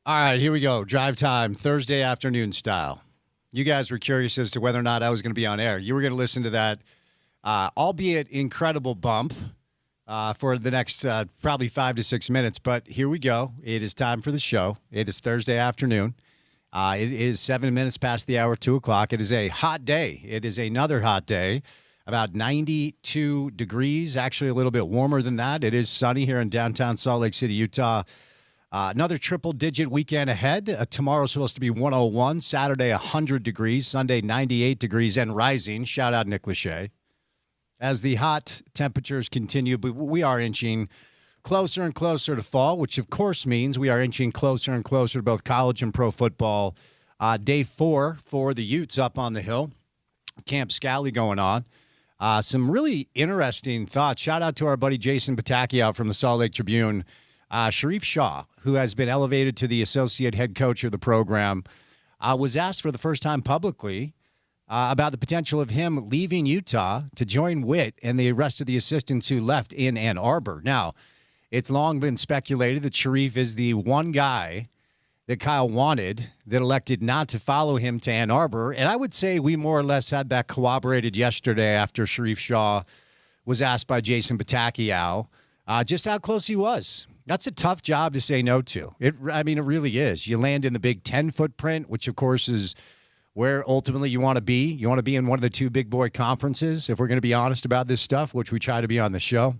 All right, here we go. Drive time, Thursday afternoon style. You guys were curious as to whether or not I was going to be on air. You were going to listen to that, albeit incredible bump for the next probably 5 to 6 minutes. But here we go. It is time for the show. It is Thursday afternoon. It is 7 minutes past the hour, 2 o'clock. It is a hot day. It is another hot day, about 92 degrees, actually a little bit warmer than that. It is sunny here in downtown Salt Lake City, Utah. Another triple-digit weekend ahead. Tomorrow's supposed to be 101. Saturday, 100 degrees. Sunday, 98 degrees and rising. Shout out Nick Lachey. As the hot temperatures continue, but we are inching closer and closer to fall, which of course means we are inching closer and closer to both college and pro football. Day 4 for the Utes up on the hill. Camp Scally going on. Some really interesting thoughts. Shout out to our buddy Jason Pataki from the Salt Lake Tribune. Sharif Shah, who has been elevated to the associate head coach of the program, was asked for the first time publicly about the potential of him leaving Utah to join Witt and the rest of the assistants who left in Ann Arbor. Now, it's long been speculated that Sharif is the one guy that Kyle wanted that elected not to follow him to Ann Arbor. And I would say we more or less had that corroborated yesterday after Sharif Shah was asked by Jason Pataki just how close he was. That's a tough job to say no to. It really is. You land in the Big Ten footprint, which, of course, is where ultimately you want to be. You want to be in one of the two big boy conferences, if we're going to be honest about this stuff, which we try to be on the show.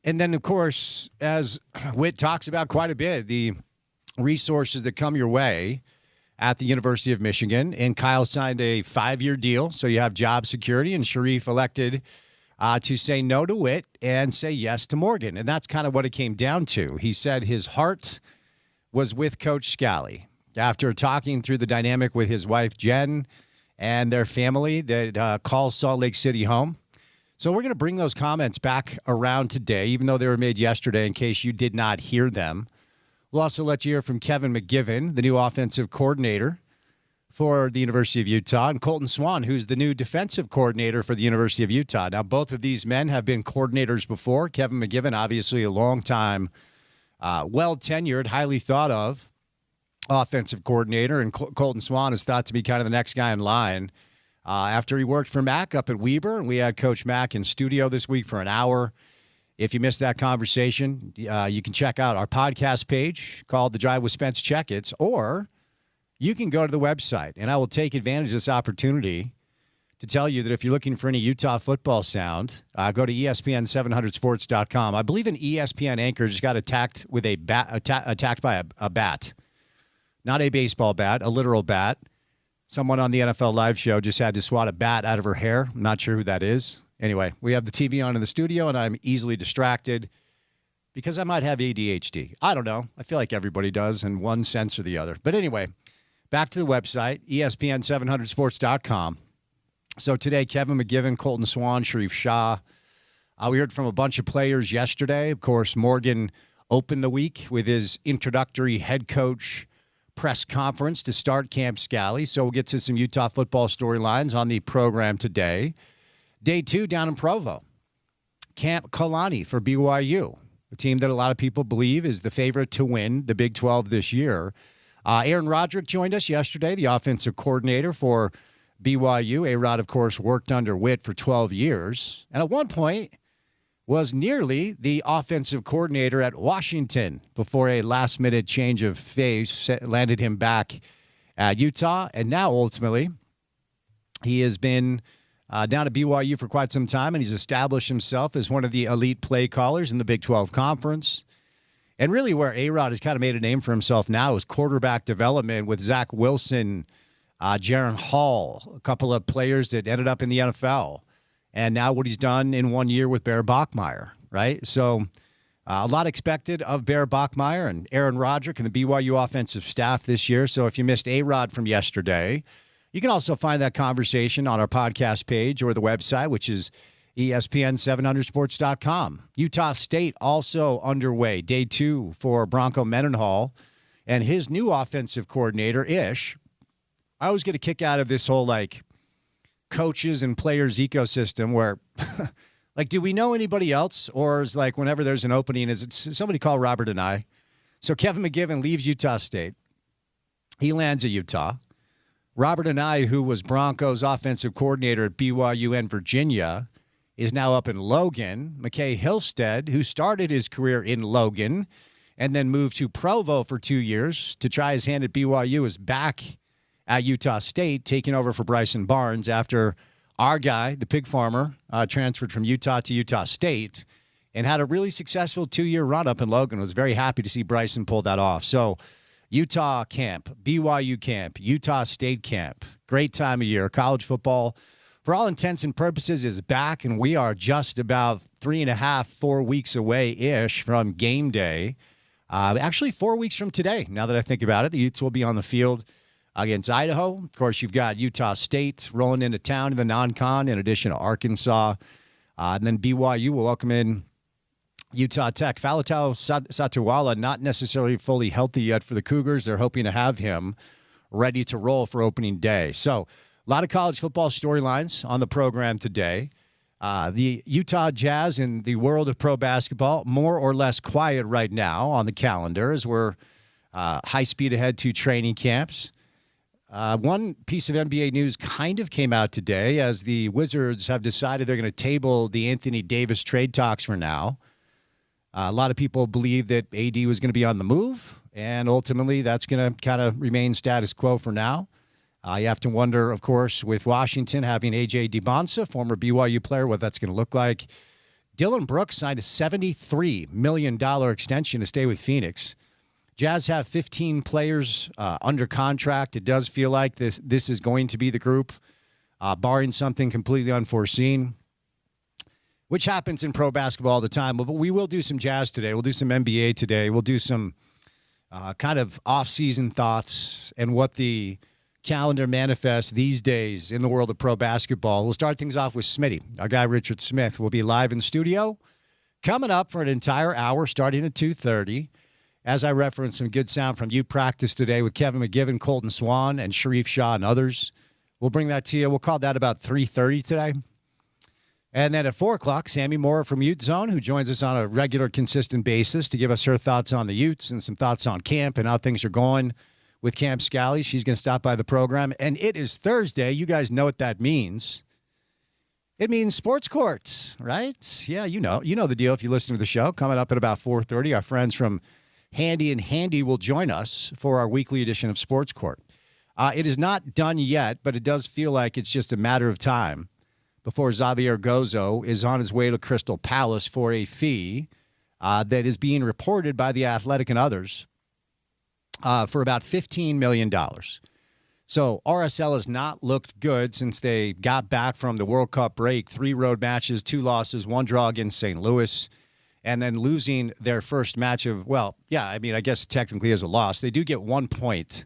And then, of course, as Witt talks about quite a bit, the resources that come your way at the University of Michigan. And Kyle signed a 5-year deal, so you have job security, and Sharif elected to say no to Witt and say yes to Morgan. And that's kind of what it came down to. He said his heart was with Coach Scally. After talking through the dynamic with his wife, Jen, and their family that calls Salt Lake City home. So we're going to bring those comments back around today, even though they were made yesterday, in case you did not hear them. We'll also let you hear from Kevin McGivern, the new offensive coordinator for the University of Utah, and Colton Swan, who's the new defensive coordinator for the University of Utah. Now, both of these men have been coordinators before. Kevin McGivern, obviously a long time, well-tenured, highly thought of offensive coordinator, and Colton Swan is thought to be kind of the next guy in line. After he worked for Mac up at Weber, and we had Coach Mac in studio this week for an hour. If you missed that conversation, you can check out our podcast page called The Drive with Spence Checketts, or you can go to the website, and I will take advantage of this opportunity to tell you that if you're looking for any Utah football sound, go to ESPN700sports.com. I believe an ESPN anchor just got attacked with a bat, attacked by a bat. Not a baseball bat, a literal bat. Someone on the NFL Live show just had to swat a bat out of her hair. I'm not sure who that is. Anyway, we have the TV on in the studio, and I'm easily distracted because I might have ADHD. I don't know. I feel like everybody does in one sense or the other. But anyway, back to the website, ESPN700sports.com. So today, Kevin McGivern, Colton Swan, Sharif Shah. We heard from a bunch of players yesterday. Of course, Morgan opened the week with his introductory head coach press conference to start Camp Scally. So we'll get to some Utah football storylines on the program today. Day 2 down in Provo. Camp Kalani for BYU, a team that a lot of people believe is the favorite to win the Big 12 this year. Aaron Roderick joined us yesterday, the offensive coordinator for BYU. A-Rod, of course, worked under Witt for 12 years. And at one point was nearly the offensive coordinator at Washington before a last-minute change of phase landed him back at Utah. And now, ultimately, he has been down at BYU for quite some time, and he's established himself as one of the elite play callers in the Big 12 Conference. And really where A-Rod has kind of made a name for himself now is quarterback development with Zach Wilson, Jaron Hall, a couple of players that ended up in the NFL. And now what he's done in 1 year with Bear Bachmeier, right? So a lot expected of Bear Bachmeier and Aaron Roderick and the BYU offensive staff this year. So if you missed A-Rod from yesterday, you can also find that conversation on our podcast page or the website, which is ESPN700sports.com. Utah State also underway. Day 2 for Bronco Mendenhall and his new offensive coordinator, Ish. I always get a kick out of this whole, coaches and players ecosystem where, do we know anybody else? Or is, whenever there's an opening, is it somebody call Robert and I? So Kevin McGivern leaves Utah State. He lands at Utah. Robert Anae, who was Broncos offensive coordinator at BYU and Virginia, is now up in Logan. McKay Hillstead, who started his career in Logan and then moved to Provo for 2 years to try his hand at BYU, is back at Utah State, taking over for Bryson Barnes after our guy, the pig farmer, transferred from Utah to Utah State and had a really successful 2-year run up in Logan. Was very happy to see Bryson pull that off. So Utah camp, BYU camp, Utah State camp. Great time of year. College football, for all intents and purposes, is back, and we are just about 3.5, 4 weeks away-ish from game day. Actually, 4 weeks from today, now that I think about it. The Utes will be on the field against Idaho. Of course, you've got Utah State rolling into town in the non-con, in addition to Arkansas. And then BYU will welcome in Utah Tech. Faletau Satuwala, not necessarily fully healthy yet for the Cougars. They're hoping to have him ready to roll for opening day. So a lot of college football storylines on the program today. The Utah Jazz in the world of pro basketball, more or less quiet right now on the calendar as we're high speed ahead to training camps. One piece of NBA news kind of came out today as the Wizards have decided they're going to table the Anthony Davis trade talks for now. A lot of people believe that AD was going to be on the move, and ultimately that's going to kind of remain status quo for now. You have to wonder, of course, with Washington having A.J. DeBonsa, former BYU player, what that's going to look like. Dylan Brooks signed a $73 million extension to stay with Phoenix. Jazz have 15 players under contract. It does feel like this is going to be the group, barring something completely unforeseen, which happens in pro basketball all the time. But we will do some Jazz today. We'll do some NBA today. We'll do some kind of off-season thoughts and what the calendar manifests these days in the world of pro basketball. We'll start things off with Smitty. Our guy Richard Smith will be live in studio coming up for an entire hour starting at 2:30. As I referenced, some good sound from Ute practice today with Kevin McGivern, Colton Swan, and Sharif Shah and others. We'll bring that to you. We'll call that about 3:30 today. And then at 4 o'clock, Sammy Moore from Ute Zone, who joins us on a regular, consistent basis to give us her thoughts on the Utes and some thoughts on camp and how things are going with Camp Scally. She's going to stop by the program. And it is Thursday. You guys know what that means. It means sports courts, right? Yeah, you know the deal if you listen to the show. Coming up at about 4:30, our friends from Handy and Handy will join us for our weekly edition of Sports Court. It is not done yet, but it does feel like it's just a matter of time before Xavier Gozo is on his way to Crystal Palace for a fee that is being reported by The Athletic and others for about $15 million. So RSL has not looked good since they got back from the World Cup break. 3 road matches, 2 losses, 1 draw against St. Louis, and then losing their first match of, I guess technically as a loss. They do get 1 point.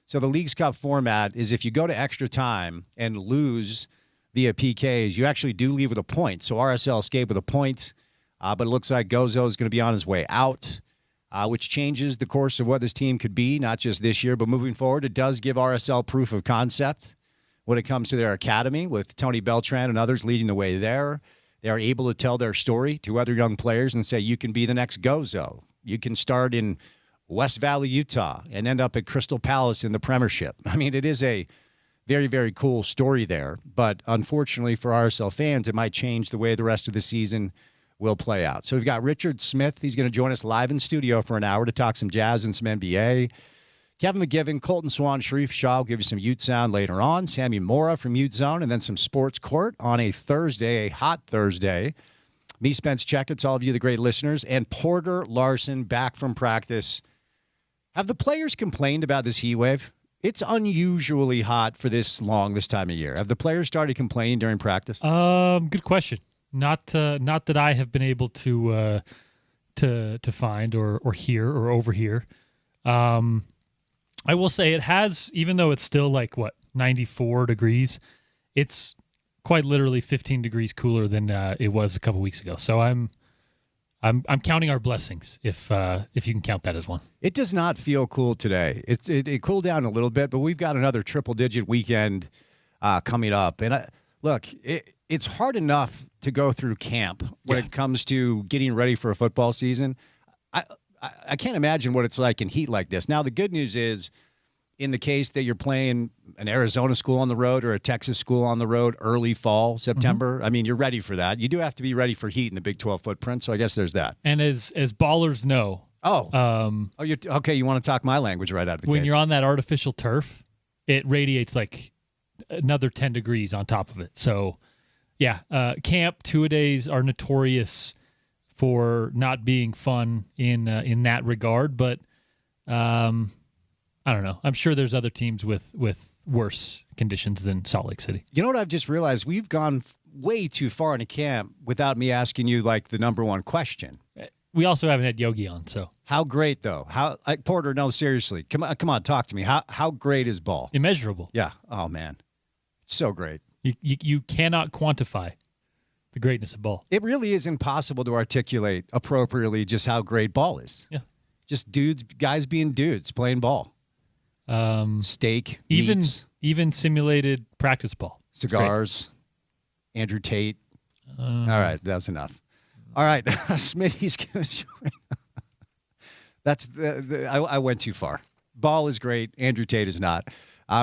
So the Leagues Cup format is if you go to extra time and lose via PKs, you actually do leave with a point. So RSL escaped with a point, but it looks like Gozo is going to be on his way out, which changes the course of what this team could be, not just this year, but moving forward. It does give RSL proof of concept when it comes to their academy, with Tony Beltran and others leading the way there. They are able to tell their story to other young players and say, you can be the next Gozo. You can start in West Valley, Utah, and end up at Crystal Palace in the Premiership. I mean, it is a very, very cool story there. But unfortunately for RSL fans, it might change the way the rest of the season will play out. So we've got Richard Smith. He's going to join us live in studio for an hour to talk some Jazz and some NBA. Kevin McGivern, Colton Swan, Sharif Shah will give you some Ute sound later on. Sammy Mora from Ute Zone, and then some Sports Court on a Thursday, a hot Thursday. Me, Spence Checketts, all of you, the great listeners, and Porter Larson back from practice. Have the players complained about this heat wave? It's unusually hot for this long this time of year. Have the players started complaining during practice? Good question. Not that I have been able to find or hear or overhear. I will say it has, even though it's still 94 degrees, it's quite literally 15 degrees cooler than it was a couple weeks ago. So I'm counting our blessings if you can count that as one. It does not feel cool today. It cooled down a little bit, but we've got another triple-digit weekend coming up. And it's hard enough to go through camp when it comes to getting ready for a football season. I can't imagine what it's like in heat like this. Now, the good news is, in the case that you're playing an Arizona school on the road or a Texas school on the road early fall, September, I mean, you're ready for that. You do have to be ready for heat in the Big 12 footprint, so I guess there's that. And as ballers know, you're okay. You want to talk my language right out of the when gates. you're on that artificial turf, it radiates like another 10 degrees on top of it. So, yeah, camp two-a-days are notorious for not being fun in that regard, but I don't know. I'm sure there's other teams with worse conditions than Salt Lake City. You know what I've just realized? We've gone way too far in a camp without me asking you like the number one question. We also haven't had Yogi on, so how great though? Porter? No, seriously, come on, talk to me. How great is ball? Immeasurable. Yeah. Oh man, it's so great. You cannot quantify the greatness of ball. It really is impossible to articulate appropriately just how great ball is. Yeah. Just guys being dudes playing ball. Steak, meats, even simulated practice ball, cigars, Andrew Tate. All right, that's enough. All right, Smitty's going to join. That's I went too far. Ball is great. Andrew Tate is not.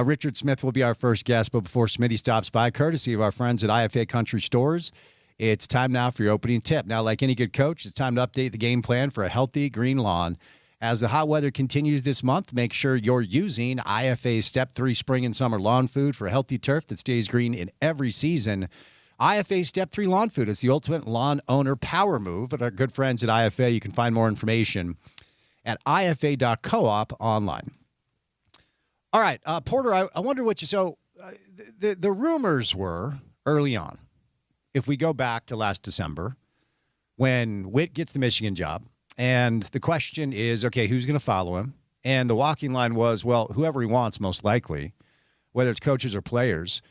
Richard Smith will be our first guest, but before Smitty stops by, courtesy of our friends at IFA Country Stores, it's time now for your opening tip. Now, like any good coach, it's time to update the game plan for a healthy green lawn. As the hot weather continues this month, make sure you're using IFA's Step 3 Spring and Summer Lawn Food for a healthy turf that stays green in every season. IFA Step 3 Lawn Food is the ultimate lawn owner power move. But our good friends at IFA, you can find more information at ifa.coop online. All right, Porter, I wonder what you – so the rumors were early on, if we go back to last December, when Witt gets the Michigan job, and the question is, okay, who's going to follow him? And the walking line was, well, whoever he wants, most likely, whether it's coaches or players.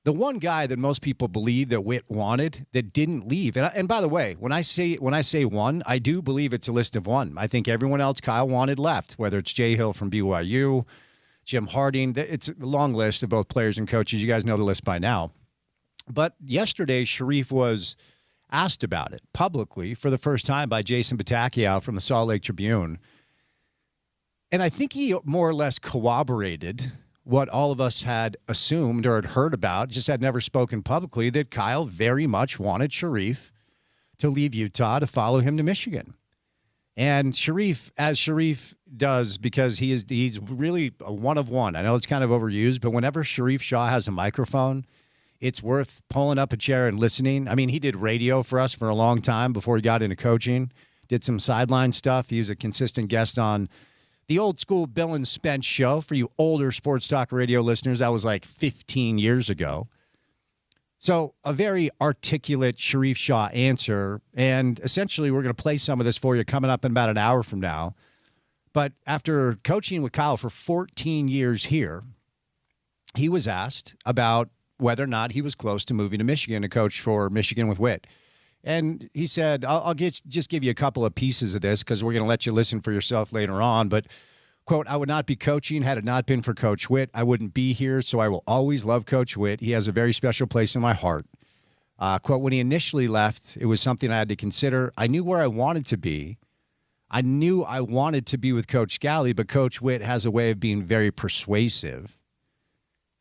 The one guy that most people believe that Witt wanted that didn't leave. And by the way, when I say one, I do believe it's a list of one. I think everyone else Kyle wanted left, whether it's Jay Hill from BYU, Jim Harding. It's a long list of both players and coaches. You guys know the list by now. But yesterday, Sharif was asked about it publicly for the first time by Jason Batakiao from the Salt Lake Tribune. And I think he more or less corroborated what all of us had assumed or had heard about, just had never spoken publicly, that Kyle very much wanted Sharif to leave Utah to follow him to Michigan. And Sharif, as Sharif does, because he's really a one of one. I know it's kind of overused, but whenever Sharif Shaw has a microphone, it's worth pulling up a chair and listening. I mean, he did radio for us for a long time before he got into coaching, did some sideline stuff. He was a consistent guest on the old school Bill and Spence show. For you older sports talk radio listeners, that was like 15 years ago. So a very articulate Sharif Shaw answer. And essentially, we're going to play some of this for you coming up in about an hour from now. But after coaching with Kyle for 14 years here, he was asked about whether or not he was close to moving to Michigan to coach for Michigan with Witt. And he said, I'll just give you a couple of pieces of this because we're going to let you listen for yourself later on. But, quote, I would not be coaching had it not been for Coach Witt. I wouldn't be here, so I will always love Coach Witt. He has a very special place in my heart. Quote, when he initially left, it was something I had to consider. I knew where I wanted to be. I knew I wanted to be with Coach Scally, but Coach Witt has a way of being very persuasive.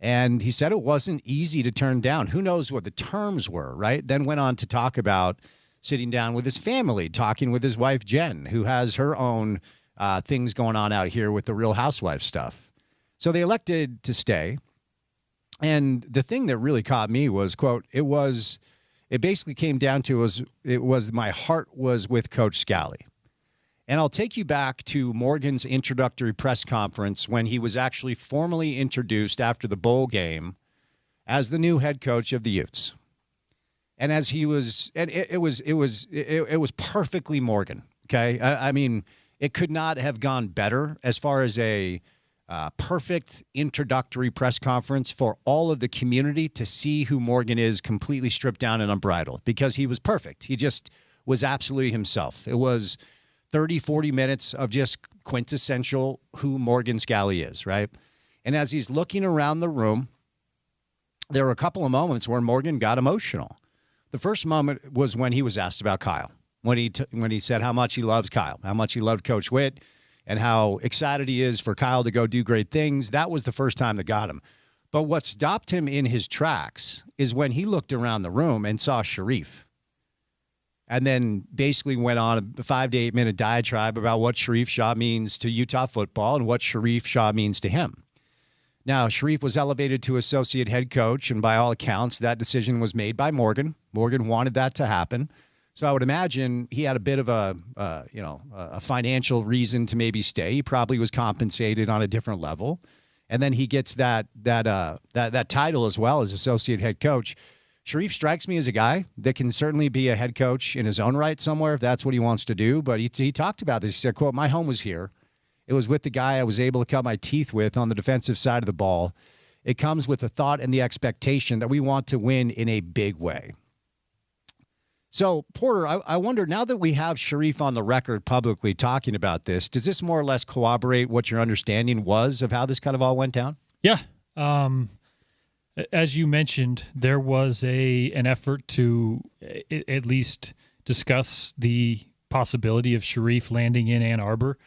And he said it wasn't easy to turn down. Who knows what the terms were, right? Then went on to talk about sitting down with his family, talking with his wife, Jen, who has her own things going on out here with the Real Housewives stuff. So they elected to stay. And the thing that really caught me was, quote, it basically came down to my heart was with Coach Scally. And I'll take you back to Morgan's introductory press conference when he was actually formally introduced after the bowl game as the new head coach of the Utes. And as he was, and it was perfectly Morgan. Okay, I mean, it could not have gone better as far as a perfect introductory press conference for all of the community to see who Morgan is, completely stripped down and unbridled, because he was perfect. He just was absolutely himself. It was 30, 40 minutes of just quintessential who Morgan Scally is, right? And as he's looking around the room, there were a couple of moments where Morgan got emotional. The first moment was when he was asked about Kyle. when he said how much he loves Kyle, how much he loved Coach Witt, and how excited he is for Kyle to go do great things. That was the first time that got him. But what stopped him in his tracks is when he looked around the room and saw Sharif, and then basically went on a 5 to 8 minute diatribe about what Sharif Shah means to Utah football and what Sharif Shah means to him. Now, Sharif was elevated to associate head coach, and by all accounts, that decision was made by Morgan. Morgan wanted that to happen. So I would imagine he had a bit of a financial reason to maybe stay. He probably was compensated on a different level. And then he gets that title as well as associate head coach. Sharif strikes me as a guy that can certainly be a head coach in his own right somewhere if that's what he wants to do. But he talked about this. He said, quote, "My home was here. It was with the guy I was able to cut my teeth with on the defensive side of the ball. It comes with the thought and the expectation that we want to win in a big way." So, Porter, I wonder, now that we have Sharif on the record publicly talking about this, does this more or less corroborate what your understanding was of how this kind of all went down? Yeah. As you mentioned, there was an effort to at least discuss the possibility of Sharif landing in Ann Arbor.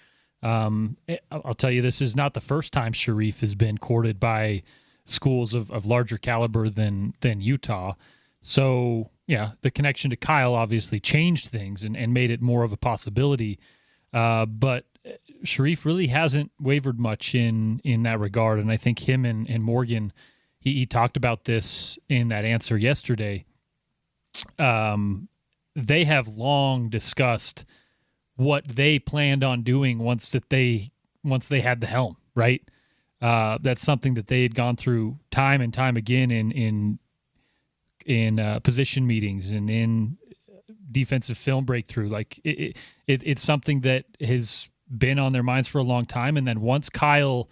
I'll tell you, this is not the first time Sharif has been courted by schools of larger caliber than Utah. So, yeah, the connection to Kyle obviously changed things and made it more of a possibility. But Sharif really hasn't wavered much in that regard. And I think him and Morgan, he talked about this in that answer yesterday. They have long discussed what they planned on doing once they had the helm, right? That's something that they had gone through time and time again in position meetings and in defensive film breakthrough. Like it's something that has been on their minds for a long time. And then once Kyle,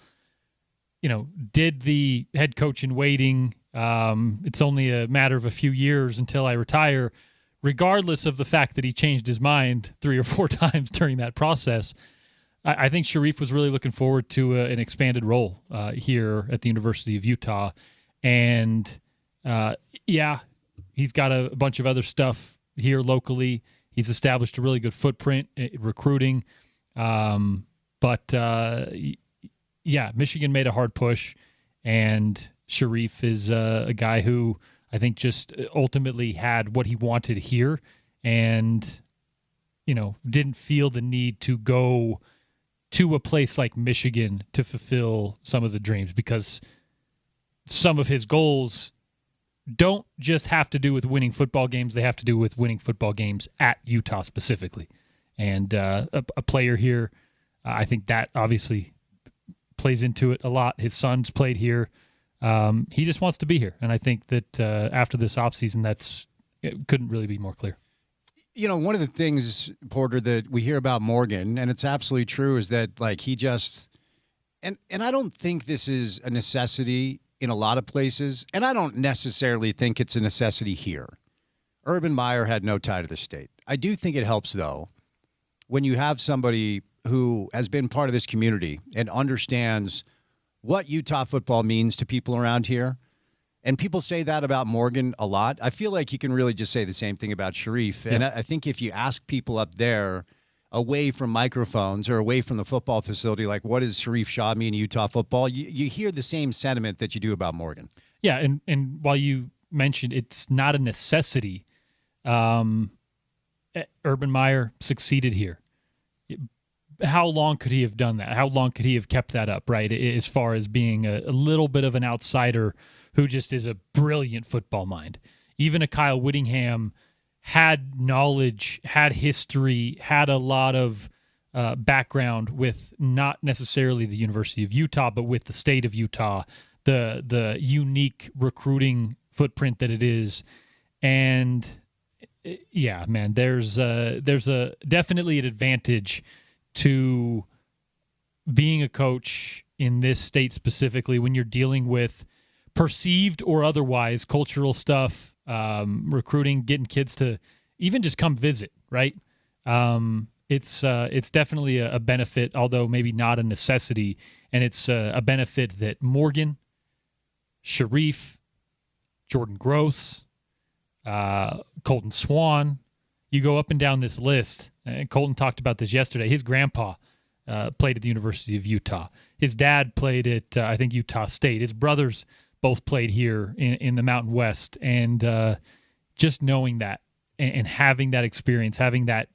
did the head coach in waiting, it's only a matter of a few years until I retire, regardless of the fact that he changed his mind 3 or 4 times during that process. I think Sharif was really looking forward to an expanded role here at the University of Utah. And he's got a bunch of other stuff here locally. He's established a really good footprint recruiting. Michigan made a hard push, and Sharif is a guy who I think just ultimately had what he wanted here and, didn't feel the need to go to a place like Michigan to fulfill some of the dreams, because some of his goals don't just have to do with winning football games. They have to do with winning football games at Utah specifically. And a player here, I think that obviously plays into it a lot. His son's played here. He just wants to be here. And I think that after this offseason, it couldn't really be more clear. One of the things, Porter, that we hear about Morgan, and it's absolutely true, is that he just and I don't think this is a necessity in a lot of places, and I don't necessarily think it's a necessity here. Urban Meyer had no tie to the state. I do think it helps, though, when you have somebody who has been part of this community and understands what Utah football means to people around here. And people say that about Morgan a lot. I feel like you can really just say the same thing about Sharif. Yeah. And I think if you ask people up there away from microphones or away from the football facility, like, what does Sharif Shah mean to Utah football? You hear the same sentiment that you do about Morgan. Yeah, and while you mentioned it's not a necessity, Urban Meyer succeeded here. How long could he have done that? How long could he have kept that up, right, as far as being a little bit of an outsider who just is a brilliant football mind? Even a Kyle Whittingham had knowledge, had history, had a lot of background with not necessarily the University of Utah, but with the state of Utah, the unique recruiting footprint that it is. And yeah, man, there's a definitely an advantage to being a coach in this state specifically when you're dealing with perceived or otherwise cultural stuff, recruiting, getting kids to even just come visit, right? It's definitely a benefit, although maybe not a necessity, and it's a benefit that Morgan, Sharif, Jordan Gross, Colton Swan, you go up and down this list, and Colton talked about this yesterday. His grandpa played at the University of Utah. His dad played at, I think, Utah State. His brothers both played here in the Mountain West. And just knowing that and having that experience, having that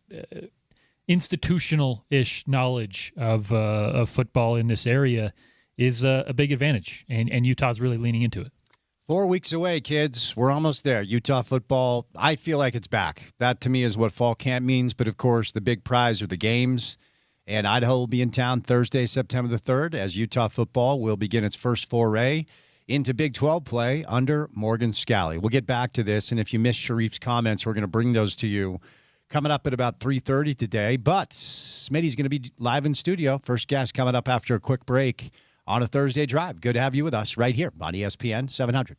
institutional-ish knowledge of football in this area is a big advantage. And Utah's really leaning into it. 4 weeks away, kids. We're almost there. Utah football, I feel like it's back. That, to me, is what fall camp means. But, of course, the big prize are the games. And Idaho will be in town Thursday, September the 3rd, as Utah football will begin its first foray into Big 12 play under Morgan Scalley. We'll get back to this. And if you missed Sharif's comments, we're going to bring those to you coming up at about 3:30 today. But Smitty's going to be live in studio. First guest coming up after a quick break on a Thursday drive. Good to have you with us right here on ESPN 700.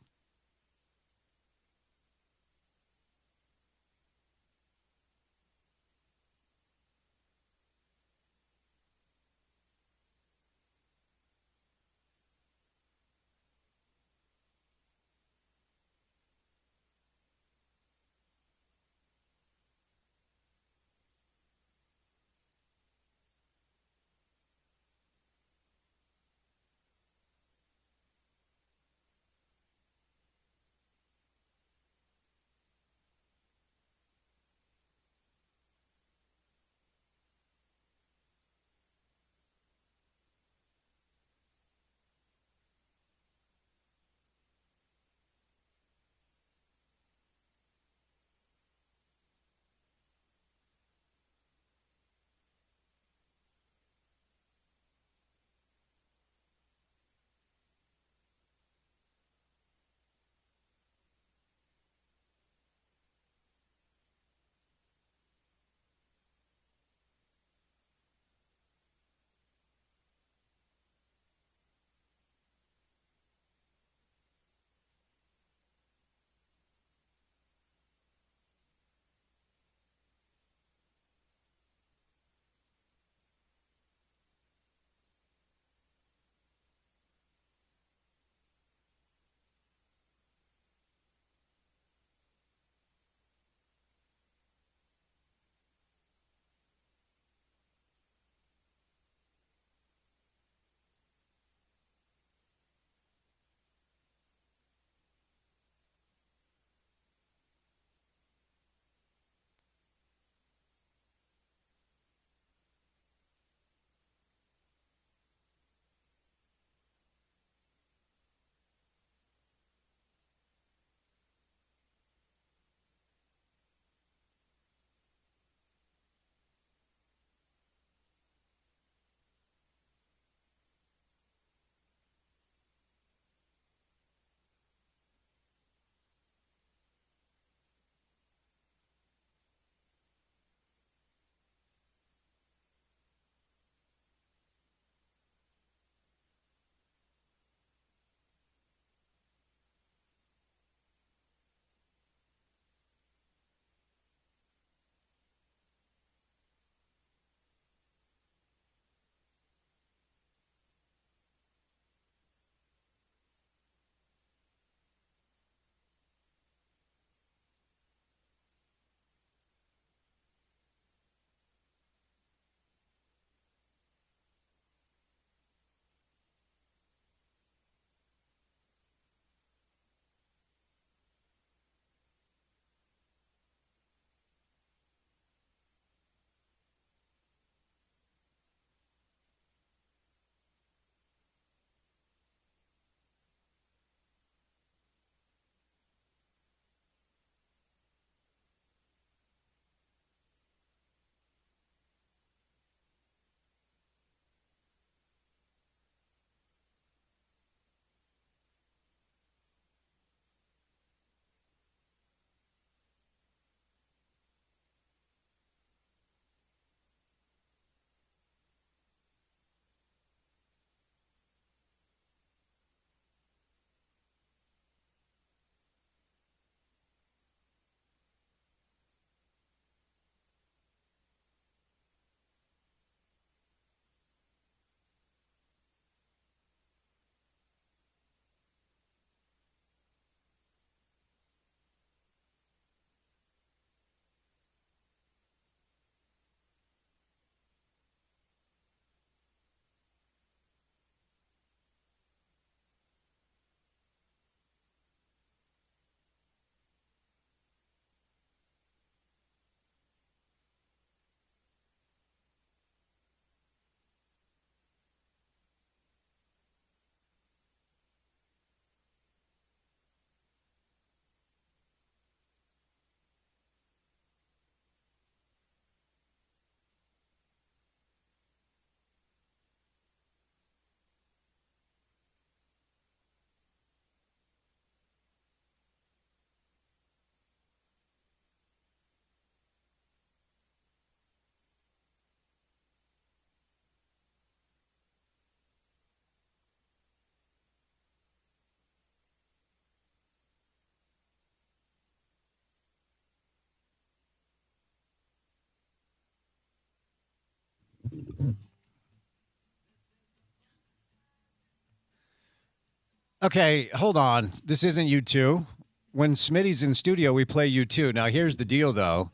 Okay, hold on. This isn't U2. When Smitty's in studio, we play U2. Now, here's the deal, though.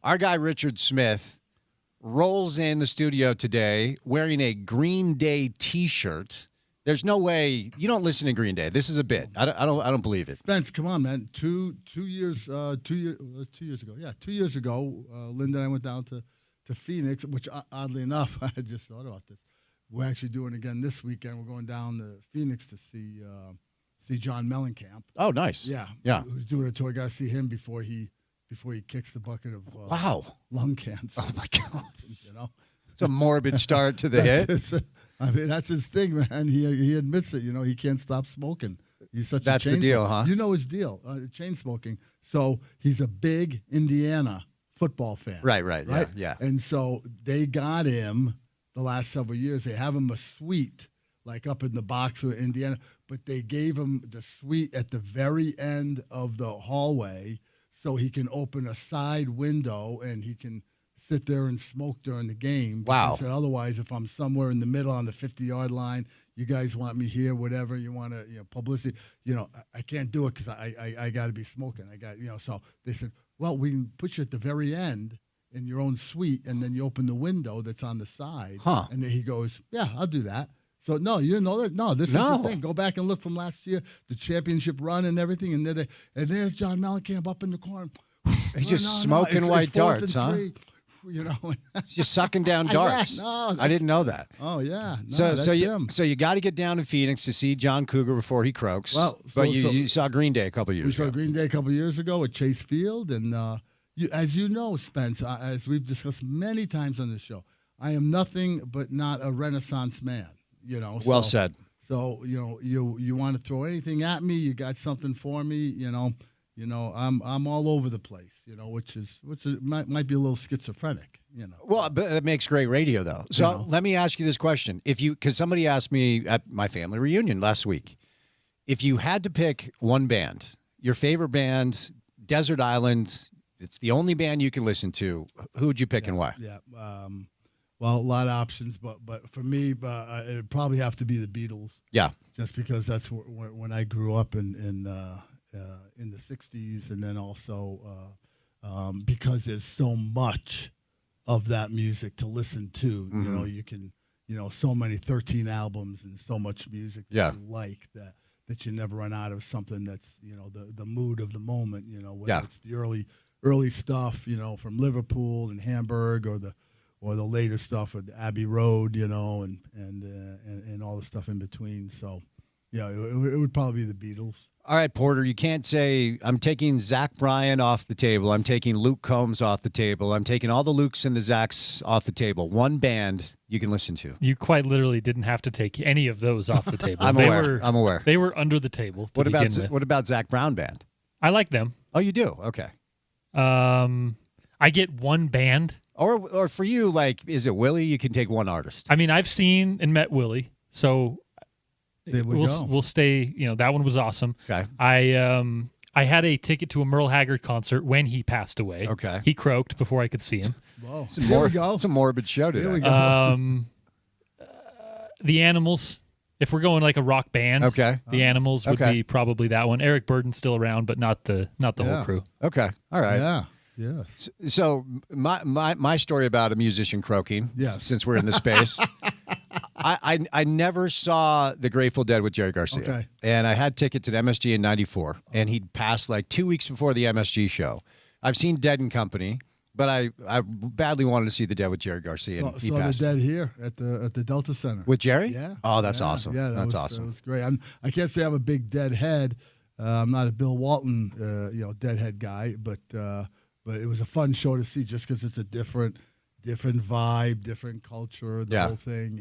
Our guy, Richard Smith, rolls in the studio today wearing a Green Day T-shirt. There's no way you don't listen to Green Day. This is a bit. I don't believe it. Spence, come on, man. 2 years ago. Yeah, 2 years ago, Linda and I went down to Phoenix, which oddly enough, I just thought about this. We're actually doing it again this weekend. We're going down to Phoenix to see John Mellencamp. Oh, nice. Yeah. Yeah. Who's doing a tour? Got to see him before he kicks the bucket of lung cancer. Oh my God. You know, it's a morbid start to the hit. I mean, that's his thing, man. He admits it. You know, he can't stop smoking. He's such That's a chain the deal, smoker. huh? You know his deal, chain smoking. So he's a big Indiana football fan. Right. Yeah. And so they got him the last several years. They have him a suite, like up in the box with Indiana, but they gave him the suite at the very end of the hallway so he can open a side window and he can sit there and smoke during the game. Wow. He said, otherwise, if I'm somewhere in the middle on the 50-yard line, you guys want me here, whatever you want to, publicity, I can't do it because I got to be smoking. So they said, well, we can put you at the very end in your own suite, and then you open the window that's on the side. Huh. And then he goes, yeah, I'll do that. So, no, you didn't know that? No, this is the thing. Go back and look from last year, the championship run and everything, and there's John Mellencamp up in the corner. He's just smoking white darts, huh? He's just sucking down darts. I didn't know that. Oh, yeah. No, so you got to get down to Phoenix to see John Cougar before he croaks. Well, but you saw Green Day a couple years ago. We saw Green Day a couple years ago at Chase Field, and as you know, Spence, as we've discussed many times on the show, I am nothing but not a Renaissance man. Well said. So you want to throw anything at me? You got something for me? I'm all over the place. Which might be a little schizophrenic. Well, but it makes great radio though. So let me ask you this question: because somebody asked me at my family reunion last week, if you had to pick one band, your favorite band, Desert Island, it's the only band you can listen to, who would you pick and why? Yeah. Well, a lot of options, but for me, it would probably have to be the Beatles. Yeah. Just because that's when I grew up in the '60s, and then also because there's so much of that music to listen to. Mm-hmm. You can, so many 13 albums and so much music that you like that you never run out of something that's the mood of the moment. Whether it's the early stuff, from Liverpool and Hamburg, or the later stuff with Abbey Road, and all the stuff in between. So, it would probably be the Beatles. All right, Porter, you can't say, I'm taking Zach Bryan off the table. I'm taking Luke Combs off the table. I'm taking all the Lukes and the Zachs off the table. One band you can listen to. You quite literally didn't have to take any of those off the table. I'm aware. They were under the table to begin with. What about Zach Brown Band? I like them. Oh, you do? Okay. I get one band. Or for you, like, is it Willie? You can take one artist. I mean, I've seen and met Willie, so we'll stay. That one was awesome. Okay. I had a ticket to a Merle Haggard concert when he passed away. Okay. He croaked before I could see him. Whoa. Here we go. It's a morbid show today. Here we go. The Animals. If we're going like a rock band, okay, the Animals would be probably that one. Eric Burden's still around, but not the whole crew. Okay. All right. Yeah. Yes. So my story about a musician croaking. Yeah. Since we're in the space, I never saw the Grateful Dead with Jerry Garcia. Okay. And I had tickets at MSG in '94, and he'd passed like 2 weeks before the MSG show. I've seen Dead and Company, but I badly wanted to see the Dead with Jerry Garcia. And he passed. The Dead here at the Delta Center with Jerry. Yeah. Oh, that's awesome. Yeah, that's awesome. That was great. I can't say I'm a big Deadhead. I'm not a Bill Walton, Deadhead guy, but it was a fun show to see just because it's a different vibe, different culture. The whole thing,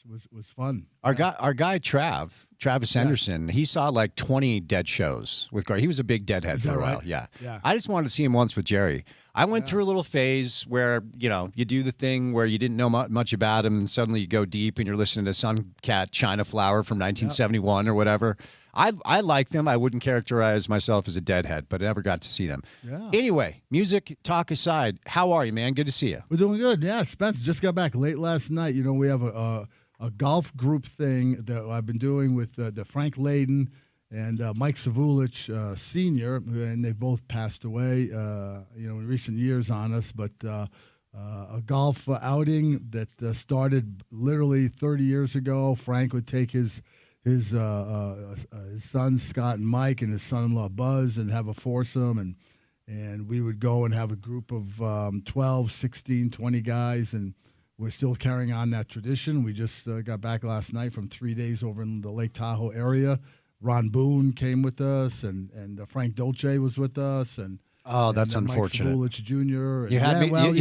was fun. Our guy Travis Henderson, he saw like 20 Dead shows with Garcia. He was a big Deadhead for a while. Right? Yeah. Yeah. I just wanted to see him once with Jerry. I went through a little phase where, you do the thing where you didn't know much about him, and suddenly you go deep and you're listening to Suncat China Flower from 1971 or whatever. I like them. I wouldn't characterize myself as a Deadhead, but I never got to see them. Yeah. Anyway, music talk aside, how are you, man? Good to see you. We're doing good. Yeah, Spence just got back late last night. We have a a golf group thing that I've been doing with the Frank Layden and Mike Savulich Sr., and they both passed away, in recent years on us. But a golf outing that started literally 30 years ago. Frank would take his sons Scott and Mike and his son-in-law Buzz and have a foursome, and we would go and have a group of 12, 16, 20 guys, and we're still carrying on that tradition. We just got back last night from 3 days over in the Lake Tahoe area. Ron Boone came with us, and Frank Dolce was with us, and that's unfortunate. Mike Savulich Jr. You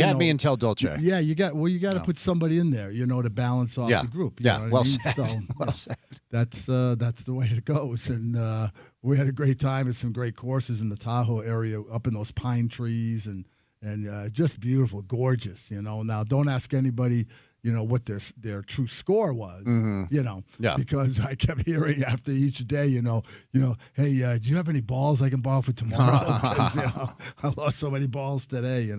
had me until Dolce. Yeah, you got to put somebody in there, to balance off the group. You know what I mean? Said. Well said. That's the way it goes, and we had a great time at some great courses in the Tahoe area, up in those pine trees, and just beautiful, gorgeous. Now don't ask anybody, what their true score was, because I kept hearing after each day, hey, do you have any balls I can borrow for tomorrow? 'Cause, I lost so many balls today,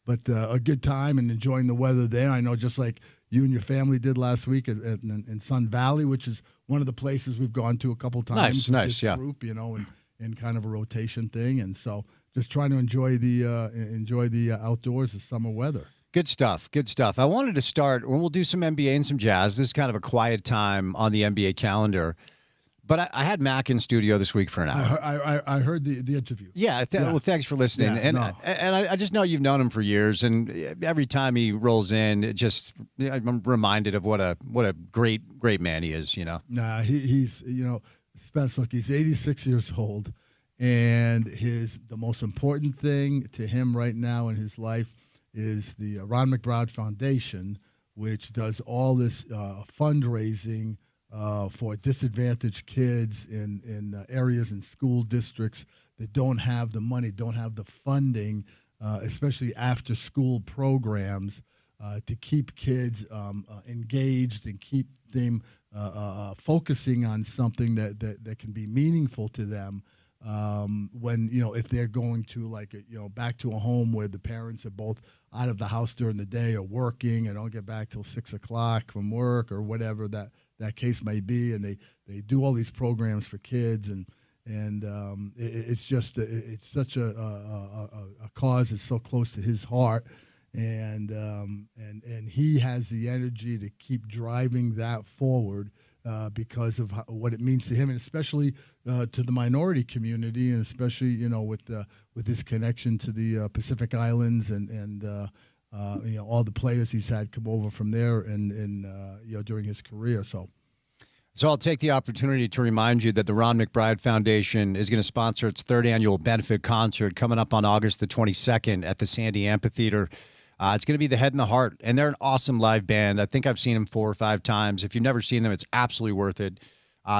but a good time and enjoying the weather there. I know, just like you and your family did last week in Sun Valley, which is one of the places we've gone to a couple times. Nice, yeah. Group, and kind of a rotation thing, and so just trying to enjoy the outdoors, the summer weather. Good stuff. I wanted to start, we'll do some NBA and some jazz. This is kind of a quiet time on the NBA calendar. But I had Mac in studio this week for an hour. I heard the interview. Yeah, well, thanks for listening. Yeah, and I just know you've known him for years, and every time he rolls in, I'm reminded of what a great man he is. Nah, he's Spence. Look, he's 86 years old, and the most important thing to him right now in his life is the Ron McBride Foundation, which does all this fundraising for disadvantaged kids in areas and school districts that don't have the money, don't have the funding, especially after-school programs to keep kids engaged and keep them focusing on something that can be meaningful to them. When if they're going to back to a home where the parents are both out of the house during the day or working and don't get back till 6 o'clock from work or whatever that case may be, and they do all these programs for kids, and it's just it's such a cause that's so close to his heart, and he has the energy to keep driving that forward. Because of what it means to him, and especially to the minority community, and especially with his connection to the Pacific Islands and all the players he's had come over from there and during his career. So I'll take the opportunity to remind you that the Ron McBride Foundation is going to sponsor its third annual benefit concert coming up on August the 22nd at the Sandy Amphitheater. It's going to be the Head and the Heart, and they're an awesome live band. I think I've seen them 4 or 5 times. If you've never seen them, it's absolutely worth it.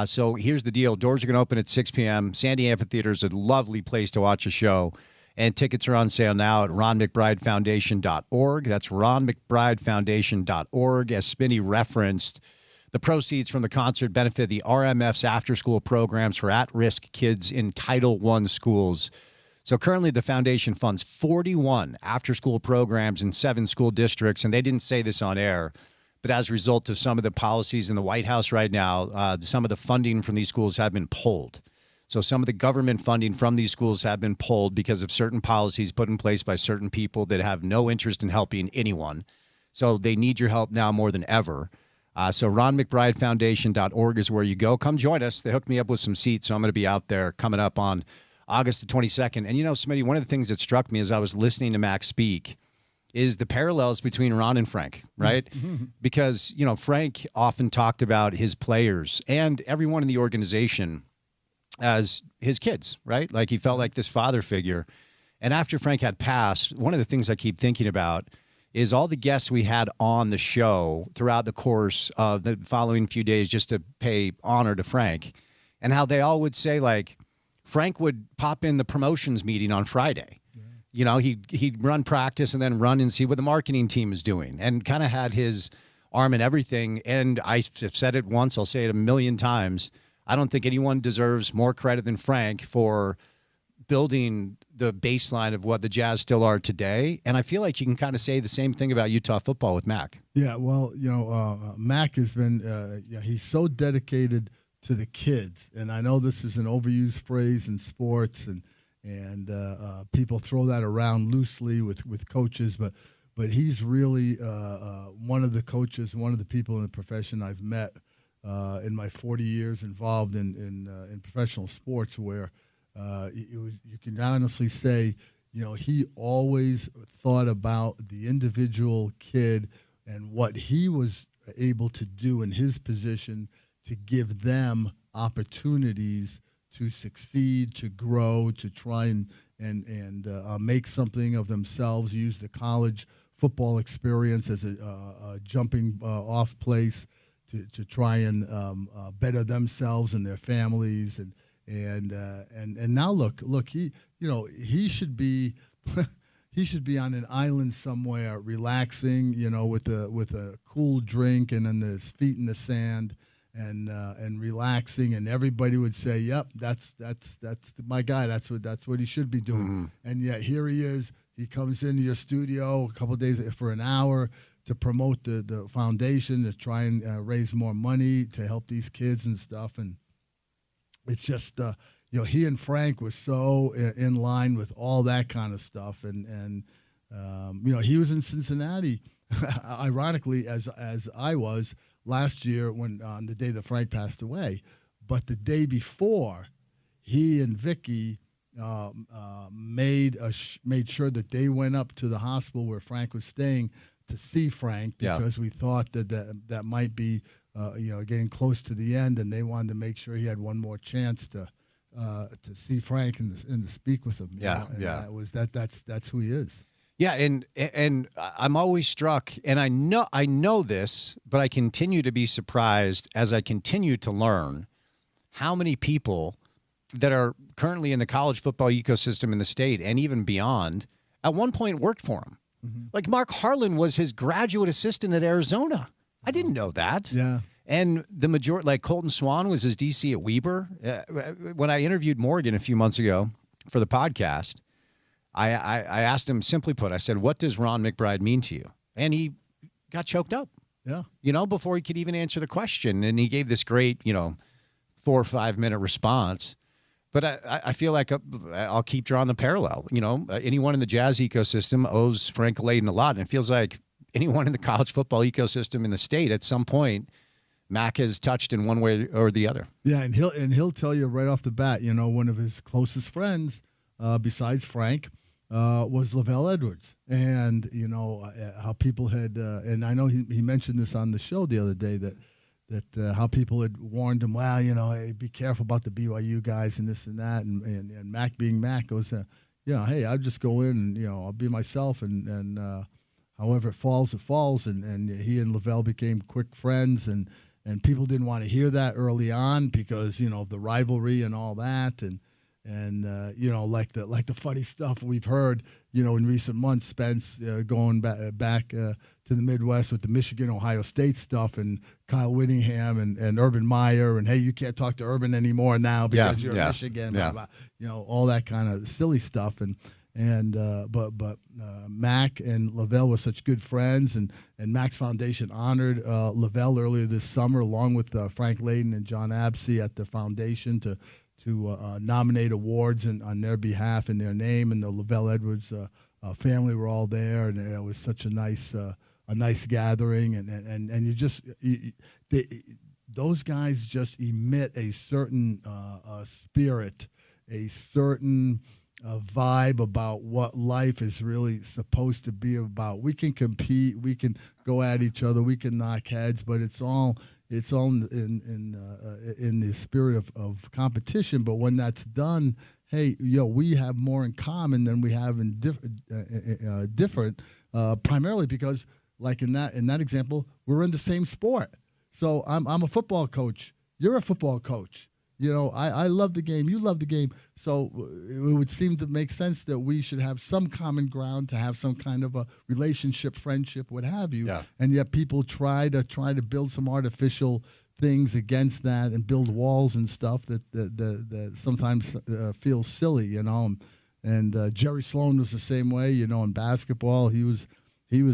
So here's the deal. Doors are going to open at 6 p.m. Sandy Amphitheater is a lovely place to watch a show, and tickets are on sale now at ronmcbridefoundation.org. That's ronmcbridefoundation.org. As Spinney referenced, the proceeds from the concert benefit the RMF's after-school programs for at-risk kids in Title I schools. So currently the foundation funds 41 after-school programs in 7 school districts, and they didn't say this on air, but as a result of some of the policies in the White House right now, some of the funding from these schools have been pulled. So some of the government funding from these schools have been pulled because of certain policies put in place by certain people that have no interest in helping anyone. So they need your help now more than ever. So ronmcbridefoundation.org is where you go. Come join us. They hooked me up with some seats, so I'm going to be out there coming up on August the 22nd. And Smitty, one of the things that struck me as I was listening to Max speak is the parallels between Ron and Frank, right? Mm-hmm. Because, Frank often talked about his players and everyone in the organization as his kids, right? Like he felt like this father figure. And after Frank had passed, one of the things I keep thinking about is all the guests we had on the show throughout the course of the following few days just to pay honor to Frank, and how they all would say, like, Frank would pop in the promotions meeting on Friday. Yeah. He'd run practice and then run and see what the marketing team is doing, and kind of had his arm in everything. And I've said it once, I'll say it a million times. I don't think anyone deserves more credit than Frank for building the baseline of what the Jazz still are today. And I feel like you can kind of say the same thing about Utah football with Mac. Yeah, well, Mac has been he's so dedicated to the kids, and I know this is an overused phrase in sports, and people throw that around loosely with coaches, but he's really one of the coaches, one of the people in the profession I've met in my 40 years involved in professional sports, where you can honestly say, he always thought about the individual kid and what he was able to do in his position to give them opportunities to succeed, to grow, to try and make something of themselves, use the college football experience as a jumping off place to try and better themselves and their families, and now look he should be he should be on an island somewhere relaxing, with a cool drink and then his feet in the sand and relaxing, and everybody would say, "Yep, that's my guy. That's what he should be doing." Mm-hmm. And yet here he is. He comes into your studio a couple of days for an hour to promote the foundation, to try and raise more money to help these kids and stuff. And it's just he and Frank were so in line with all that kind of stuff. And he was in Cincinnati, ironically, as I was last year when on the day that Frank passed away. But the day before, he and Vicky made sure that they went up to the hospital where Frank was staying to see Frank, because we thought that might be getting close to the end, and they wanted to make sure he had one more chance to see Frank and to speak with him. That's who he is. Yeah, and I'm always struck, and I know this, but I continue to be surprised as I continue to learn how many people that are currently in the college football ecosystem in the state and even beyond at one point worked for him. Mm-hmm. Like Mark Harlan was his graduate assistant at Arizona. I didn't know that. Yeah. And the majority, like Colton Swan was his DC at Weber. When I interviewed Morgan a few months ago for the podcast, I asked him, simply put, I said, "What does Ron McBride mean to you?" And he got choked up. Yeah. Before he could even answer the question. And he gave this great, 4 or 5 minute response. But I feel like I'll keep drawing the parallel. Anyone in the Jazz ecosystem owes Frank Layden a lot. And it feels like anyone in the college football ecosystem in the state at some point, Mac has touched in one way or the other. Yeah, and he'll tell you right off the bat, one of his closest friends, besides Frank, was Lavelle Edwards. And, how people had, and I know he mentioned this on the show the other day, that how people had warned him, well, hey, be careful about the BYU guys and this and that. And Mac being Mac goes, hey, I'll just go in and, I'll be myself. And however it falls, it falls. And he and Lavelle became quick friends. And people didn't want to hear that early on because, the rivalry and all that. And like the funny stuff we've heard, in recent months, Spence going back to the Midwest with the Michigan-Ohio State stuff, and Kyle Whittingham and Urban Meyer, and hey, you can't talk to Urban anymore now because you're in Michigan, blah, blah, all that kind of silly stuff. But Mac and Lavelle were such good friends, and Mac's Foundation honored Lavelle earlier this summer, along with Frank Layden and John Absey at the foundation to nominate awards on their behalf in their name, and the Lavelle Edwards family were all there, and it was such a nice gathering, and those guys just emit a certain spirit, a certain vibe about what life is really supposed to be about. We can compete, we can go at each other, we can knock heads, but it's all in the spirit of competition. But when that's done, hey, we have more in common than we have in different. Primarily because, like in that example, we're in the same sport. So I'm a football coach. You're a football coach. I love the game. You love the game. So it would seem to make sense that we should have some common ground, to have some kind of a relationship, friendship, what have you. Yeah. And yet people try to build some artificial things against that and build walls and stuff that sometimes feels silly. And Jerry Sloan was the same way. In basketball, he was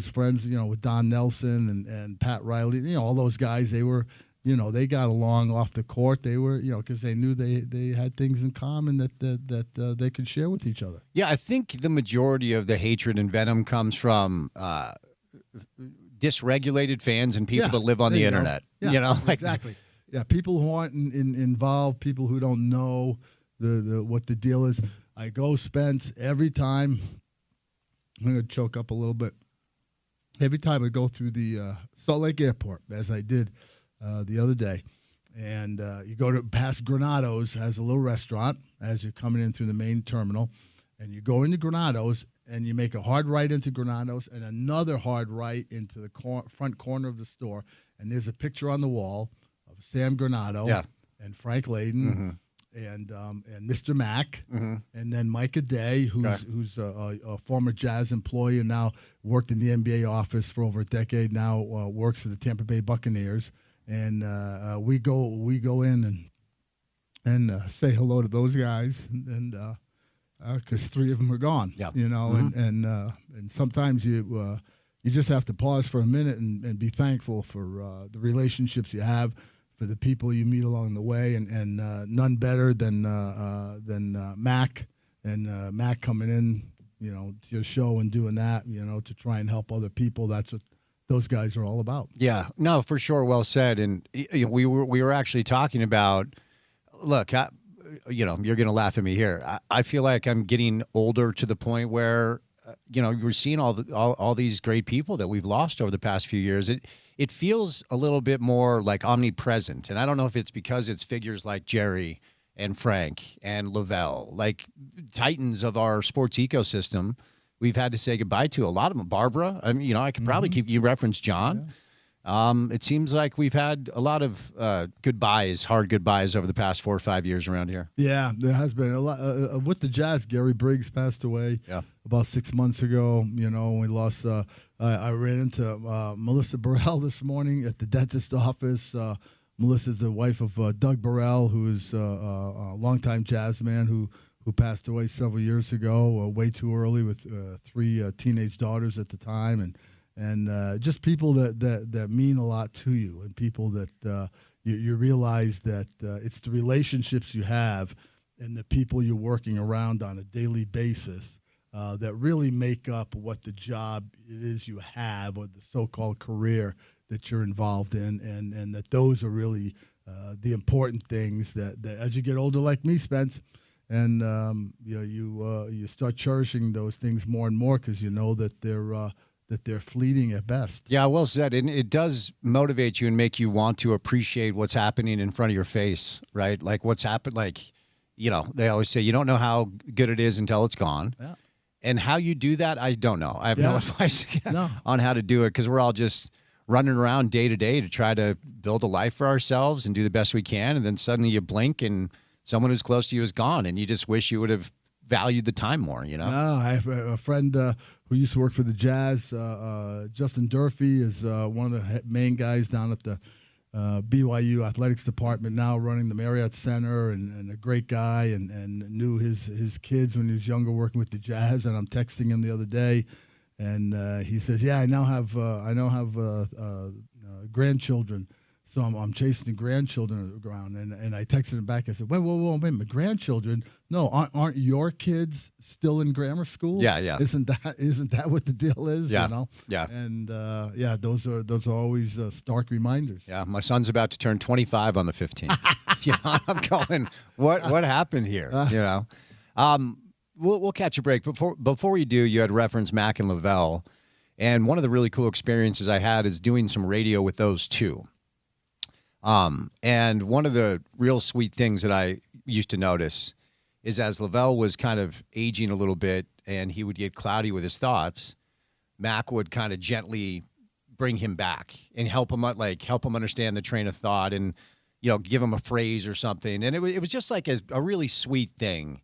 friends, with Don Nelson and Pat Riley. All those guys. They were, they got along off the court. They were, because they knew they had things in common that they could share with each other. Yeah, I think the majority of the hatred and venom comes from dysregulated fans and people that live on the internet. Yeah, exactly. Yeah, people who aren't involved, people who don't know what the deal is. I go, Spence, every time. I'm going to choke up a little bit. Every time I go through the Salt Lake Airport, as I did the other day, and you go to past Granado's, has a little restaurant as you're coming in through the main terminal, and you go into Granado's, and you make a hard right into Granado's and another hard right into the front corner of the store, and there's a picture on the wall of Sam Granado and Frank Layden and Mr. Mack, and then Micah Day, who's a former Jazz employee and now worked in the NBA office for over a decade. Now works for the Tampa Bay Buccaneers, and we go in and say hello to those guys, and because 3 of them are gone. And sometimes you just have to pause for a minute and be thankful for the relationships you have, for the people you meet along the way, and none better than Mac and Mac coming in, to your show and doing that, to try and help other people. That's what those guys are all about. Yeah, no, for sure, well said. And we were actually talking about. Look, you're going to laugh at me here. I feel like I'm getting older to the point where, we're seeing all these great people that we've lost over the past few years. It feels a little bit more like omnipresent. And I don't know if it's because it's figures like Jerry and Frank and Lavelle, like titans of our sports ecosystem. We've had to say goodbye to a lot of them. Barbara, I could probably keep you reference John. Yeah. It seems like we've had a lot of goodbyes, hard goodbyes over the past 4 or 5 years around here. Yeah, there has been a lot. With the Jazz, Gary Briggs passed away about 6 months ago. We lost. I ran into Melissa Burrell this morning at the dentist office. Melissa's the wife of Doug Burrell, who is a longtime Jazz man who passed away several years ago, way too early, with 3 teenage daughters at the time, and just people that mean a lot to you, and people that you realize that it's the relationships you have and the people you're working around on a daily basis that really make up what the job it is you have, or the so-called career that you're involved in, and that those are really the important things that as you get older, like me, Spence, and you start cherishing those things more and more, because you know that they're fleeting at best. Yeah, well said. And it does motivate you and make you want to appreciate what's happening in front of your face, right? Like what's happened, they always say you don't know how good it is until it's gone. Yeah. And how you do that, I don't know. I have no advice on how to do it, because we're all just running around day to day to try to build a life for ourselves and do the best we can. And then suddenly you blink and someone who's close to you is gone, and you just wish you would have valued the time more, No, I have a friend who used to work for the Jazz. Justin Durfee is one of the main guys down at the BYU athletics department, now running the Marriott Center, and a great guy, and knew his kids when he was younger working with the Jazz. And I'm texting him the other day, and he says, "Yeah, I now have grandchildren." So I'm chasing the grandchildren around, and I texted him back. I said, wait, my grandchildren? No, aren't your kids still in grammar school? Yeah. Isn't that what the deal is? Yeah. Yeah. And those are always stark reminders. Yeah, my son's about to turn 25 on the 15th. I'm going, what happened here? We'll catch a break. Before we do, you had referenced Mac and Lavelle, and one of the really cool experiences I had is doing some radio with those two. And one of the real sweet things that I used to notice is, as Lavelle was kind of aging a little bit and he would get cloudy with his thoughts, Mac would kind of gently bring him back and help him understand the train of thought, and, give him a phrase or something. And it was just like a really sweet thing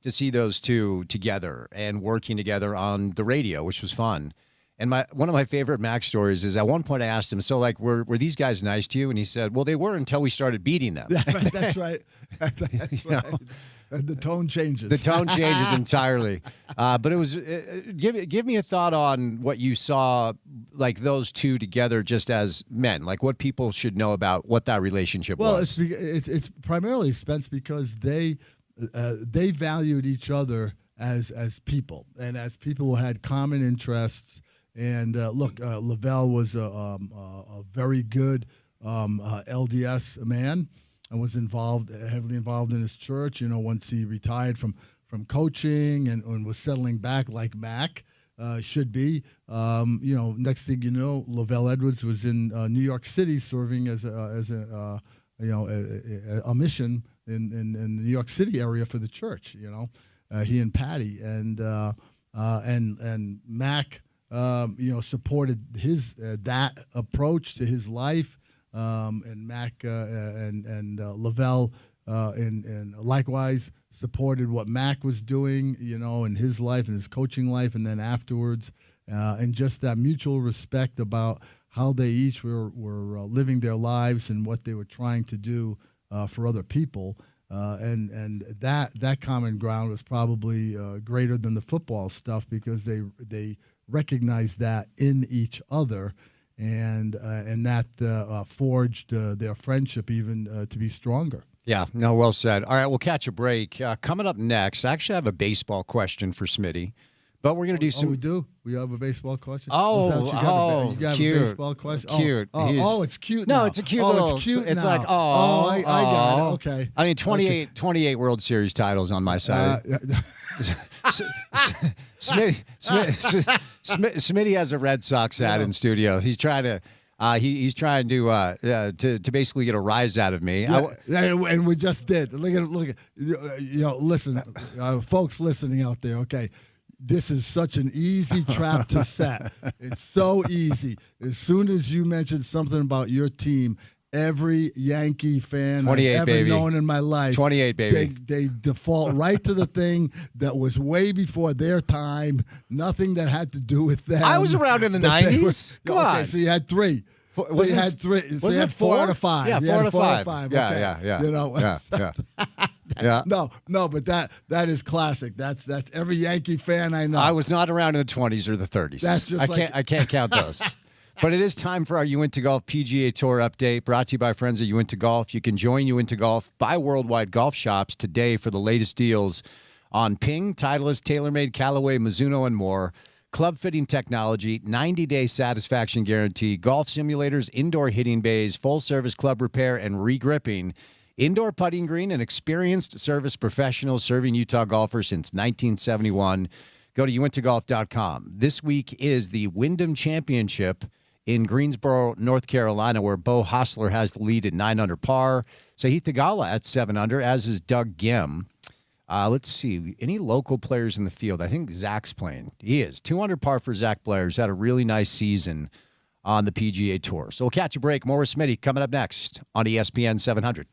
to see those two together and working together on the radio, which was fun. And one of my favorite Mac stories is, at one point I asked him, so were these guys nice to you? And he said, well, they were until we started beating them. That's right. That's right. the tone changes. The tone changes entirely. But it was give me a thought on what you saw, like those two together, just as men. Like what people should know about what that relationship was. Well, it's primarily, Spence, because they valued each other as people and as people who had common interests. And look, Lavelle was a very good LDS man and was heavily involved in his church. Once he retired from coaching and was settling back like Mac should be. Next thing you know, Lavelle Edwards was in New York City serving as a mission in the New York City area for the church. He and Patty and Mac. Supported his that approach to his life, and Mac and Lavelle, and likewise supported what Mac was doing, in his life and his coaching life, and then afterwards, and just that mutual respect about how they each were living their lives and what they were trying to do for other people. And that common ground was probably greater than the football stuff because they recognized that in each other, and that forged their friendship even to be stronger. Yeah, no, well said. All right, we'll catch a break. Coming up next, I actually have a baseball question for Smitty, but we're going to do some. Oh, we do? We have a baseball question? You got cute. A baseball question? Cute. It's cute No, now. it's a cute little. It's cute It's now. like, I got it. Okay. I mean, 28 World Series titles on my side. Smitty has a Red Sox hat in studio. He's trying to he's trying to basically get a rise out of me. Yeah, and we just did. Look at listen, folks listening out there. Okay, this is such an easy trap to set. It's so easy. As soon as you mention something about your team, every Yankee fan I've ever known in my life, 28, baby. They default right to the thing that was way before their time, nothing that had to do with them. I was around in the 90s. Come on. So you had three. Was you it, had three. So was you it had four? 4 out of 5. Yeah, 4 out of 5. Yeah, okay. yeah. Yeah. Yeah. No, but that is classic. That's every Yankee fan I know. I was not around in the 20s or the 30s. That's just I can't count those. But it is time for our You Into Golf PGA Tour update, brought to you by friends at You Into Golf. You can join You Into Golf by Worldwide Golf Shops today for the latest deals on Ping, Titleist, TaylorMade, Callaway, Mizuno, and more. Club fitting technology, 90-day satisfaction guarantee, golf simulators, indoor hitting bays, full-service club repair and re-gripping, indoor putting green, and experienced service professionals serving Utah golfers since 1971. Go to youintogolf.com. This week is the Wyndham Championship in Greensboro, North Carolina, where Bo Hostler has the lead at 9 under par. Sahith Theegala at 7 under, as is Doug Gim. Let's see. Any local players in the field? I think Zach's playing. He is. 2 under par for Zach Blair, who's had a really nice season on the PGA Tour. So we'll catch a break. More with Smitty coming up next on ESPN 700.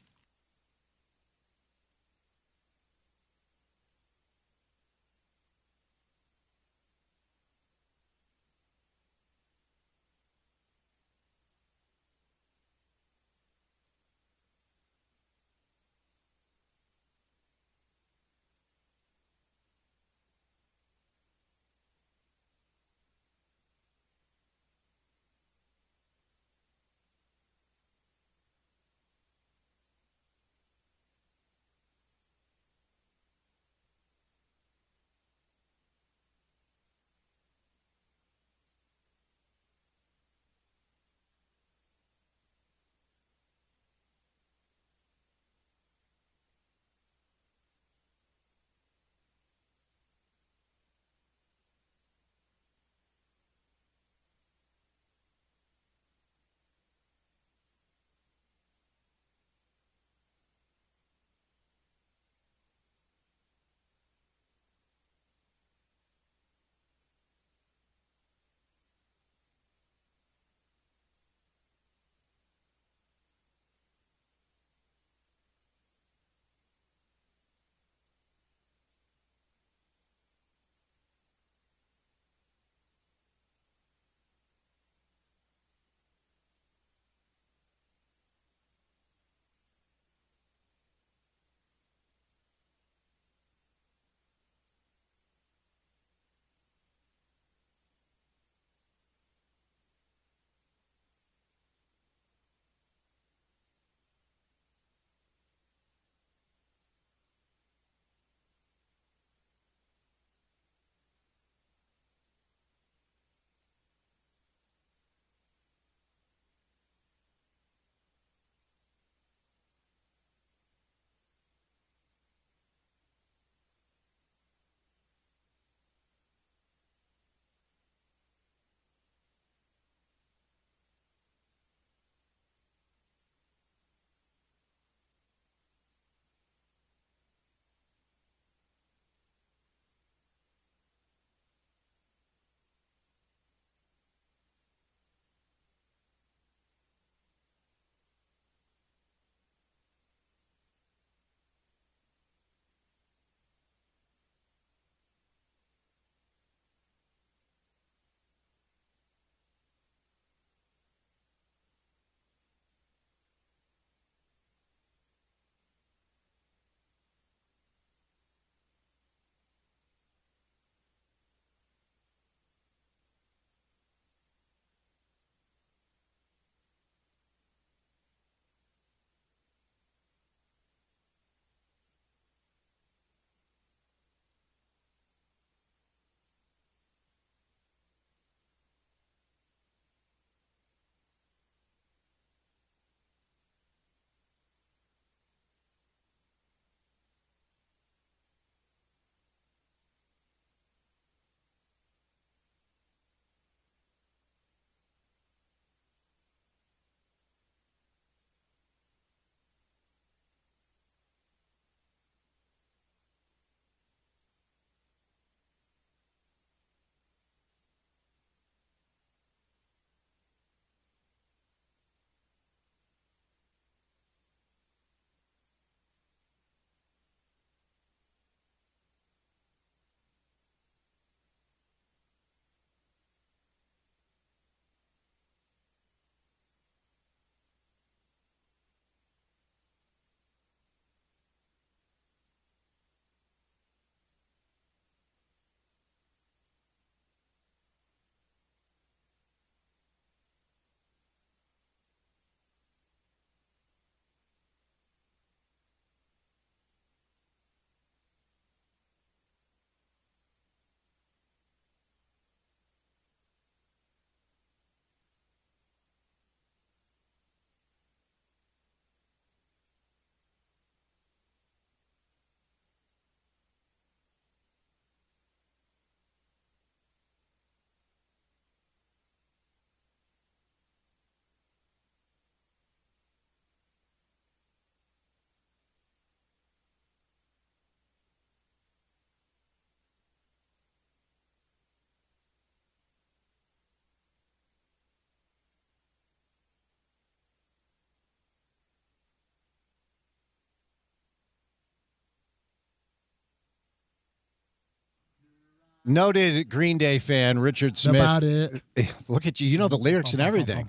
Noted Green Day fan Richard Smith. About it. Look at you. You know the lyrics and everything.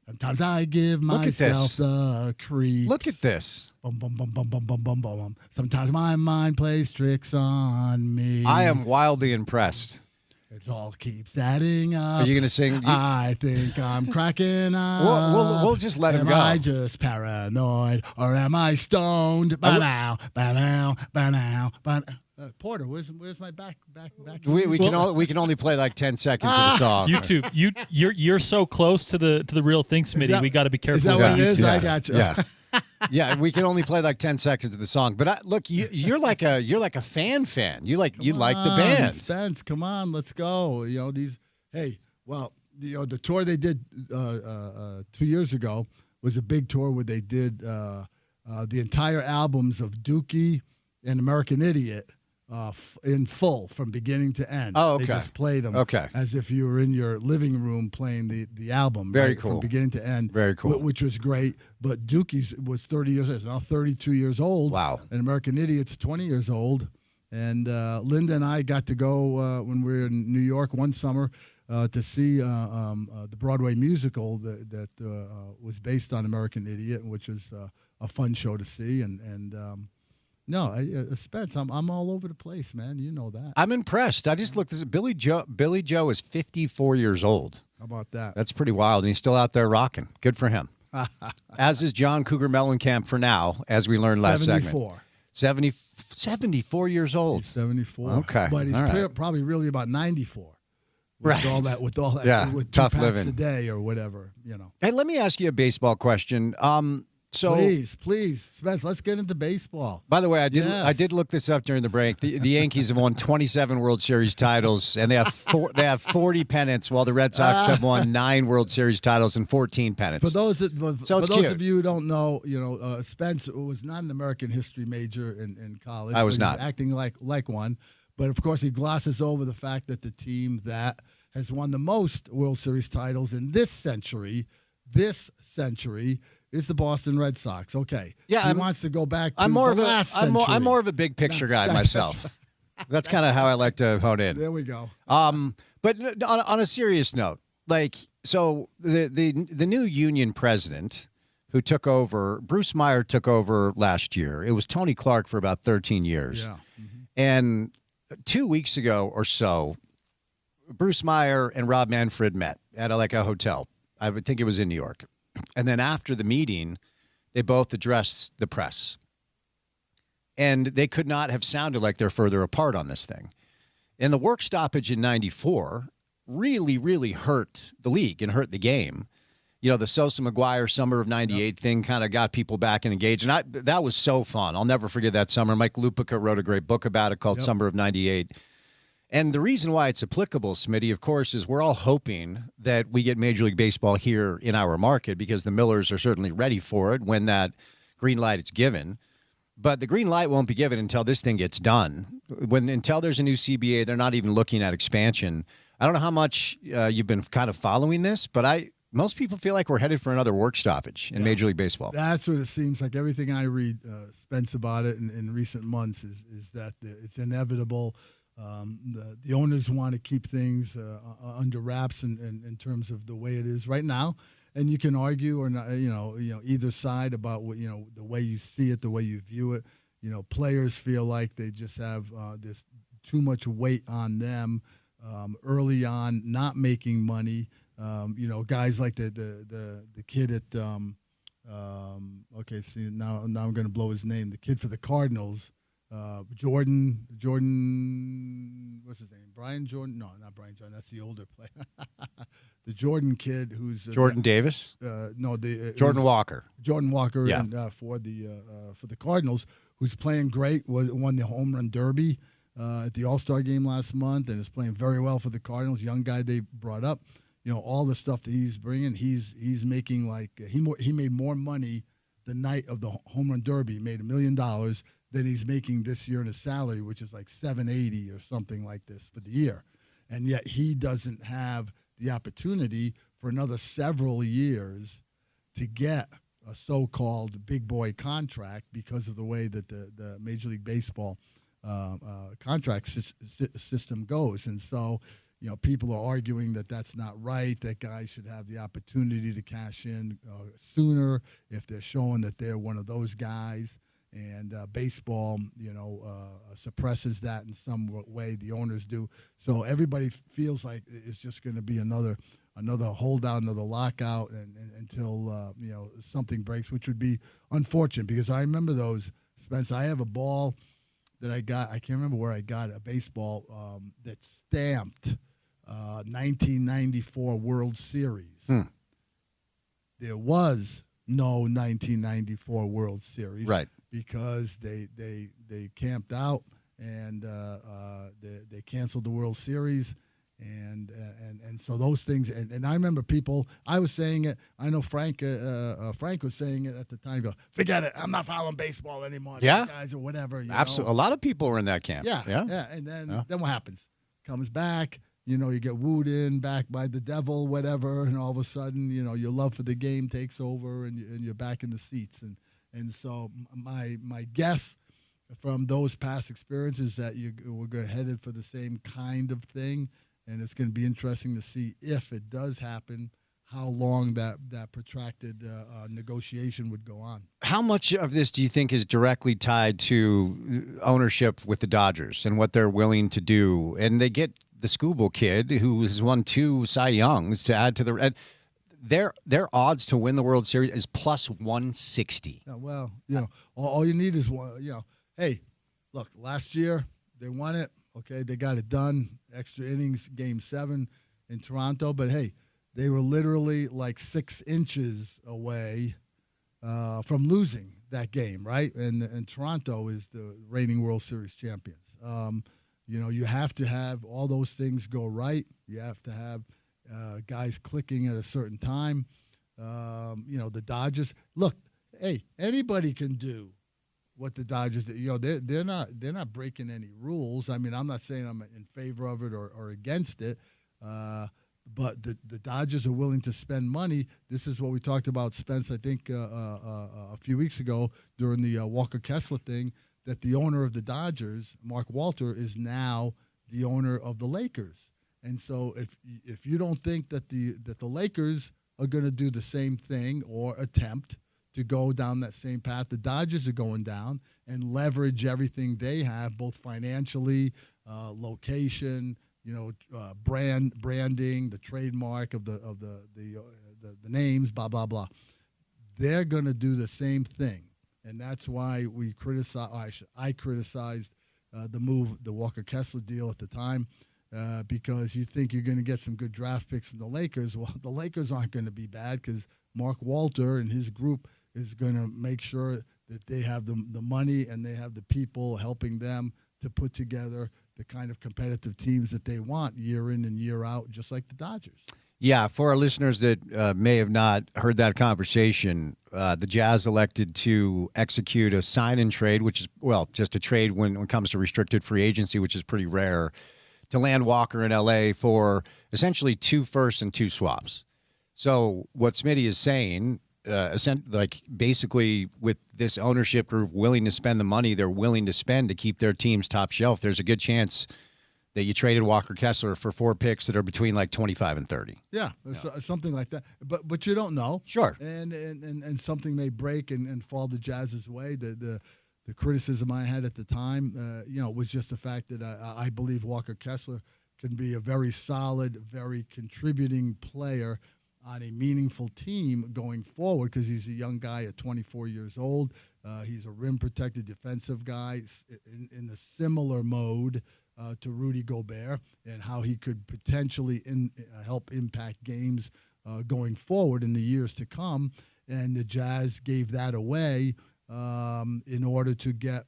Sometimes I give myself the creeps. Look at this. Sometimes my mind plays tricks on me. I am wildly impressed. It all keeps adding up. Are you going to sing? I think I'm cracking up. We'll just let him go. Am I just paranoid or am I stoned? Ba-now, ba-now, ba-now, ba-now. Porter, where's my back? We can only play like 10 seconds of the song. YouTube, you're so close to the real thing, Smitty. We got to be careful. Is that what it is? Yeah. I got you. Yeah, yeah. We can only play like 10 seconds of the song. But look, you're like a fan. You like the band. Spence, come on, let's go. You know these. Hey, well, the tour they did 2 years ago was a big tour where they did the entire albums of Dookie and American Idiot. In full from beginning to end. Oh, okay. They just played them as if you were in your living room playing the album. Very cool. From beginning to end. Very cool. Which was great. But Dookie's was 30 years old. He's now 32 years old. Wow. And American Idiot's 20 years old. And Linda and I got to go when we were in New York one summer to see the Broadway musical that was based on American Idiot, which was a fun show to see. No, Spence, I'm all over the place, man. You know that. I'm impressed. I just looked. Billy Joe is 54 years old. How about that? That's pretty wild, and he's still out there rocking. Good for him. As is John Cougar Mellencamp for now, as we learned last 74. segment. 74 years old. He's 74. Okay. But he's probably really about 94. Right. With all that. Yeah, with tough 2 packs living. a day or whatever, Hey, let me ask you a baseball question. Please, Spence, let's get into baseball. By the way, I did look this up during the break. The Yankees have won 27 World Series titles, and they have 40 pennants, while the Red Sox have won 9 World Series titles and 14 pennants. For those of you who don't know, Spence was not an American history major in college. I was not. He was acting like one, but of course he glosses over the fact that the team that has won the most World Series titles in this century is the Boston Red Sox. Okay. Yeah, he wants to go back to I'm more the last century. I'm more of a big picture guy myself. That's kind of how I like to hone in. There we go. But on a serious note, so the new union president who took over, Bruce Meyer took over last year. It was Tony Clark for about 13 years. Yeah. Mm-hmm. And 2 weeks ago or so, Bruce Meyer and Rob Manfred met at a hotel. I would think it was in New York. And then after the meeting, they both addressed the press. And they could not have sounded like they're further apart on this thing. And the work stoppage in 94 really, really hurt the league and hurt the game. The Sosa McGuire summer of 98 thing kind of got people back and engaged. And that was so fun. I'll never forget that summer. Mike Lupica wrote a great book about it called Summer of 98. And the reason why it's applicable, Smitty, of course, is we're all hoping that we get Major League Baseball here in our market because the Millers are certainly ready for it when that green light is given. But the green light won't be given until this thing gets done. Until there's a new CBA, they're not even looking at expansion. I don't know how much you've been kind of following this, but most people feel like we're headed for another work stoppage in Major League Baseball. That's what it seems like. Everything I read, Spence, about it in recent months is that it's inevitable. The owners want to keep things under wraps in terms of the way it is right now, and you can argue or not, either side about what the way you see it, the way you view it. Players feel like they just have this too much weight on them early on, not making money. Guys like the kid at now I'm going to blow his name. The kid for the Cardinals. Jordan, what's his name? Brian Jordan? No, not Brian Jordan. That's the older player. The Jordan kid who's Jordan Davis. No, Jordan Walker. Jordan Walker, yeah. And for the Cardinals, who's playing great. Won the home run derby at the All-Star game last month, and is playing very well for the Cardinals. Young guy they brought up. All the stuff that he's bringing, he's making he made more money the night of the home run derby. He made $1 million. Than he's making this year in his salary, which is like $780 or something like this for the year. And yet he doesn't have the opportunity for another several years to get a so-called big boy contract because of the way that the Major League Baseball contract system goes. And so, people are arguing that that's not right, that guys should have the opportunity to cash in sooner if they're showing that they're one of those guys. And baseball, suppresses that in some way. The owners do. So everybody feels like it's just going to be another holdout, another lockout, and until something breaks, which would be unfortunate because I remember those, Spence. I have a ball that I got. I can't remember where I got it, a baseball that's stamped 1994 World Series. There was no 1994 World Series, right? Because they camped out and they canceled the World Series. And so those things, and I remember people. I was saying it. I know Frank was saying it at the time. Go, forget it. I'm not following baseball anymore. Yeah, these guys or whatever. Absolutely, a lot of people were in that camp. Yeah. And then what happens? Comes back. You get wooed in back by the devil, whatever, and all of a sudden, your love for the game takes over, and you're back in the seats. And so my guess from those past experiences that we're headed for the same kind of thing. And it's going to be interesting to see if it does happen, how long that protracted negotiation would go on. How much of this do you think is directly tied to ownership with the Dodgers and what they're willing to do? And they get the Scooble kid who has won 2 Cy Youngs to add to their odds to win the World Series is plus 160. Yeah, well, all you need is one. Hey, look, last year they won it. Okay, they got it done. Extra innings, Game 7 in Toronto. But, hey, they were literally like 6 inches away from losing that game, right? And Toronto is the reigning World Series champions. You have to have all those things go right. You have to have guys clicking at a certain time. The Dodgers. Look, hey, anybody can do what the Dodgers do. They're not breaking any rules. I mean, I'm not saying I'm in favor of it or against it, but the Dodgers are willing to spend money. This is what we talked about, Spence, I think a few weeks ago during the Walker Kessler thing, that the owner of the Dodgers, Mark Walter, is now the owner of the Lakers. And so if you don't think that the Lakers are going to do the same thing or attempt to go down that same path the Dodgers are going down and leverage everything they have, both financially, location, branding, the trademark of the names, blah blah blah. They're going to do the same thing, and that's why I criticized the Walker Kessler deal at the time, because you think you're going to get some good draft picks from the Lakers. Well, the Lakers aren't going to be bad because Mark Walter and his group is going to make sure that they have the money and they have the people helping them to put together the kind of competitive teams that they want year in and year out, just like the Dodgers. Yeah, for our listeners that may have not heard that conversation, the Jazz elected to execute a sign-and trade, which is, just a trade when it comes to restricted free agency, which is pretty rare, to land Walker in L.A. for essentially 2 firsts and 2 swaps. So what Smitty is saying, basically with this ownership group willing to spend the money they're willing to spend to keep their teams top shelf, there's a good chance that you traded Walker Kessler for 4 picks that are between like 25 and 30. Yeah, something like that. But you don't know. Sure. And something may break and fall the Jazz's way. The criticism I had at the time, was just the fact that I believe Walker Kessler can be a very solid, very contributing player on a meaningful team going forward, because he's a young guy at 24 years old. He's a rim-protected defensive guy in the similar mode to Rudy Gobert, and how he could potentially help impact games going forward in the years to come. And the Jazz gave that away in order to get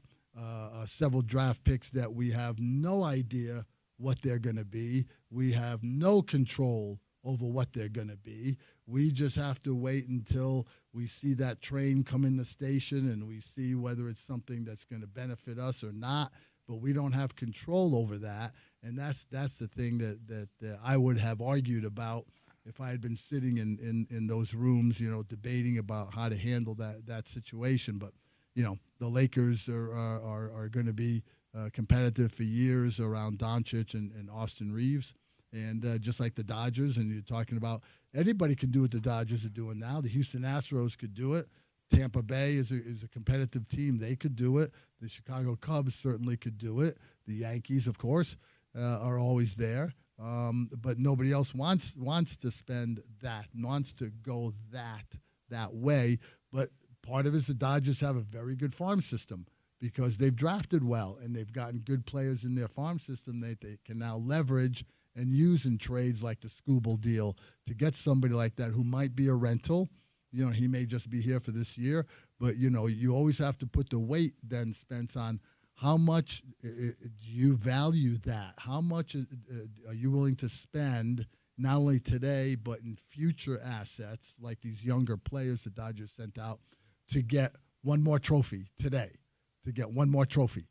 several draft picks that we have no idea what they're going to be. We have no control over what they're going to be. We just have to wait until we see that train come in the station and we see whether it's something that's going to benefit us or not. But we don't have control over that, and that's the thing that I would have argued about if I had been sitting in those rooms, debating about how to handle that situation. But the Lakers are going to be competitive for years around Doncic and Austin Reeves. And just like the Dodgers, and you're talking about anybody can do what the Dodgers are doing now. The Houston Astros could do it. Tampa Bay is a competitive team. They could do it. The Chicago Cubs certainly could do it. The Yankees, of course, are always there. But nobody else wants to spend that, wants to go that way. But part of it is the Dodgers have a very good farm system because they've drafted well and they've gotten good players in their farm system that they can now leverage and use in trades like the Skubal deal to get somebody like that who might be a rental. You know, he may just be here for this year, but, you know, you always have to put the weight then, Spence, on how much do you value that? How much are you willing to spend not only today but in future assets like these younger players the Dodgers sent out to get one more trophy today, to get one more trophy?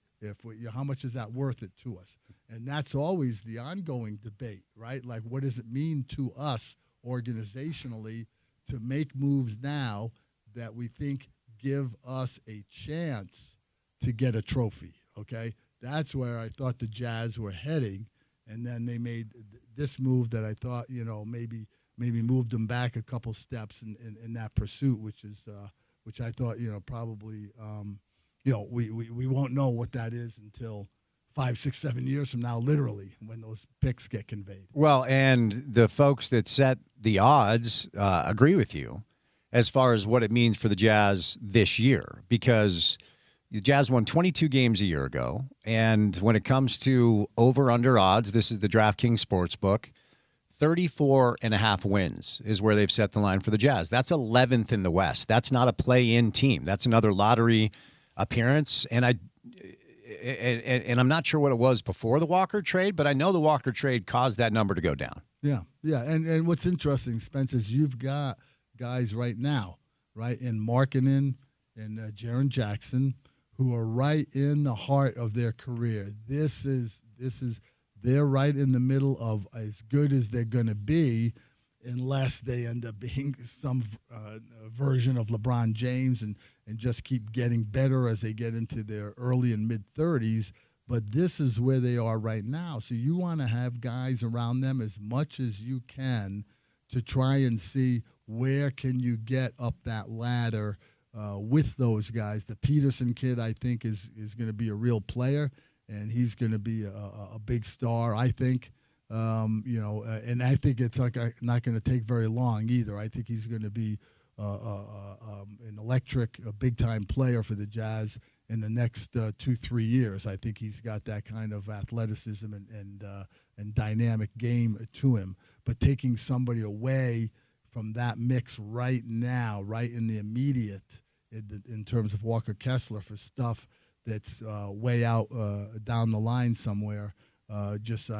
How much is that worth it to us? And that's always the ongoing debate, right? Like, what does it mean to us organizationally to make moves now that we think give us a chance to get a trophy, okay? That's where I thought the Jazz were heading, and then they made this move that I thought, you know, maybe moved them back a couple steps in that pursuit, which I thought, you know, probably, you know, we won't know what that is until 5, 6, 7 years from now, literally, when those picks get conveyed. Well, and the folks that set the odds agree with you as far as what it means for the Jazz this year, because the Jazz won 22 games a year ago, and when it comes to over-under odds, this is the DraftKings Sportsbook, 34.5 wins is where they've set the line for the Jazz. That's 11th in the West. That's not a play-in team. That's another lottery appearance, and I'm not sure what it was before the Walker trade, but I know the Walker trade caused that number to go down. Yeah. And what's interesting, Spence, is you've got guys right now, right, in Markkanen and Jaren Jackson, who are right in the heart of their career. This is they're right in the middle of as good as they're going to be, unless they end up being some version of LeBron James and just keep getting better as they get into their early and mid-30s. But this is where they are right now. So you want to have guys around them as much as you can to try and see where can you get up that ladder with those guys. The Peterson kid, I think, is going to be a real player, and he's going to be a big star, I think. You know, and I think it's not going to take very long either. I think he's going to be an electric, a big-time player for the Jazz in the next 2-3 years. I think he's got that kind of athleticism and dynamic game to him. But taking somebody away from that mix right now, right in the immediate, in terms of Walker Kessler for stuff that's way out down the line somewhere, just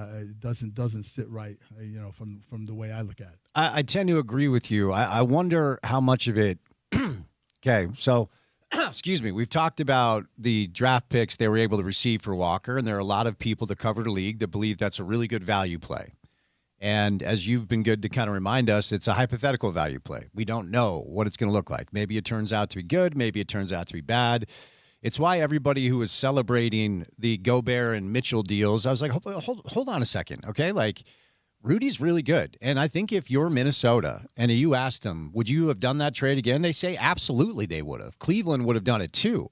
doesn't sit right, you know, from the way I look at it. I tend to agree with you. I wonder how much of it. Okay, so excuse me. We've talked about the draft picks they were able to receive for Walker, and there are a lot of people that cover the league that believe that's a really good value play. And as you've been good to kind of remind us, it's a hypothetical value play. We don't know what it's going to look like. Maybe it turns out to be good. Maybe it turns out to be bad. It's why everybody who was celebrating the Gobert and Mitchell deals, I was like, hold on a second, okay? Like, Rudy's really good. And I think if you're Minnesota and you asked them, would you have done that trade again? They say absolutely they would have. Cleveland would have done it too.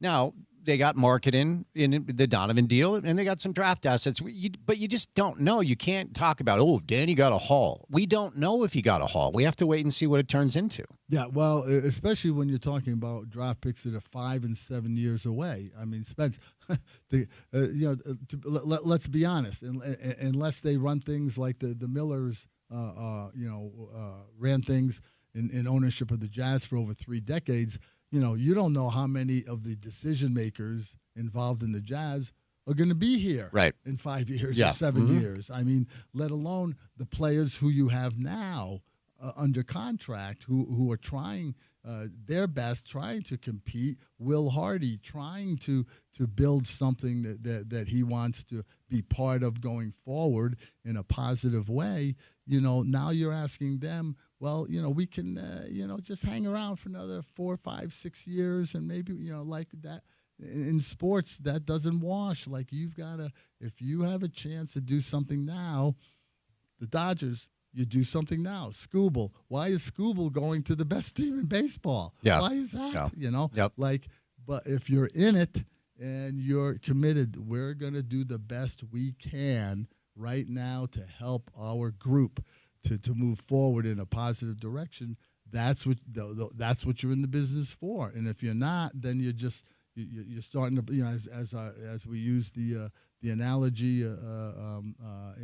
Now, they got Markkanen in the Donovan deal, and they got some draft assets. But you just don't know. You can't talk about, oh, Danny got a haul. We don't know if he got a haul. We have to wait and see what it turns into. Yeah, well, especially when you're talking about draft picks that are 5 and 7 years away. I mean, Spence, let's be honest. Unless they run things like the Millers, ran things in ownership of the Jazz for over 3 decades. You know, you don't know how many of the decision makers involved in the Jazz are going to be here in 5 years or 7 years. I mean, let alone the players who you have now under contract who are trying their best, trying to compete. Will Hardy trying to build something that he wants to be part of going forward in a positive way. You know, now you're asking them, well, you know, we can, just hang around for another 4, 5, 6 years and maybe, like that. in sports, that doesn't wash. Like, you've got to, if you have a chance to do something now, the Dodgers, you do something now. Scooble. Why is Scooble going to the best team in baseball? Yeah. Why is that? Yeah. You know? Yep. Like, but if you're in it and you're committed, we're going to do the best we can right now to help our group to move forward in a positive direction. That's what you're in the business for. And if you're not, then you're just you're starting to, as we use the analogy in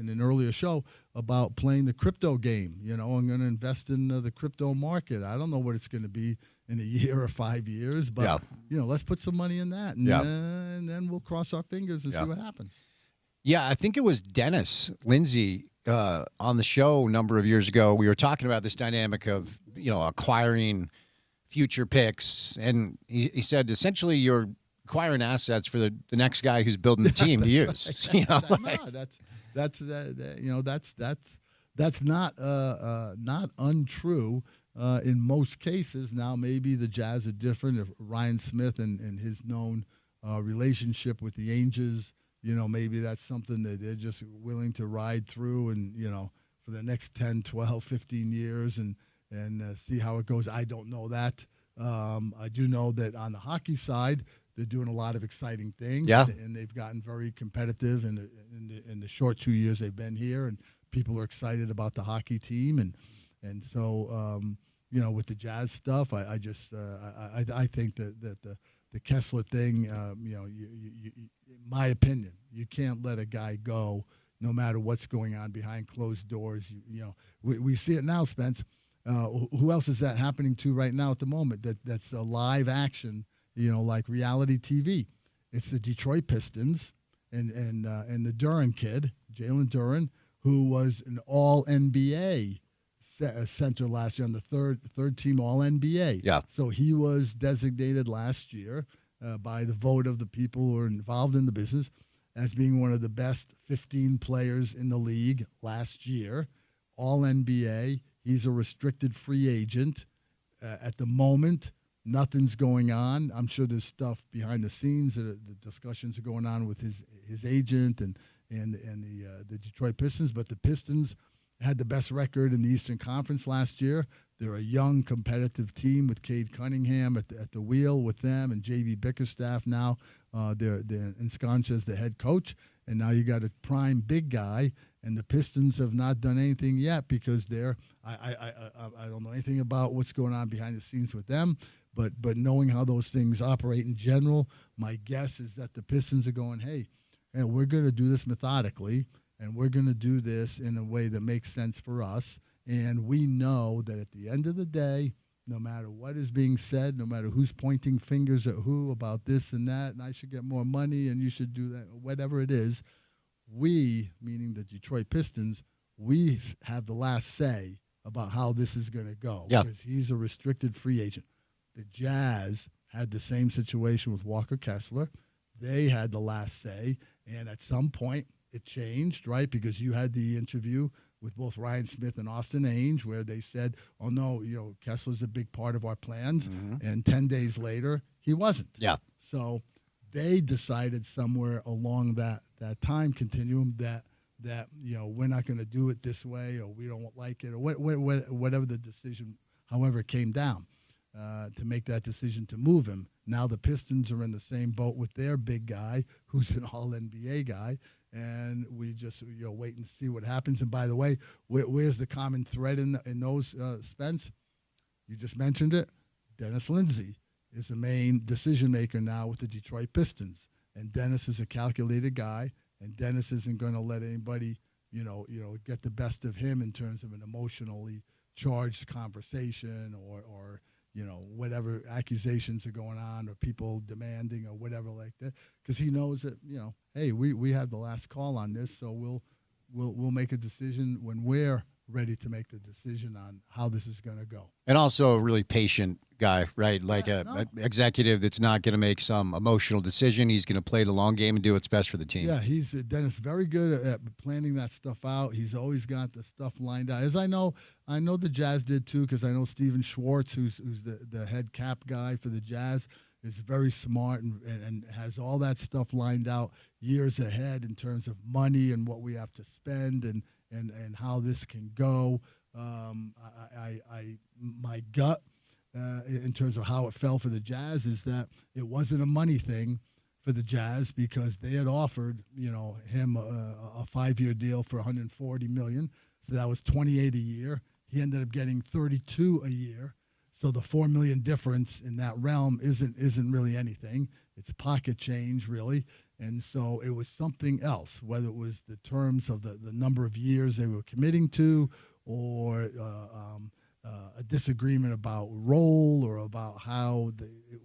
an earlier show about playing the crypto game. I'm going to invest in the crypto market. I don't know what it's going to be in a year or 5 years, but let's put some money in that, and then we'll cross our fingers and see what happens. Yeah, I think it was Dennis Lindsay on the show a number of years ago. We were talking about this dynamic of acquiring future picks, and he said essentially you're acquiring assets for the next guy who's building the team to use. That's not untrue in most cases. Now maybe the Jazz are different. If Ryan Smith and his known relationship with the Angels, maybe that's something that they're just willing to ride through and for the next 10, 12, 15 years and see how it goes. I don't know that. I do know that on the hockey side, they're doing a lot of exciting things. Yeah. And they've gotten very competitive in the short 2 years they've been here, and people are excited about the hockey team. And so, with the Jazz stuff, I think that the Kessler thing, in my opinion, you can't let a guy go no matter what's going on behind closed doors. We see it now, Spence. Who else is that happening to right now at the moment? That's a live action, like reality TV. It's the Detroit Pistons and the Duran kid, Jalen Duran, who was an All-NBA center last year on the third team All-NBA. Yeah. So he was designated last year by the vote of the people who are involved in the business as being one of the best 15 players in the league last year, All-NBA. He's a restricted free agent. At the moment, nothing's going on. I'm sure there's stuff behind the scenes. The discussions are going on with his agent and the Detroit Pistons. But the Pistons had the best record in the Eastern Conference last year. They're a young, competitive team with Cade Cunningham at the wheel with them, and J.B. Bickerstaff now. They're ensconced as the head coach, and now you got a prime big guy. And the Pistons have not done anything yet because I don't know anything about what's going on behind the scenes with them, but knowing how those things operate in general, my guess is that the Pistons are going, hey, we're going to do this methodically, and we're going to do this in a way that makes sense for us. And we know that at the end of the day, no matter what is being said, no matter who's pointing fingers at who about this and that, and I should get more money and you should do that, whatever it is, we, meaning the Detroit Pistons, we have the last say about how this is going to go. Yeah. Because he's a restricted free agent. The Jazz had the same situation with Walker Kessler. They had the last say, and at some point it changed, right? Because you had the interview with both Ryan Smith and Austin Ainge where they said, oh, no, Kessler's a big part of our plans. Mm-hmm. And 10 days later, he wasn't. Yeah. So they decided somewhere along that time continuum that we're not going to do it this way, or we don't like it, or whatever the decision, however it came down, to make that decision to move him. Now the Pistons are in the same boat with their big guy, who's an All-NBA guy, and we just wait and see what happens. And by the way, where's the common thread in those, Spence? You just mentioned it. Dennis Lindsay is the main decision maker now with the Detroit Pistons, and Dennis is a calculated guy, and Dennis isn't going to let anybody, get the best of him in terms of an emotionally charged conversation or whatever accusations are going on or people demanding or whatever like that, because he knows that hey, we have the last call on this, so we'll make a decision when we're ready to make the decision on how this is going to go. And also a really patient guy, right? Like an executive that's not going to make some emotional decision. He's going to play the long game and do what's best for the team. Yeah, he's Dennis very good at planning that stuff out. He's always got the stuff lined out. As I know the Jazz did too, because I know Steven Schwartz, who's the head cap guy for the Jazz, is very smart and has all that stuff lined out years ahead in terms of money and what we have to spend and how this can go. My gut in terms of how it fell for the Jazz is that it wasn't a money thing for the Jazz because they had offered him a 5-year deal for $140 million, so that was $28 a year. He ended up getting $32 a year. So the $4 million difference in that realm isn't really anything. It's pocket change, really. And so it was something else, whether it was the terms of the number of years they were committing to, or a disagreement about role or about how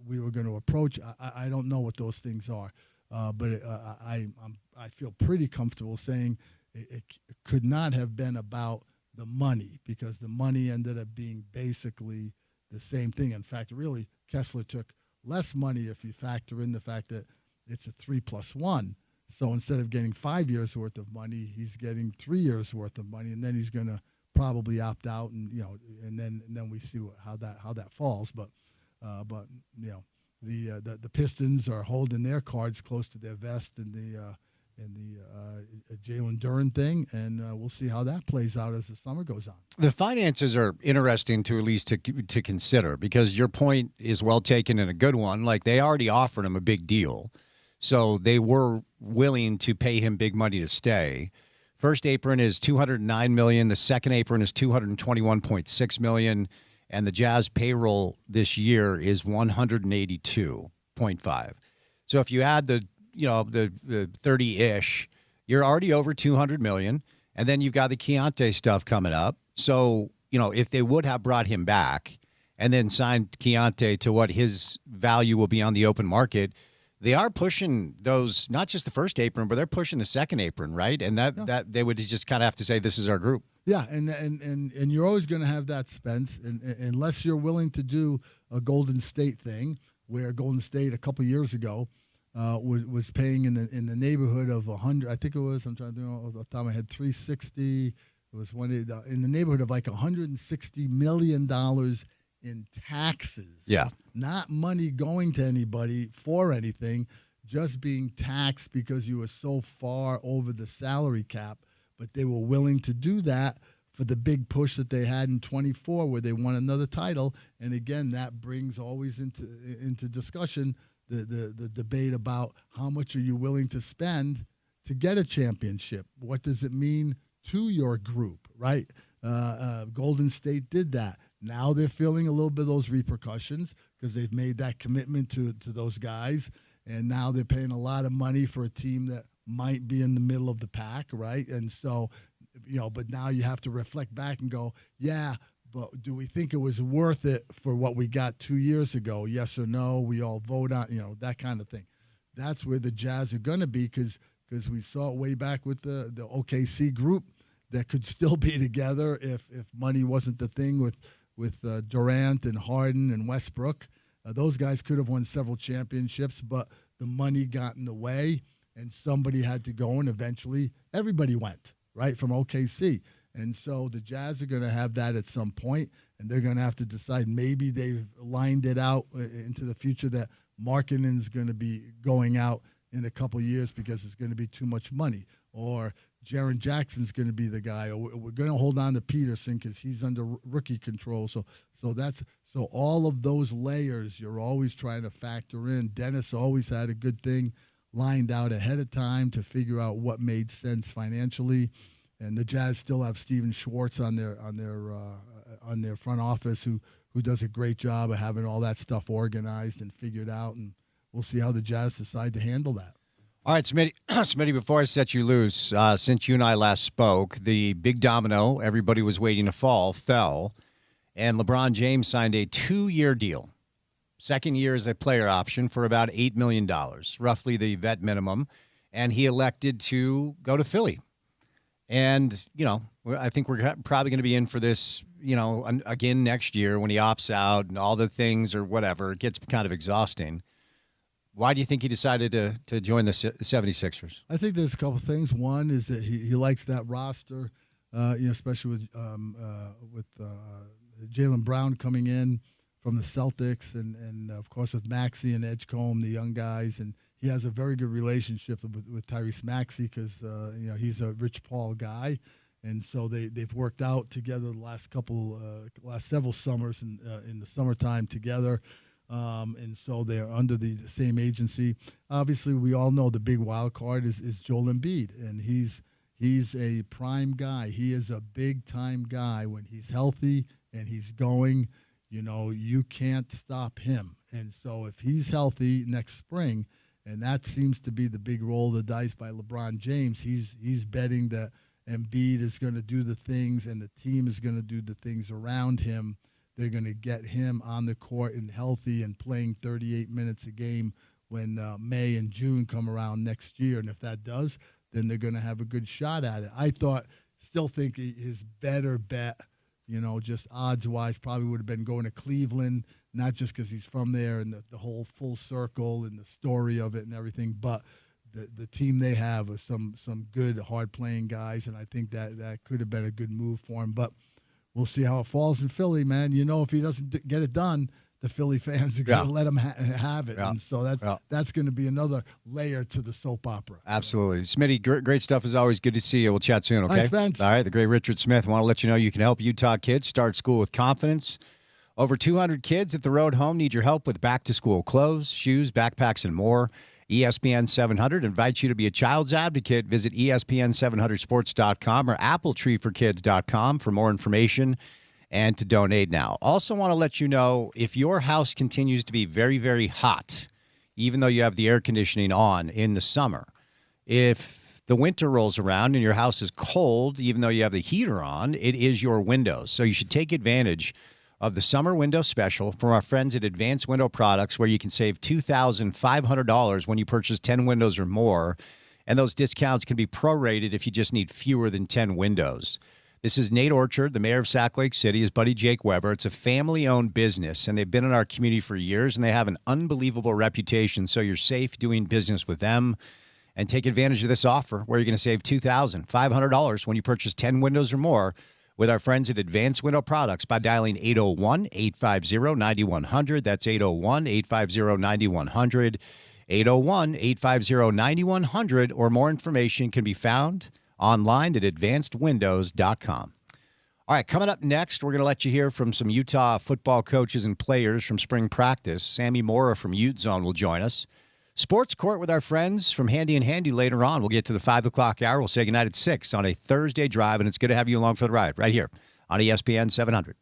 we were going to approach. I don't know what those things are, but I feel pretty comfortable saying it could not have been about the money, because the money ended up being basically the same thing. In fact, really, Kessler took less money if you factor in the fact that it's a 3+1. So instead of getting 5 years worth of money, he's getting 3 years worth of money, and then he's going to probably opt out, and and then we see how that falls. But the Pistons are holding their cards close to their vest in the Jalen Duren thing, and we'll see how that plays out as the summer goes on. The finances are interesting to at least to consider, because your point is well taken and a good one. Like, they already offered him a big deal, so they were willing to pay him big money to stay. First apron is $209 million. The second apron is $221.6 million, and the Jazz payroll this year is $182.5. So if you add the 30-ish, you're already over $200 million, and then you've got the Keontae stuff coming up. So if they would have brought him back and then signed Keontae to what his value will be on the open market, they are pushing those, not just the first apron, but they're pushing the second apron, right? And that they would just kind of have to say, this is our group. Yeah, and you're always going to have that, Spence, unless you're willing to do a Golden State thing, where Golden State a couple years ago was paying in the neighborhood of 100. I think it was. I'm trying to do off the top of my head. 360. It was in the neighborhood of like $160 million in taxes. Yeah. Not money going to anybody for anything, just being taxed because you were so far over the salary cap. But they were willing to do that for the big push that they had in 24, where they won another title. And again, that brings always into discussion the debate about how much are you willing to spend to get a championship? What does it mean to your group, right? Golden State did that. Now they're feeling a little bit of those repercussions because they've made that commitment to those guys, and now they're paying a lot of money for a team that might be in the middle of the pack, right? And so, but now you have to reflect back and go, yeah, but do we think it was worth it for what we got 2 years ago? Yes or no? We all vote on, that kind of thing. That's where the Jazz are going to be, because we saw it way back with the OKC group that could still be together if money wasn't the thing with Durant and Harden and Westbrook. Those guys could have won several championships, but the money got in the way, and somebody had to go, and eventually everybody went, right, from OKC. And so the Jazz are going to have that at some point, and they're going to have to decide. Maybe they've lined it out into the future that Markkanen's going to be going out in a couple of years because it's going to be too much money, or Jaren Jackson's going to be the guy, or we're going to hold on to Peterson because he's under rookie control. So all of those layers you're always trying to factor in. Dennis always had a good thing lined out ahead of time to figure out what made sense financially. And the Jazz still have Steven Schwartz on their front office, who does a great job of having all that stuff organized and figured out. And we'll see how the Jazz decide to handle that. All right, Smitty, before I set you loose, since you and I last spoke, the big domino everybody was waiting to fall fell, and LeBron James signed a 2-year deal. Second year is a player option for about $8 million, roughly the vet minimum, and he elected to go to Philly. And, I think we're probably going to be in for this, again next year when he opts out and all the things or whatever. It gets kind of exhausting. Why do you think he decided to join the 76ers? I think there's a couple of things. One is that he likes that roster, especially with Jaylen Brown coming in from the Celtics and of course, with Maxey and Edgecombe, the young guys. And he has a very good relationship with Tyrese Maxey because, he's a Rich Paul guy. And so they've worked out together the last several summers in the summertime together. And so they're under the same agency. Obviously, we all know the big wild card is Joel Embiid, and he's a prime guy. He is a big-time guy when he's healthy and he's going. You can't stop him. And so if he's healthy next spring, and that seems to be the big roll of the dice by LeBron James, he's betting that Embiid is going to do the things and the team is going to do the things around him. They're going to get him on the court and healthy and playing 38 minutes a game when May and June come around next year. And if that does, then they're going to have a good shot at it. Still think his better bet, just odds-wise, probably would have been going to Cleveland, not just because he's from there and the whole full circle and the story of it and everything, but the team they have are some good, hard-playing guys, and I think that could have been a good move for him. But we'll see how it falls in Philly, man. If he doesn't get it done, the Philly fans are going to let him have it. Yeah. And so that's going to be another layer to the soap opera. Absolutely. Smitty, great stuff as always. Good to see you. We'll chat soon, okay? Hi, Spence. All right, the great Richard Smith. I want to let you know you can help Utah kids start school with confidence. Over 200 kids at the road home need your help with back-to-school clothes, shoes, backpacks, and more. ESPN 700 invites you to be a child's advocate. Visit ESPN700sports.com or appletreeforkids.com for more information and to donate now. Also want to let you know, if your house continues to be very, very hot, even though you have the air conditioning on in the summer, if the winter rolls around and your house is cold, even though you have the heater on, it is your windows. So you should take advantage of the summer window special from our friends at Advanced Window Products, where you can save $2,500 when you purchase 10 windows or more. And those discounts can be prorated if you just need fewer than 10 windows. This is Nate Orchard, the mayor of Sac Lake City, his buddy Jake Weber. It's a family-owned business, and they've been in our community for years, and they have an unbelievable reputation, so you're safe doing business with them. And take advantage of this offer where you're going to save $2,500 when you purchase 10 windows or more with our friends at Advanced Window Products by dialing 801-850-9100. That's 801-850-9100. 801-850-9100, or more information can be found online at advancedwindows.com. All right, coming up next, we're going to let you hear from some Utah football coaches and players from spring practice. Sammy Mora from Ute Zone will join us. Sports Court with our friends from Handy and Handy later on. We'll get to the 5 o'clock hour. We'll say goodnight at 6 on a Thursday drive, and it's good to have you along for the ride right here on ESPN 700.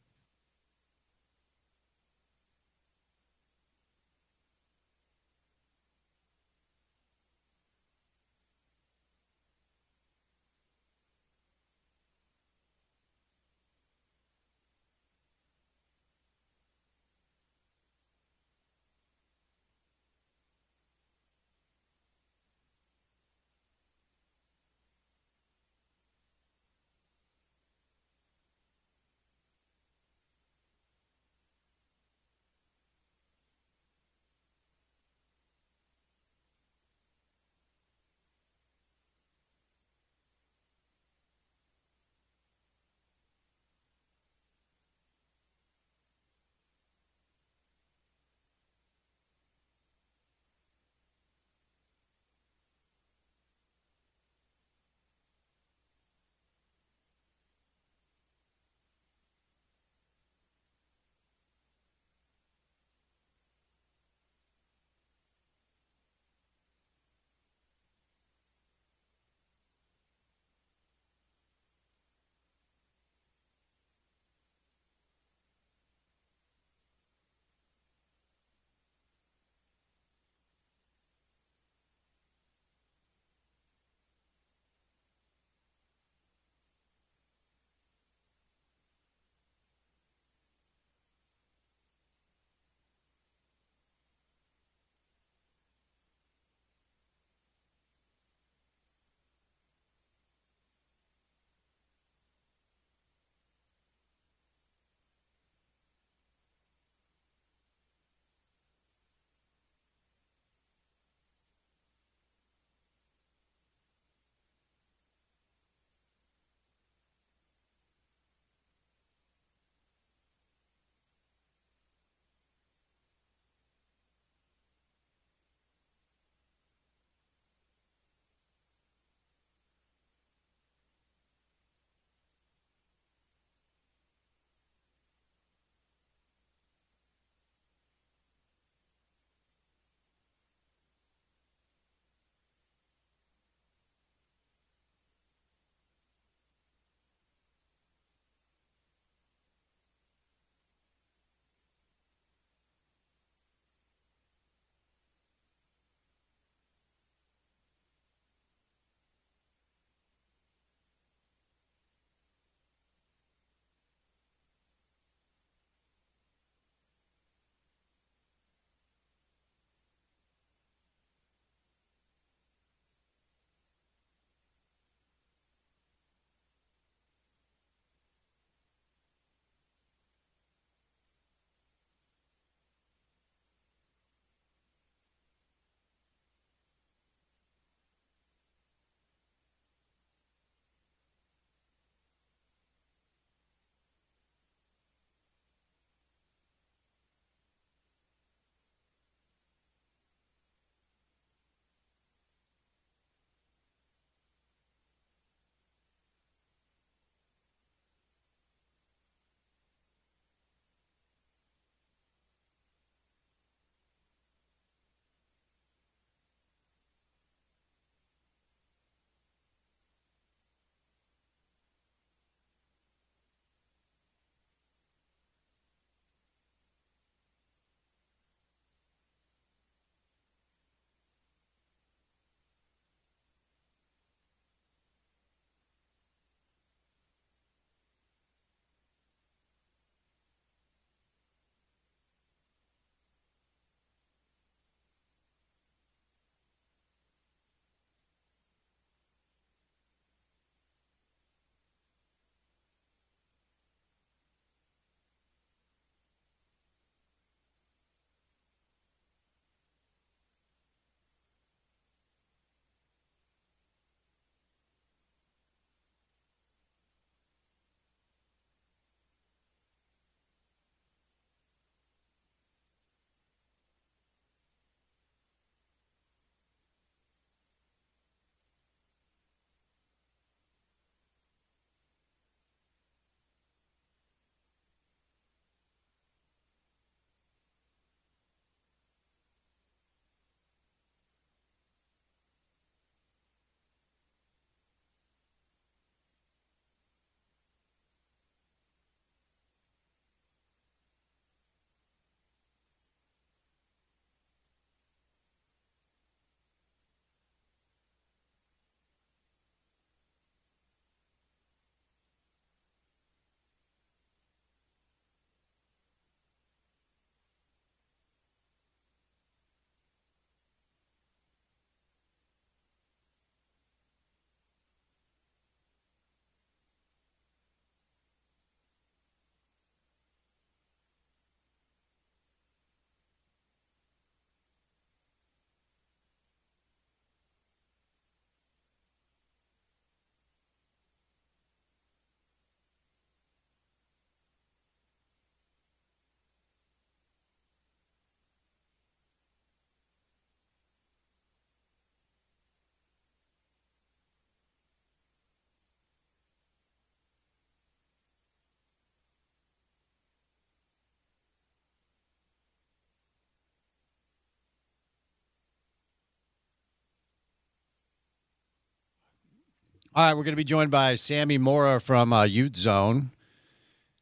All right, we're going to be joined by Sammy Mora from Ute Zone.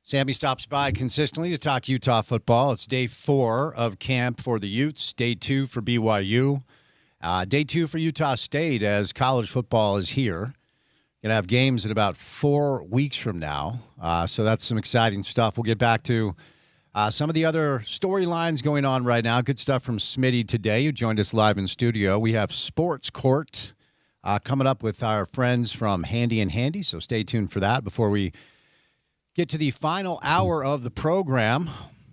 Sammy stops by consistently to talk Utah football. It's day 4 of camp for the Utes, day 2 for BYU, day 2 for Utah State as college football is here. Going to have games in about 4 weeks from now, so that's some exciting stuff. We'll get back to some of the other storylines going on right now. Good stuff from Smitty today, who joined us live in studio. We have Sports Court coming up with our friends from Handy and Handy, so stay tuned for that before we get to the final hour of the program.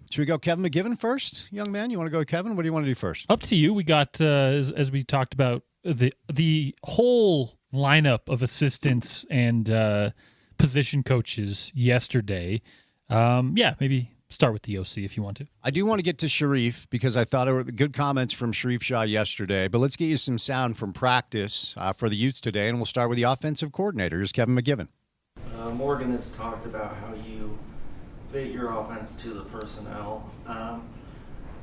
Should we go Kevin McGivern first, young man? You want to go Kevin? What do you want to do first? Up to you. We got, as we talked about, the whole lineup of assistants and position coaches yesterday. Maybe start with the OC if you want to. I do want to get to Sharif because I thought it were good comments from Sharif Shah yesterday, but let's get you some sound from practice for the Utes today, and we'll start with the offensive coordinator. Here's Kevin McGivern. Morgan has talked about how you fit your offense to the personnel.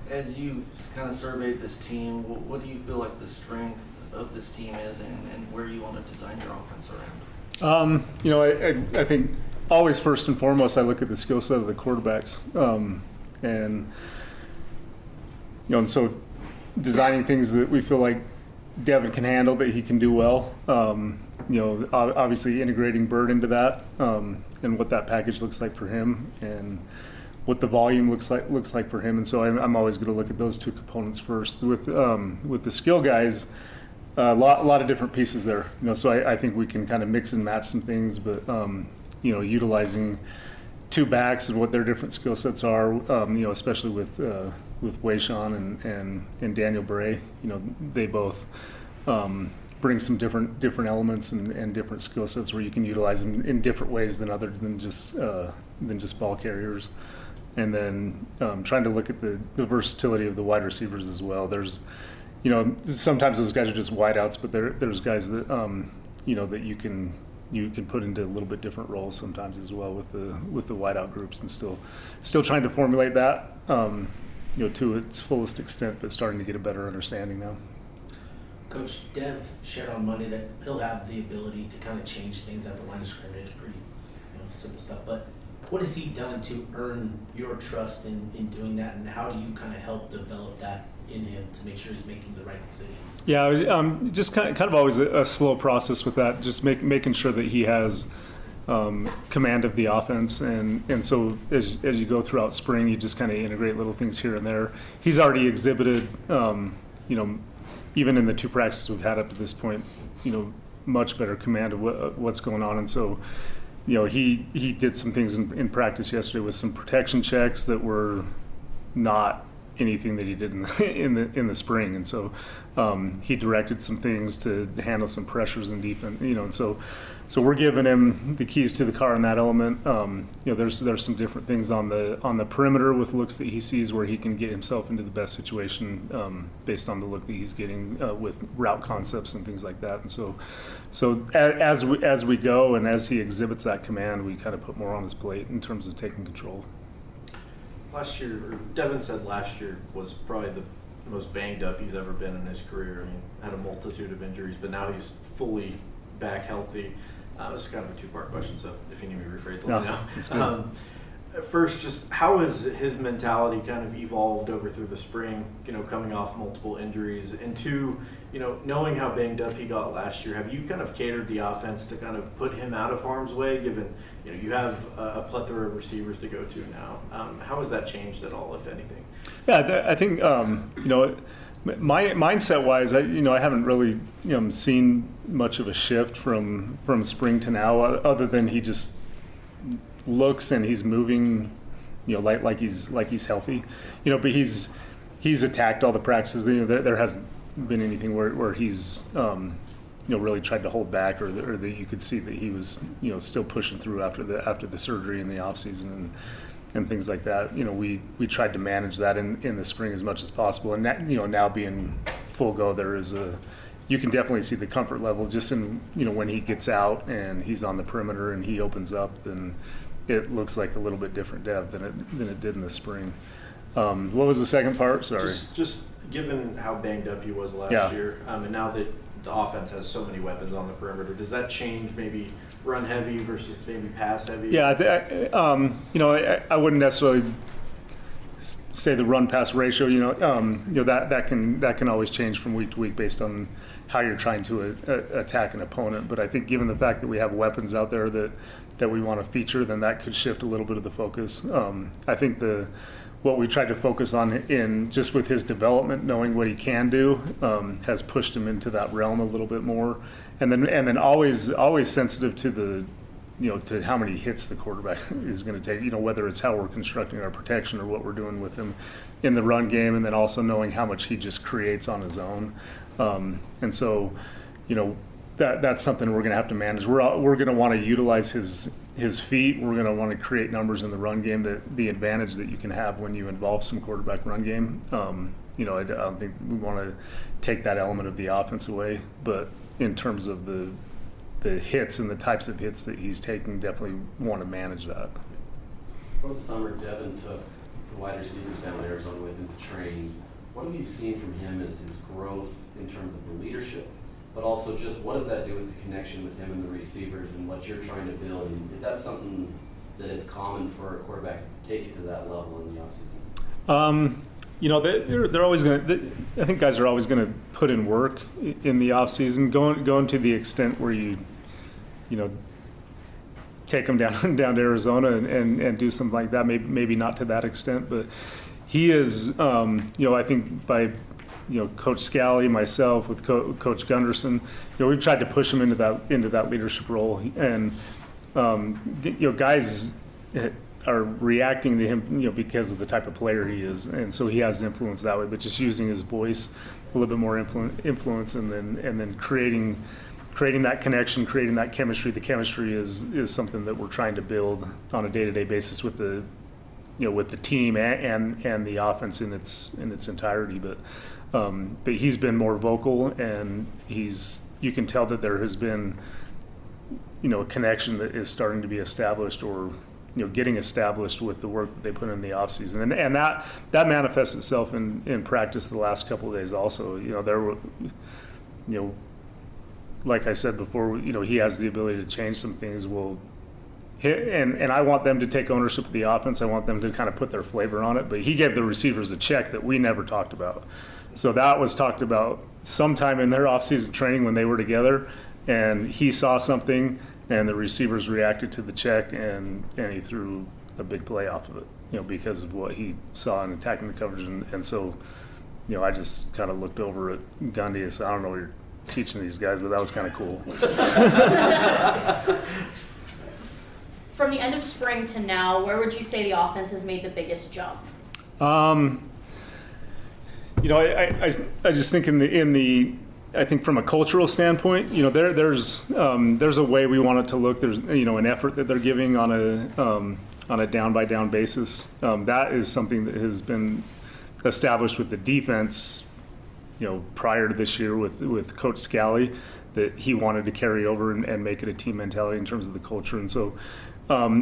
As you've kind of surveyed this team, what do you feel like the strength of this team is and where you want to design your offense around? I think always first and foremost, I look at the skill set of the quarterbacks. And so designing things that we feel like Devin can handle, that he can do well. Obviously integrating Bird into that and what that package looks like for him and what the volume looks like for him. And so I'm always going to look at those two components first. With the skill guys, a lot of different pieces there. So I think we can kind of mix and match some things, but utilizing two backs and what their different skill sets are, especially with Wayshawn and Daniel Bray, they both bring some different elements and different skill sets where you can utilize them in different ways than just ball carriers. And then trying to look at the versatility of the wide receivers as well. There's, sometimes those guys are just wideouts, but there's guys that that you can put into a little bit different roles sometimes as well with the wideout groups, and still trying to formulate that to its fullest extent, but starting to get a better understanding now. Coach, Dev shared on Monday that he'll have the ability to kind of change things at the line of scrimmage, pretty simple stuff. But what has he done to earn your trust in doing that, and how do you kind of help develop that in him to make sure he's making the right decisions? Yeah, just kind of always a slow process with that, just making sure that he has command of the offense, and so as you go throughout spring, you just kind of integrate little things here and there. He's already exhibited, even in the 2 practices we've had up to this point, much better command of what's going on, and so he did some things in practice yesterday with some protection checks that were not anything that he did in the spring, and so he directed some things to handle some pressures in defense, and so we're giving him the keys to the car in that element. There's some different things on the perimeter with looks that he sees where he can get himself into the best situation based on the look that he's getting with route concepts and things like that. And so as we go and as he exhibits that command, we kind of put more on his plate in terms of taking control. Last year, Devin said last year was probably the most banged up he's ever been in his career. I mean, had a multitude of injuries, but now he's fully back healthy. This is kind of a 2-part question, so if you need me to rephrase, let me know. First, just how has his mentality kind of evolved through the spring, coming off multiple injuries? And 2, knowing how banged up he got last year, have you kind of catered the offense to kind of put him out of harm's way, given, you have a plethora of receivers to go to now? How has that changed at all, if anything? Yeah, I think, my mindset-wise, I haven't really, seen much of a shift from spring to now, other than he just looks and he's moving, like he's healthy, but he's attacked all the practices. There hasn't been anything where he's really tried to hold back, or that you could see that he was still pushing through after the surgery in the off season and things like that. We tried to manage that in the spring as much as possible, and that, now being full go, you can definitely see the comfort level just in when he gets out and he's on the perimeter and he opens up, and it looks like a little bit different Dev than it did in the spring. What was the second part? Sorry. Just given how banged up he was last year, and now that the offense has so many weapons on the perimeter. Does that change maybe run heavy versus maybe pass heavy? Yeah, I wouldn't necessarily say the run pass ratio. That can always change from week to week based on how you're trying to attack an opponent. But I think given the fact that we have weapons out there that we want to feature, then that could shift a little bit of the focus. I think what we tried to focus on in just with his development, knowing what he can do, has pushed him into that realm a little bit more. And then always sensitive to to how many hits the quarterback is going to take, whether it's how we're constructing our protection or what we're doing with him in the run game, and then also knowing how much he just creates on his own. And so, that's something we're going to have to manage. We're going to want to utilize his feet. We're going to want to create numbers in the run game, the advantage that you can have when you involve some quarterback run game. I don't think we want to take that element of the offense away, but in terms of the hits and the types of hits that he's taking, definitely want to manage that. Over the summer, Devin took the wide receivers down to Arizona with him to train. What have you seen from him as his growth in terms of the leadership, but also just what does that do with the connection with him and the receivers and what you're trying to build? And is that something that is common for a quarterback to take it to that level in the offseason? They're always going to. I think guys are always going to put in work in the offseason, going to the extent where you take them down to Arizona and do something like that. Maybe not to that extent, but he is. I think by Coach Scally, myself, with Coach Gunderson, we've tried to push him into that leadership role, and guys are reacting to him, because of the type of player he is, and so he has influence that way. But just using his voice, a little bit more influence, and then creating that connection, creating that chemistry. The chemistry is something that we're trying to build on a day-to-day basis with the team and the offense in its entirety. But he's been more vocal, and you can tell that there has been a connection that is starting to be established, or getting established with the work that they put in the offseason. And that manifests itself in practice the last couple of days also. There were, like I said before, he has the ability to change some things. And I want them to take ownership of the offense. I want them to kind of put their flavor on it. But he gave the receivers a check that we never talked about. So that was talked about sometime in their offseason training when they were together. And he saw something, and the receivers reacted to the check, and he threw a big play off of it, because of what he saw in attacking the coverage. And so, I just kind of looked over at Gundy and said, I don't know what you're teaching these guys, but that was kind of cool. From the end of spring to now, where would you say the offense has made the biggest jump? I just think I think from a cultural standpoint, there's a way we want it to look. There's an effort that they're giving on a down by down basis. That is something that has been established with the defense, prior to this year with Coach Scally, that he wanted to carry over and make it a team mentality in terms of the culture. And so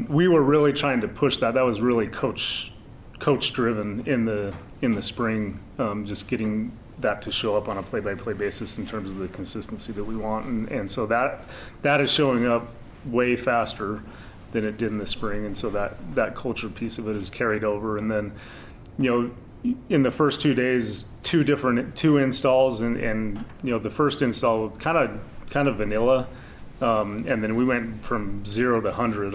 we were really trying to push that. That was really coach driven in the spring, just getting that to show up on a play-by-play basis in terms of the consistency that we want. And so that is showing up way faster than it did in the spring. And so that culture piece of it is carried over. And then, in the first 2 days, two installs, and the first install kind of vanilla. And then we went from 0 to 100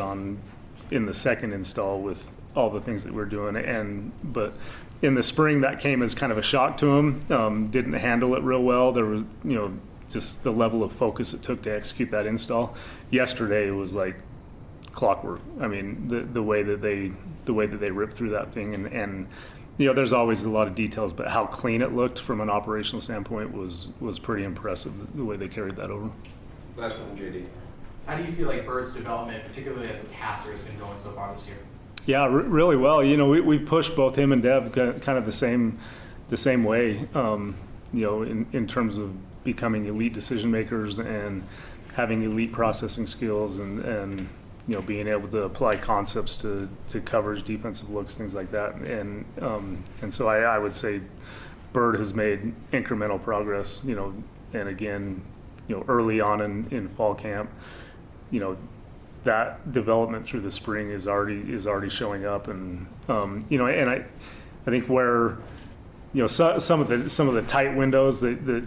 in the second install with all the things that we're doing. But in the spring, that came as kind of a shock to him. Didn't handle it real well. There was, just the level of focus it took to execute that install. Yesterday, it was like clockwork. I mean, the way that they ripped through that thing, and there's always a lot of details, but how clean it looked from an operational standpoint was pretty impressive. The way they carried that over. Last one, JD. How do you feel like Bird's development, particularly as a passer, has been going so far this year? Yeah, really well. We pushed both him and Dev kind of the same way. In terms of becoming elite decision makers and having elite processing skills and being able to apply concepts to coverage, defensive looks, things like that. And so I would say Bird has made incremental progress. And again, early on in fall camp, that development through the spring is already showing up, and and I think where some of the tight windows that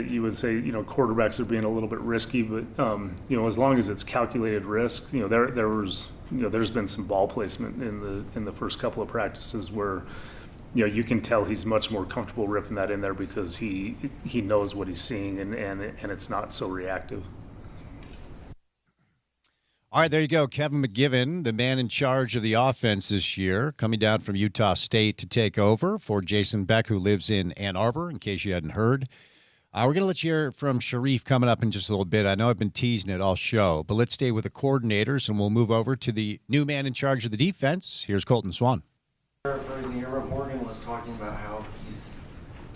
you would say quarterbacks are being a little bit risky, but as long as it's calculated risk, there's been some ball placement in the first couple of practices where you can tell he's much more comfortable ripping that in there because he knows what he's seeing, and it's not so reactive. All right, there you go. Kevin McGivern, the man in charge of the offense this year, coming down from Utah State to take over for Jason Beck, who lives in Ann Arbor, in case you hadn't heard. We're going to let you hear from Sharif coming up in just a little bit. I know I've been teasing it all show, but let's stay with the coordinators, and we'll move over to the new man in charge of the defense. Here's Colton Swan. Morgan was talking about how he's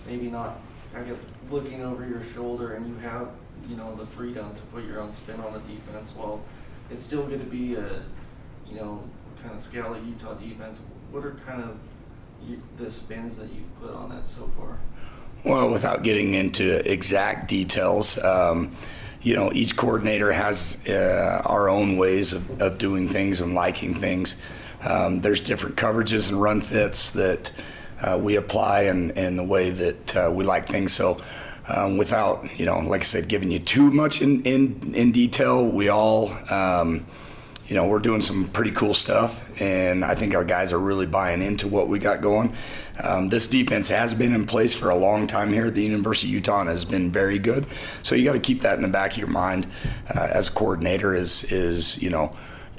maybe not, I guess, looking over your shoulder, and you have, the freedom to put your own spin on the defense. Well, it's still going to be a, kind of scale of Utah defense. What are kind of the spins that you've put on that so far? Well, without getting into exact details, each coordinator has our own ways of doing things and liking things. There's different coverages and run fits that we apply and the way that we like things. So without, like I said, giving you too much in detail, we all, we're doing some pretty cool stuff, and I think our guys are really buying into what we got going. This defense has been in place for a long time here at the University of Utah and has been very good. So you got to keep that in the back of your mind as a coordinator is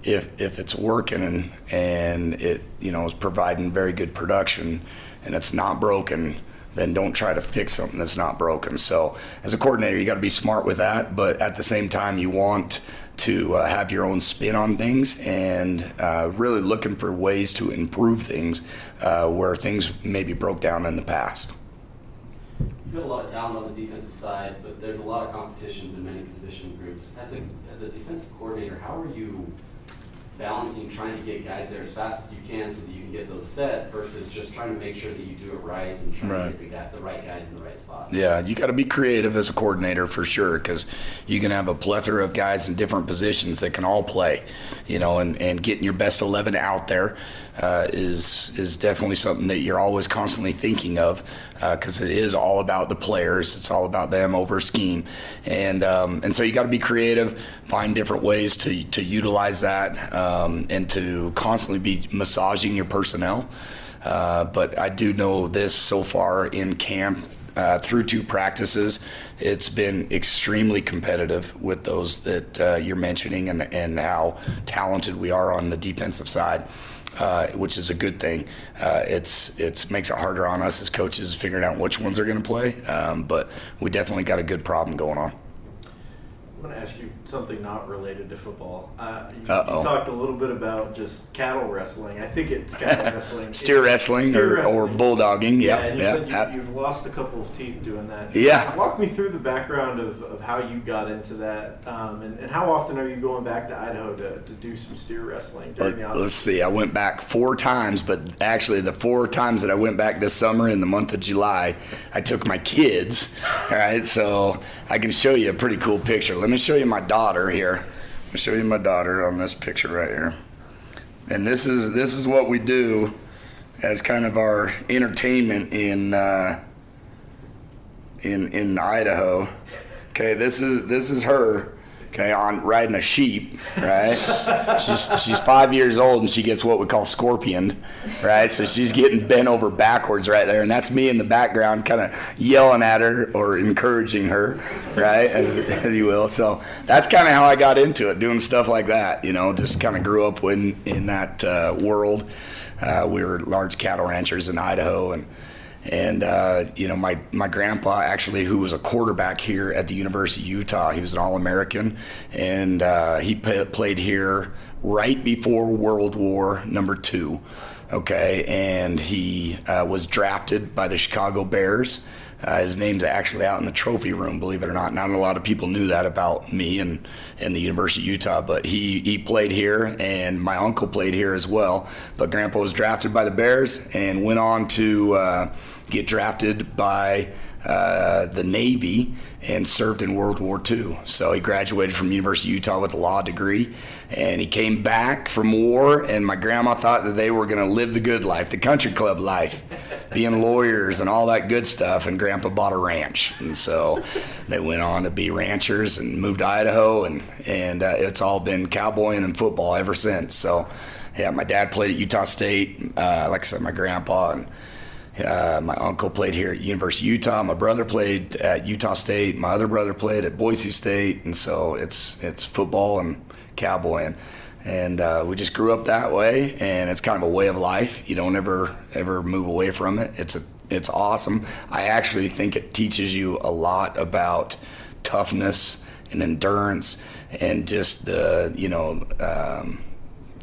if it's working and it is providing very good production and it's not broken, then don't try to fix something that's not broken. So as a coordinator, you got to be smart with that, but at the same time, you want to have your own spin on things and really looking for ways to improve things where things maybe broke down in the past. You've got a lot of talent on the defensive side, but there's a lot of competitions in many position groups. As a defensive coordinator, how are you balancing trying to get guys there as fast as you can so that you can get those set versus just trying to make sure that you do it right and trying to get the right guys in the right spot? Yeah, you got to be creative as a coordinator for sure, because you can have a plethora of guys in different positions that can all play, and getting your best 11 out there is definitely something that you're always constantly thinking of, because it is all about the players. It's all about them over scheme, and so you got to be creative, find different ways to utilize that, and to constantly be massaging your personnel. But I do know this so far in camp, through 2 practices, it's been extremely competitive with those that you're mentioning and how talented we are on the defensive side. Which is a good thing. It makes it harder on us as coaches figuring out which ones are going to play, but we definitely got a good problem going on. I'm going to ask you something not related to football. You talked a little bit about just cattle wrestling. I think it's cattle wrestling. Steer wrestling or bulldogging. Yeah, and you said you've lost a couple of teeth doing that. Yeah. Walk me through the background of how you got into that, and how often are you going back to Idaho to do some steer wrestling during the off-season? Let's see. I went back 4 times, but actually the 4 times that I went back this summer in the month of July, I took my kids. All right, so I can show you a pretty cool picture. Let me show you my daughter here. I'll show you my daughter on this picture right here. And this is what we do as kind of our entertainment in Idaho. Okay, this is her. Okay, on riding a sheep, right? she's 5 years old and she gets what we call scorpioned, right? So she's getting bent over backwards right there, and that's me in the background, kind of yelling at her or encouraging her, right, as you will. So that's kind of how I got into it, doing stuff like that. Just kind of grew up in that world. We were large cattle ranchers in Idaho, and my grandpa, actually, who was a quarterback here at the University of Utah, he was an All-American, and he played here right before World War II, okay, and he was drafted by the Chicago Bears. His name's actually out in the trophy room, believe it or not. Not a lot of people knew that about me and the University of Utah, but he played here, and my uncle played here as well. But Grandpa was drafted by the Bears and went on to get drafted by the Navy and served in World War II. So he graduated from University of Utah with a law degree, and he came back from war, and my grandma thought that they were going to live the good life, the country club life, being lawyers and all that good stuff, and Grandpa bought a ranch. And so they went on to be ranchers and moved to Idaho, and it's all been cowboying and football ever since. So, yeah, my dad played at Utah State, like I said, my grandpa, and my uncle played here at University of Utah. My brother played at Utah State. My other brother played at Boise State. And so it's football and cowboying. And we just grew up that way, and it's kind of a way of life. You don't ever move away from it. It's awesome. I actually think it teaches you a lot about toughness and endurance and just the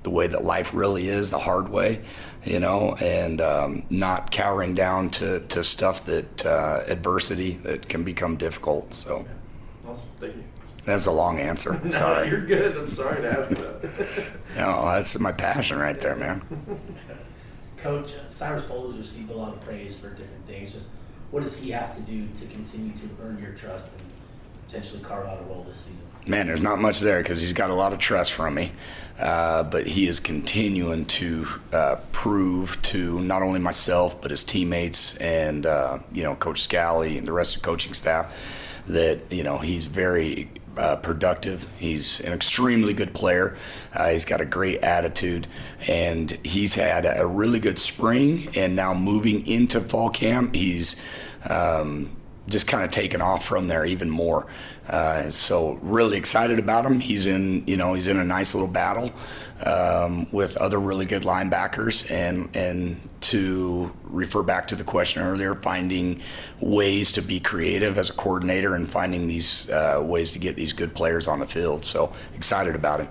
way that life really is, the hard way, and not cowering down to stuff that adversity that can become difficult. So, awesome. Thank you. That's a long answer. No, Sorry. You're good. I'm sorry to ask that. No, that's my passion right there, man. Coach, Cyrus Bowler's received a lot of praise for different things. Just what does he have to do to continue to earn your trust and potentially carve out a role this season? Man, there's not much there because he's got a lot of trust from me. But he is continuing to prove to not only myself but his teammates and Coach Scally and the rest of the coaching staff that he's very productive. He's an extremely good player. He's got a great attitude, and he's had a really good spring. And now moving into fall camp, he's just kind of taken off from there even more. So really excited about him. He's in a nice little battle with other really good linebackers, and to refer back to the question earlier, finding ways to be creative as a coordinator and finding these ways to get these good players on the field. So excited about him.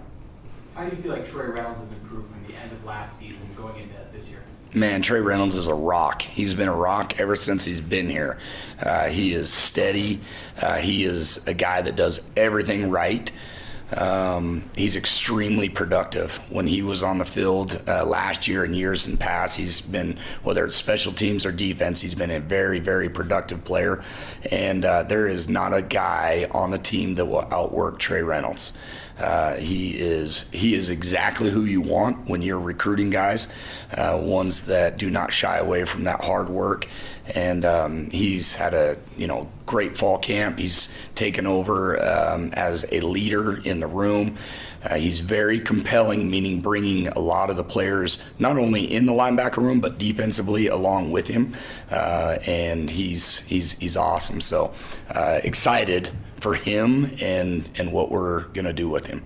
How do you feel like Troy Reynolds has improved from the end of last season going into this year? Man, Trey Reynolds is a rock. He's been a rock ever since he's been here. He is steady. He is a guy that does everything right. He's extremely productive. When he was on the field last year and years in past, he's been, whether it's special teams or defense, he's been a very, very productive player. And there is not a guy on the team that will outwork Trey Reynolds. He is exactly who you want when you're recruiting guys, ones that do not shy away from that hard work. And he's had a great fall camp. He's taken over as a leader in the room. He's very compelling, meaning bringing a lot of the players not only in the linebacker room but defensively along with him. And he's awesome. So excited for him and what we're going to do with him.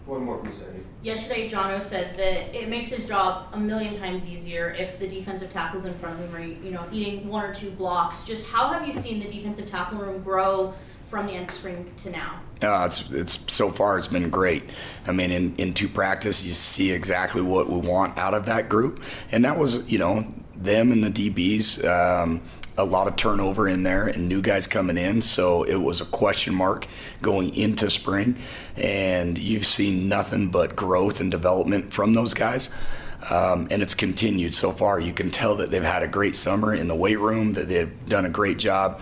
One more from Sandy. Yesterday, Jono said that it makes his job a million times easier if the defensive tackles in front of him are, eating one or two blocks. Just how have you seen the defensive tackle room grow from the end of spring to now? It's so far it's been great. I mean, in two practice, you see exactly what we want out of that group, and that was them and the DBs. A lot of turnover in there and new guys coming in, so it was a question mark going into spring, and you've seen nothing but growth and development from those guys, and it's continued so far. You can tell that they've had a great summer in the weight room, that they've done a great job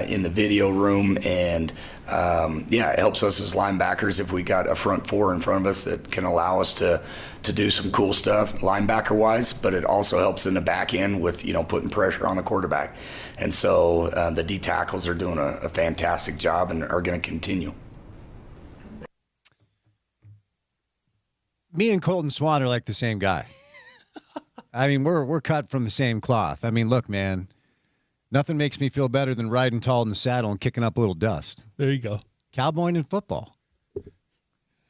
in the video room, and it helps us as linebackers if we got a front four in front of us that can allow us to do some cool stuff linebacker wise, but it also helps in the back end with putting pressure on the quarterback. And so the D tackles are doing a fantastic job and are going to continue. Me and Colton Swan are like the same guy. I mean, we're cut from the same cloth. I mean, look, man, nothing makes me feel better than riding tall in the saddle and kicking up a little dust. There you go. Cowboying in football.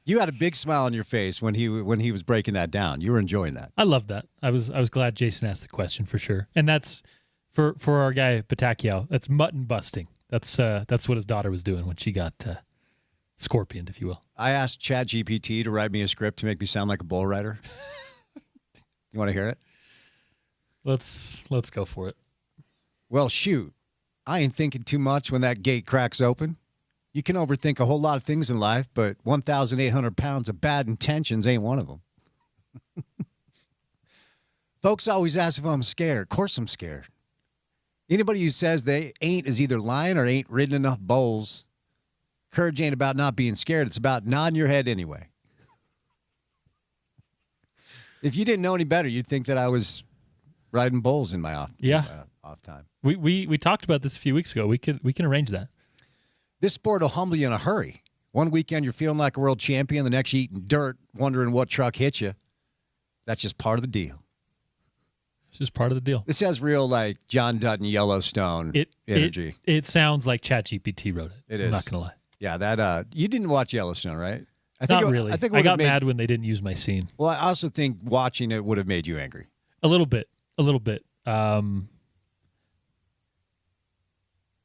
You had a big smile on your face when he was breaking that down. You were enjoying that. I love that. I was glad Jason asked the question for sure. And that's for our guy Patacchio. That's mutton busting. That's what his daughter was doing when she got scorpioned, if you will. I asked ChatGPT to write me a script to make me sound like a bull rider. You want to hear it? Let's go for it. Well, shoot. I ain't thinking too much when that gate cracks open. You can overthink a whole lot of things in life, but 1,800 pounds of bad intentions ain't one of them. Folks always ask if I'm scared. Of course I'm scared. Anybody who says they ain't is either lying or ain't ridden enough bowls. Courage ain't about not being scared. It's about nodding your head anyway. If you didn't know any better, you'd think that I was riding bowls in my off time. We talked about this a few weeks ago. We can arrange that. This sport will humble you in a hurry. One weekend you're feeling like a world champion, the next you're eating dirt, wondering what truck hit you. That's just part of the deal. It's just part of the deal. This has real, like, John Dutton Yellowstone energy. It sounds like ChatGPT wrote it. It is. I'm not going to lie. Yeah, that you didn't watch Yellowstone, right? Not really. I got mad when they didn't use my scene. Well, I also think watching it would have made you angry. A little bit.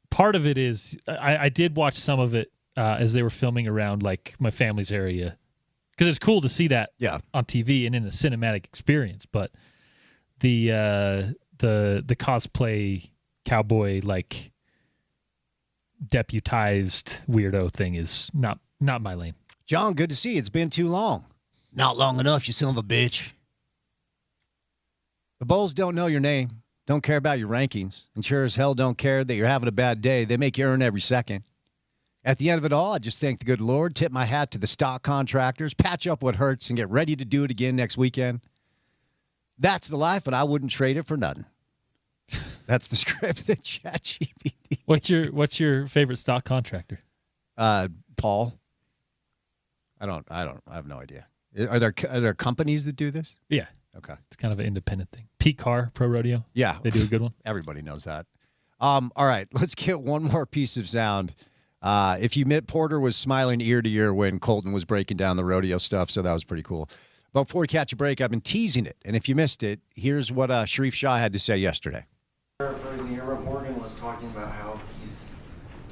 Part of it is I did watch some of it as they were filming around, like, my family's area. Because it's cool to see that on TV and in a cinematic experience, but the cosplay cowboy, like, deputized weirdo thing is not my lane. John, good to see you. It's been too long. Not long enough, you son of a bitch. The Bulls don't know your name, don't care about your rankings, and sure as hell don't care that you're having a bad day. They make you earn every second. At the end of it all, I just thank the good Lord, tip my hat to the stock contractors, patch up what hurts, and get ready to do it again next weekend. That's the life, and I wouldn't trade it for nothing. That's the script that ChatGPT. What's your favorite stock contractor? Paul. I have no idea. Are there companies that do this? Yeah. Okay. It's kind of an independent thing. Pete Carr, Pro Rodeo. Yeah. They do a good one. Everybody knows that. All right, let's get one more piece of sound. If you admit, Porter was smiling ear to ear when Colton was breaking down the rodeo stuff, so that was pretty cool. But before we catch a break, I've been teasing it, and if you missed it, here's what Sharif Shah had to say yesterday. Morgan was talking about how he's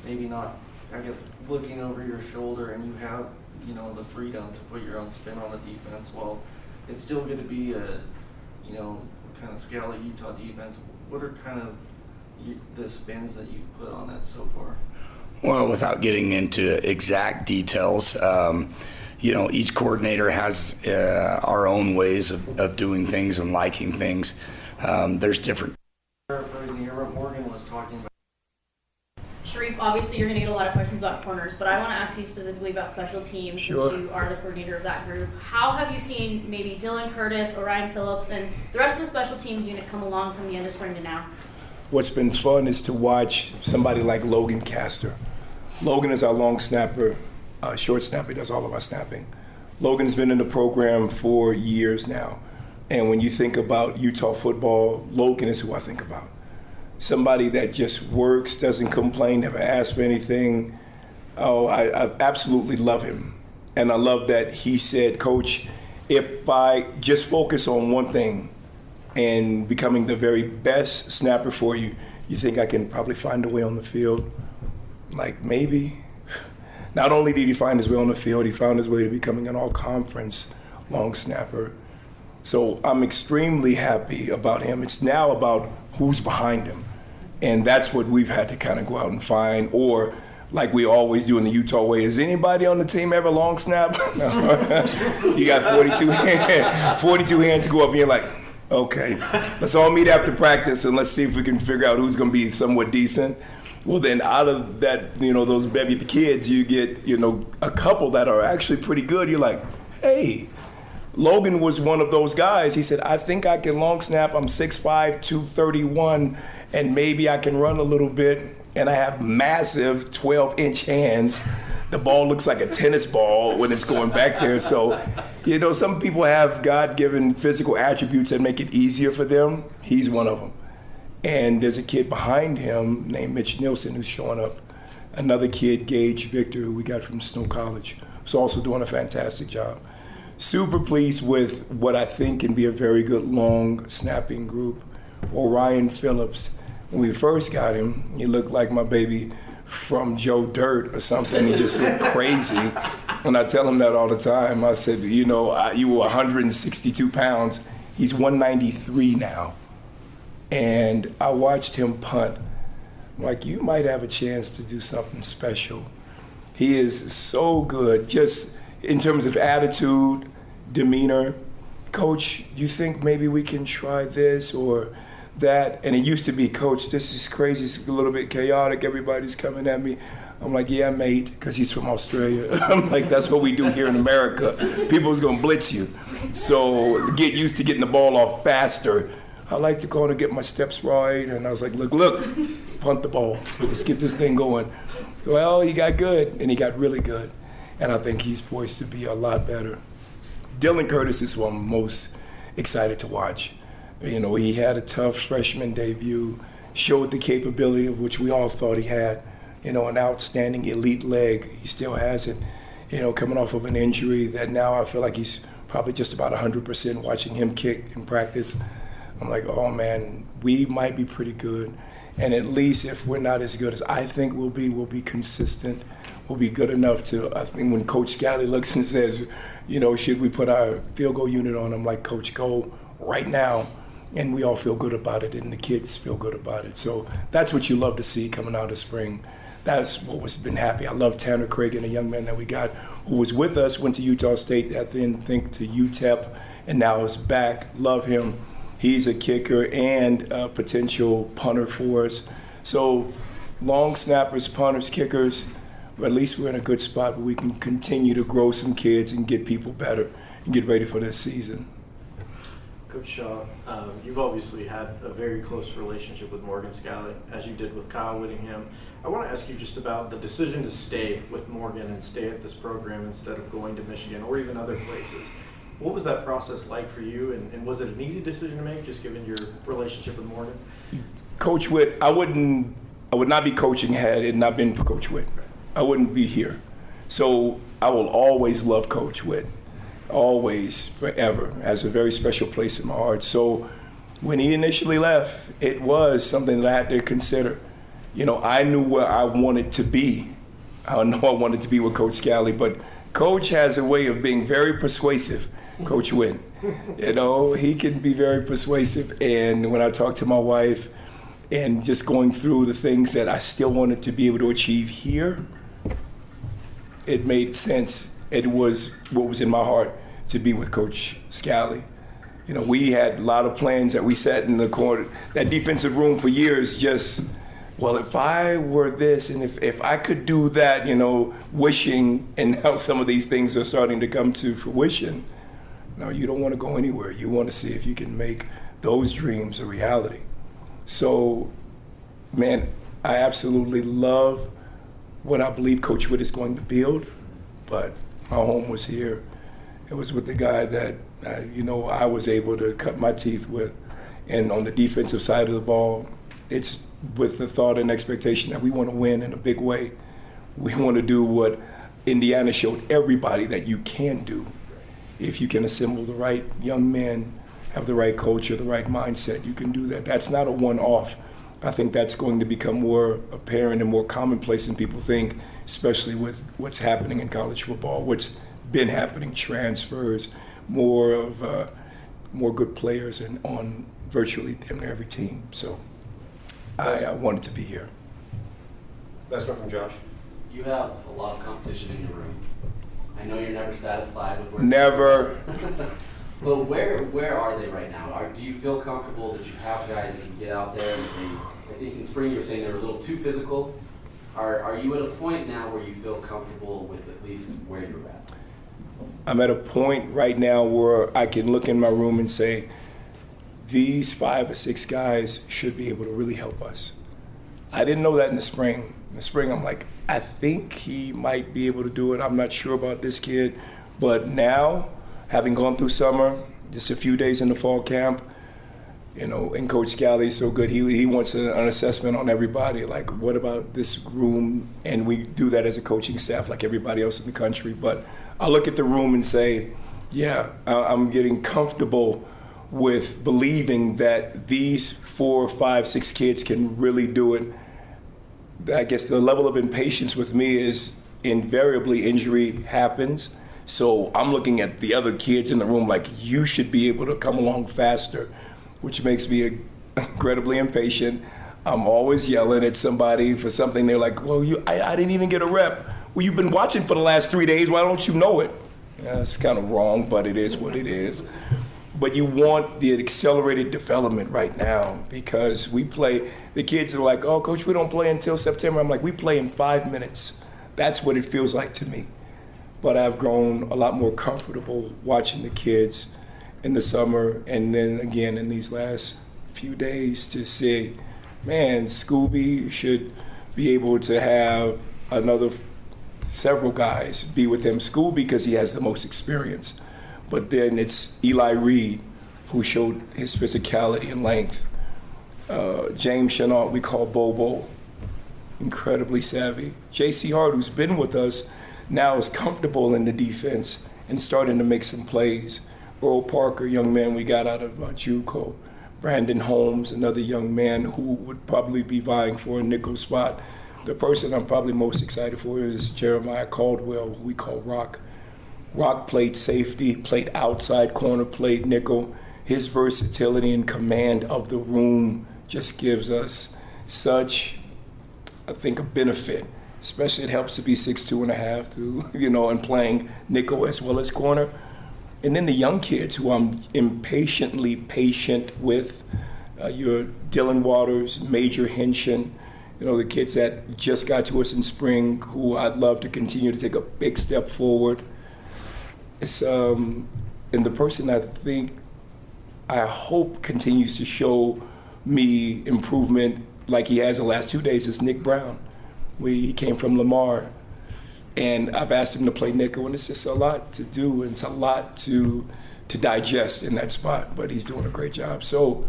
maybe not, I guess, looking over your shoulder, and you have, the freedom to put your own spin on the defense. Well, it's still going to be a, kind of scale of Utah defense. What are kind of the spins that you've put on it so far? Well, without getting into exact details, each coordinator has our own ways of doing things and liking things. There's different. Morgan was talking about. Sharif, obviously you're going to get a lot of questions about corners, but I want to ask you specifically about special teams. Sure. Since you are the coordinator of that group. How have you seen maybe Dylan Curtis, Orion Phillips, and the rest of the special teams unit come along from the end of spring to now? What's been fun is to watch somebody like Logan Castor. Logan is our long snapper, short snapper. He does all of our snapping. Logan's been in the program for years now. And when you think about Utah football, Logan is who I think about. Somebody that just works, doesn't complain, never asks for anything. Oh, I absolutely love him. And I love that he said, Coach, if I just focus on one thing and becoming the very best snapper for you, you think I can probably find a way on the field? Like, maybe. Not only did he find his way on the field, he found his way to becoming an all-conference long snapper. So I'm extremely happy about him. It's now about who's behind him. And that's what we've had to kind of go out and find. Or, like we always do in the Utah way, is anybody on the team ever long snap? You got 42 hands to go up and you're like, okay, let's all meet after practice and let's see if we can figure out who's going to be somewhat decent. Well, then out of that, those bevy of kids, you get, a couple that are actually pretty good. You're like, hey, Logan was one of those guys. He said, I think I can long snap. I'm 6'5", 231, and maybe I can run a little bit. And I have massive 12-inch hands. The ball looks like a tennis ball when it's going back there. So, some people have God-given physical attributes that make it easier for them. He's one of them. And there's a kid behind him named Mitch Nielsen who's showing up. Another kid, Gage Victor, who we got from Snow College, who's also doing a fantastic job. Super pleased with what I think can be a very good long snapping group. Orion Phillips, when we first got him, he looked like my baby from Joe Dirt or something. He just looked crazy. And I tell him that all the time. I said, you were 162 pounds. He's 193 now. And I watched him punt. Like, you might have a chance to do something special. He is so good, just in terms of attitude, demeanor. Coach, you think maybe we can try this? Or that, and it used to be, Coach, this is crazy, it's a little bit chaotic, everybody's coming at me. I'm like, yeah, mate, because he's from Australia. I'm like, that's what we do here in America. People's going to blitz you. So get used to getting the ball off faster. I like to go and get my steps right, and I was like, look, punt the ball. Let's get this thing going. Well, he got good, and he got really good, and I think he's poised to be a lot better. Dylan Curtis is who I'm most excited to watch. You know, he had a tough freshman debut, showed the capability of which we all thought he had. You know, an outstanding elite leg. He still has it, you know, coming off of an injury that now I feel like he's probably just about 100% watching him kick in practice. I'm like, oh man, we might be pretty good. And at least if we're not as good as I think we'll be consistent. We'll be good enough to, I think when Coach Scally looks and says, you know, should we put our field goal unit on? I'm like, Coach, go right now. And we all feel good about it, and the kids feel good about it. So that's what you love to see coming out of spring. That's what was been happy. I love Tanner Craig, and a young man that we got who was with us, went to Utah State, then think to UTEP, and now is back. Love him. He's a kicker and a potential punter for us. So long snappers, punters, kickers, at least we're in a good spot where we can continue to grow some kids and get people better and get ready for this season. Coach Shaw, you've obviously had a very close relationship with Morgan Scally, as you did with Kyle Whittingham. I want to ask you just about the decision to stay with Morgan and stay at this program instead of going to Michigan or even other places. What was that process like for you, and was it an easy decision to make, just given your relationship with Morgan? Coach Witt, I would not be coaching had it not been for Coach Witt. I wouldn't be here. So I will always love Coach Witt. Always, forever, has a very special place in my heart. So when he initially left, it was something that I had to consider. You know, I knew where I wanted to be. I know I wanted to be with Coach Scally, but Coach has a way of being very persuasive, Coach Witt. You know, he can be very persuasive. And when I talked to my wife and just going through the things that I still wanted to be able to achieve here, it made sense. It was what was in my heart to be with Coach Scally. You know, we had a lot of plans that we sat in the corner, that defensive room for years, just, well, if I were this and if I could do that, you know, wishing, and how some of these things are starting to come to fruition. No, you don't want to go anywhere. You want to see if you can make those dreams a reality. So, man, I absolutely love what I believe Coach Witt is going to build, but my home was here. It was with the guy that, you know, I was able to cut my teeth with. And on the defensive side of the ball, it's with the thought and expectation that we want to win in a big way. We want to do what Indiana showed everybody that you can do. If you can assemble the right young men, have the right culture, the right mindset, you can do that. That's not a one-off. I think that's going to become more apparent and more commonplace than people think, especially with what's happening in college football, what's been happening, transfers, more good players and on virtually every team. So I wanted to be here. Last one from Josh. You have a lot of competition in your room. I know you're never satisfied with where Never. But where are they right now? Do you feel comfortable that you have guys that can get out there? I think in spring you were saying they were a little too physical. Are you at a point now where you feel comfortable with at least where you're at? I'm at a point right now where I can look in my room and say, these 5 or 6 guys should be able to really help us. I didn't know that in the spring. In the spring, I'm like, I think he might be able to do it. I'm not sure about this kid. But now, having gone through summer, just a few days in the fall camp, you know, and Coach Scally is so good. He wants an assessment on everybody. Like, what about this room? And we do that as a coaching staff, like everybody else in the country. But I look at the room and say, yeah, I'm getting comfortable with believing that these 4, 5, 6 kids can really do it. I guess the level of impatience with me is invariably injury happens. So I'm looking at the other kids in the room like, you should be able to come along faster, which makes me incredibly impatient. I'm always yelling at somebody for something. They're like, well, I didn't even get a rep. Well, you've been watching for the last 3 days. Why don't you know it? Yeah, it's kind of wrong, but it is what it is. but you want the accelerated development right now because we play. The kids are like, "Oh, coach, we don't play until September." I'm like, "We play in 5 minutes." That's what it feels like to me. But I've grown a lot more comfortable watching the kids in the summer, and then again in these last few days to say, man, Scooby should be able to have several guys be with him. Scooby because he has the most experience, but then it's Eli Reed who showed his physicality and length. James Chenault, we call Bobo, incredibly savvy. J.C. Hart, who's been with us, now is comfortable in the defense and starting to make some plays. Earl Parker, young man we got out of JUCO. Brandon Holmes, another young man who would probably be vying for a nickel spot. The person I'm probably most excited for is Jeremiah Caldwell, who we call Rock. Rock played safety, played outside corner, played nickel. His versatility and command of the room just gives us such, I think, a benefit. Especially it helps to be 6'2.5" and playing nickel as well as corner. And then the young kids who I'm impatiently patient with, your Dylan Waters, Major Henshin, the kids that just got to us in spring who I'd love to continue to take a big step forward. It's and the person I hope continues to show me improvement like he has the last 2 days is Nick Brown. He came from Lamar, and I've asked him to play nickel, and it's just a lot to do, and it's a lot to digest in that spot, but he's doing a great job. So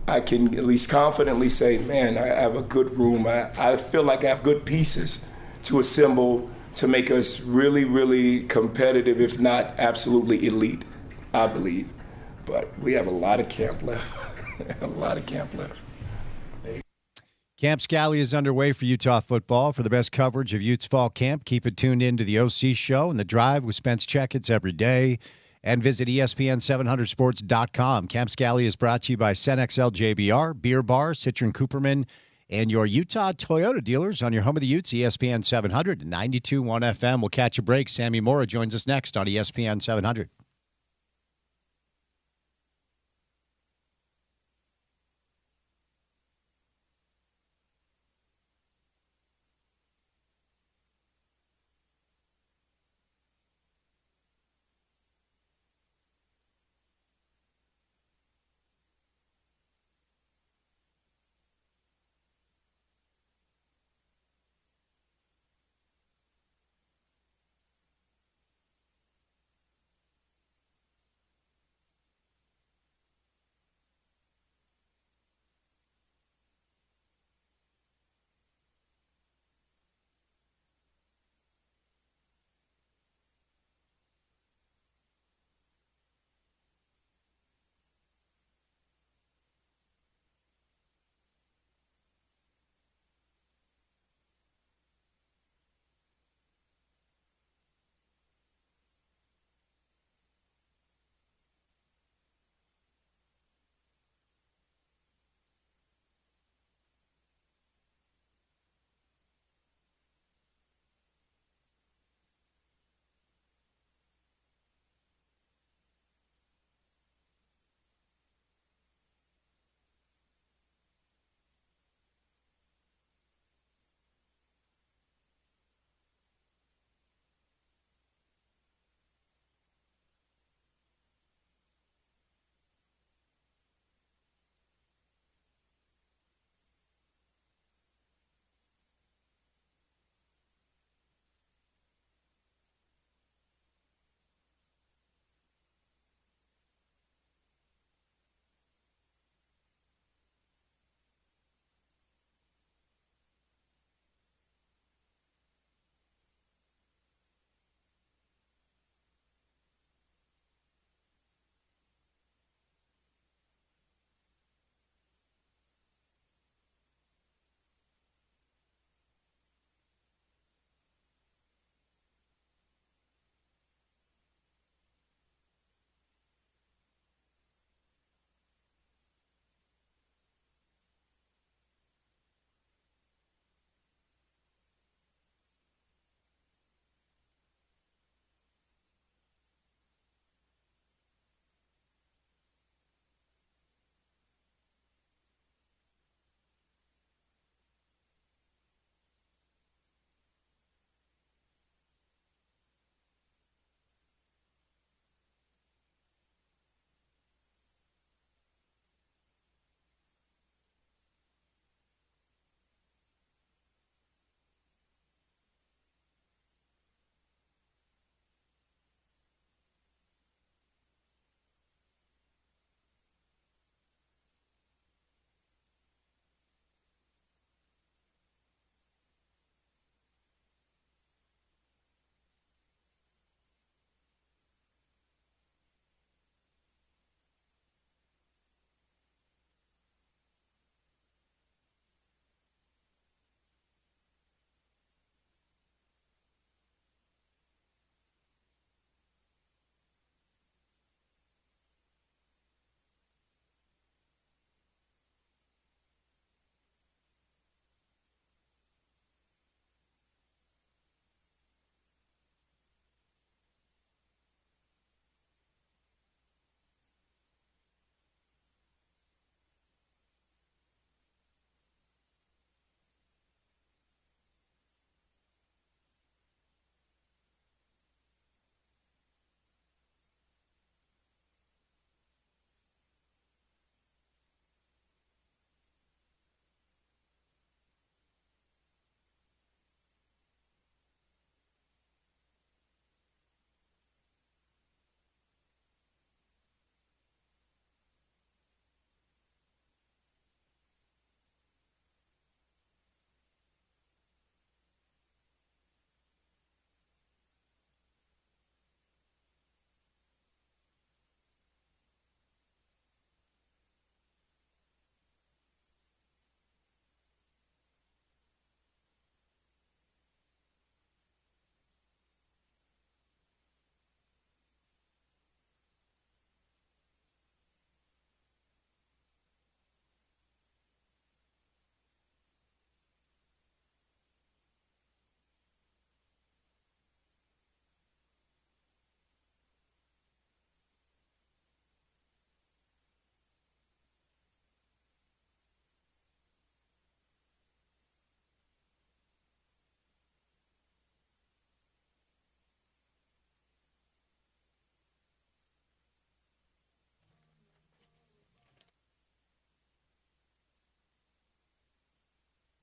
I can at least confidently say, man, I have a good room. I feel like I have good pieces to assemble to make us really, really competitive, if not absolutely elite, I believe. But we have a lot of camp left, a lot of camp left. Camp Scally is underway for Utah football. For the best coverage of Utes fall camp, keep it tuned in to the OC Show and The Drive with Spence Checketts every day. And visit ESPN700sports.com. Camp Scally is brought to you by CenXL JBR, Beer Bar, Citron Cooperman, and your Utah Toyota dealers on your home of the Utes, ESPN 700 and 92.1 FM. We'll catch a break. Sammy Mora joins us next on ESPN 700.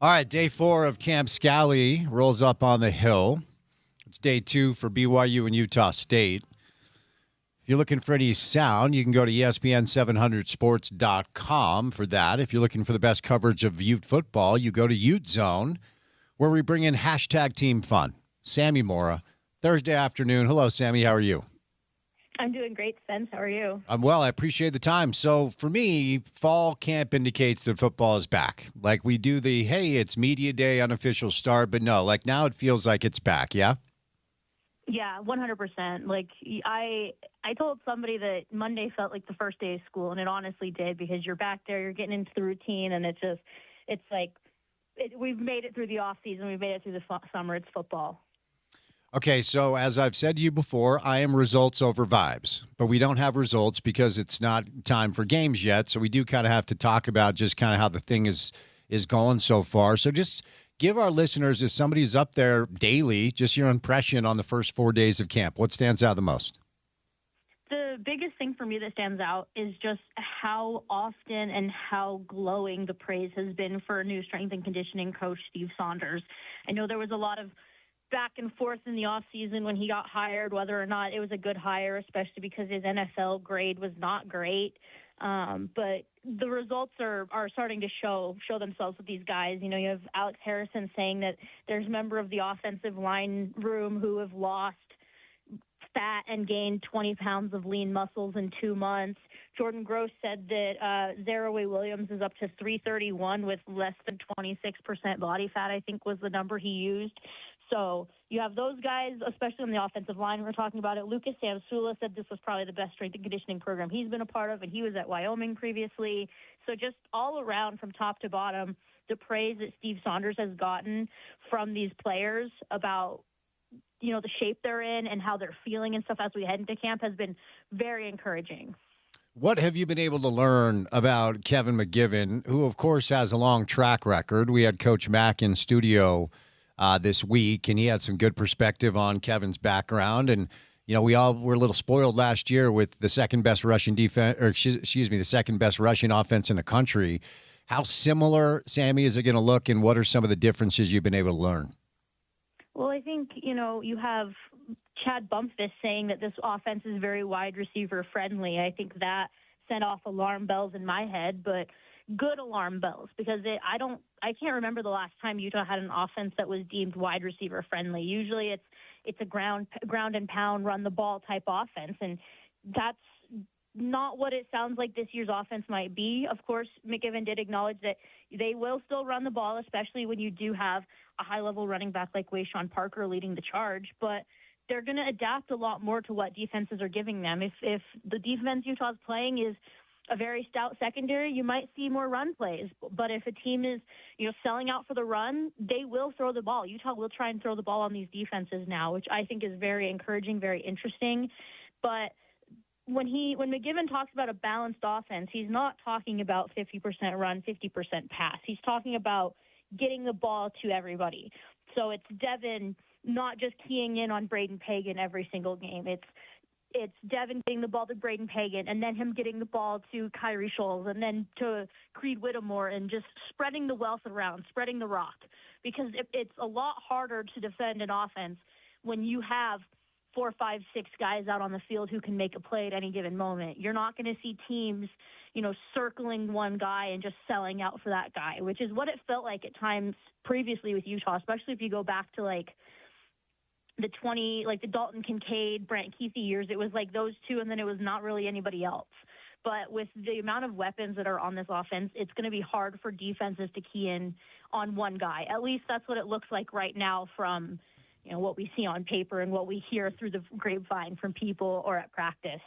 All right, day 4 of Camp Scally rolls up on the hill. It's day 2 for BYU and Utah State. If you're looking for any sound, you can go to ESPN700sports.com for that. If you're looking for the best coverage of Ute football, you go to Ute Zone, where we bring in hashtag Team Fun. Sammy Mora, Thursday afternoon. Hello, Sammy. How are you? I'm doing great, Spence. How are you? I'm well. I appreciate the time. So for me, fall camp indicates that football is back. Like we do the, hey, it's media day, unofficial start, but no, like now it feels like it's back, yeah? Yeah, 100%. Like I told somebody that Monday felt like the first day of school, and it honestly did, because you're back there, you're getting into the routine, and it's like we've made it through the off season, we've made it through the summer. It's football. Okay, so as I've said to you before, I am results over vibes, but we don't have results because it's not time for games yet. So we do kind of have to talk about just kind of how the thing is going so far. So just give our listeners, as somebody who's up there daily, just your impression on the first 4 days of camp. What stands out the most? The biggest thing for me that stands out is just how often and how glowing the praise has been for new strength and conditioning coach Steve Saunders. I know there was a lot of back and forth in the off season when he got hired, whether or not it was a good hire, especially because his NFL grade was not great. But the results are starting to show themselves with these guys. You know, you have Alex Harrison saying that there's a member of the offensive line room who have lost fat and gained 20 pounds of lean muscles in 2 months. Jordan Gross said that Zaraway Williams is up to 331 with less than 26% body fat, I think was the number he used. So you have those guys, especially on the offensive line. We're talking about it. Lucas Samsula said this was probably the best strength and conditioning program he's been a part of, and he was at Wyoming previously. So just all around from top to bottom, the praise that Steve Saunders has gotten from these players about, you know, the shape they're in and how they're feeling and stuff as we head into camp has been very encouraging. What have you been able to learn about Kevin McGivern, who, of course, has a long track record? We had Coach Mack in studio this week, and he had some good perspective on Kevin's background. And, you know, we all were a little spoiled last year with the second best rushing defense, or excuse me, the second best rushing offense in the country. How similar, Sammy, is it going to look, and what are some of the differences you've been able to learn? Well, I think, you know, you have Chad Bumpus saying that this offense is very wide receiver friendly. I think that sent off alarm bells in my head, but good alarm bells, because I can't remember the last time Utah had an offense that was deemed wide receiver friendly. Usually it's a ground and pound, run the ball type offense, and that's not what it sounds like this year's offense might be. Of course, McGivern did acknowledge that they will still run the ball, especially when you do have a high-level running back like Wayshawn Parker leading the charge, but they're going to adapt a lot more to what defenses are giving them. If the defense Utah's playing is a very stout secondary, you might see more run plays. But if a team is, you know, selling out for the run, they will throw the ball. Utah will try and throw the ball on these defenses now, which I think is very encouraging, very interesting. But when McGivern talks about a balanced offense, he's not talking about 50% run, 50% pass. He's talking about getting the ball to everybody. So it's Devin not just keying in on Braden Pagan every single game. It's Devin getting the ball to Braden Pagan, and then him getting the ball to Kyrie Scholes, and then to Creed Whittemore, and just spreading the wealth around, spreading the rock. Because it's a lot harder to defend an offense when you have 4, 5, 6 guys out on the field who can make a play at any given moment. You're not going to see teams, you know, circling one guy and just selling out for that guy, which is what it felt like at times previously with Utah, especially if you go back to like the Dalton Kincaid, Brant Keithy years. It was like those two, and then it was not really anybody else. But with the amount of weapons that are on this offense, it's going to be hard for defenses to key in on one guy. At least that's what it looks like right now from, you know, what we see on paper and what we hear through the grapevine from people or at practice.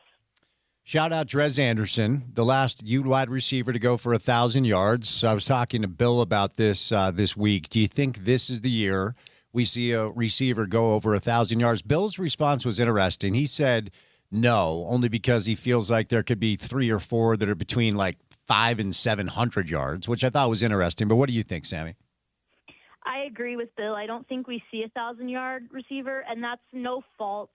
Shout out Drez Anderson, the last Ute wide receiver to go for 1,000 yards. I was talking to Bill about this this week. Do you think this is the year we see a receiver go over 1,000 yards? Bill's response was interesting. He said no, only because he feels like there could be 3 or 4 that are between like 500 and 700 yards, which I thought was interesting. But what do you think, Sammy? I agree with Bill. I don't think we see a 1,000-yard receiver, and that's no fault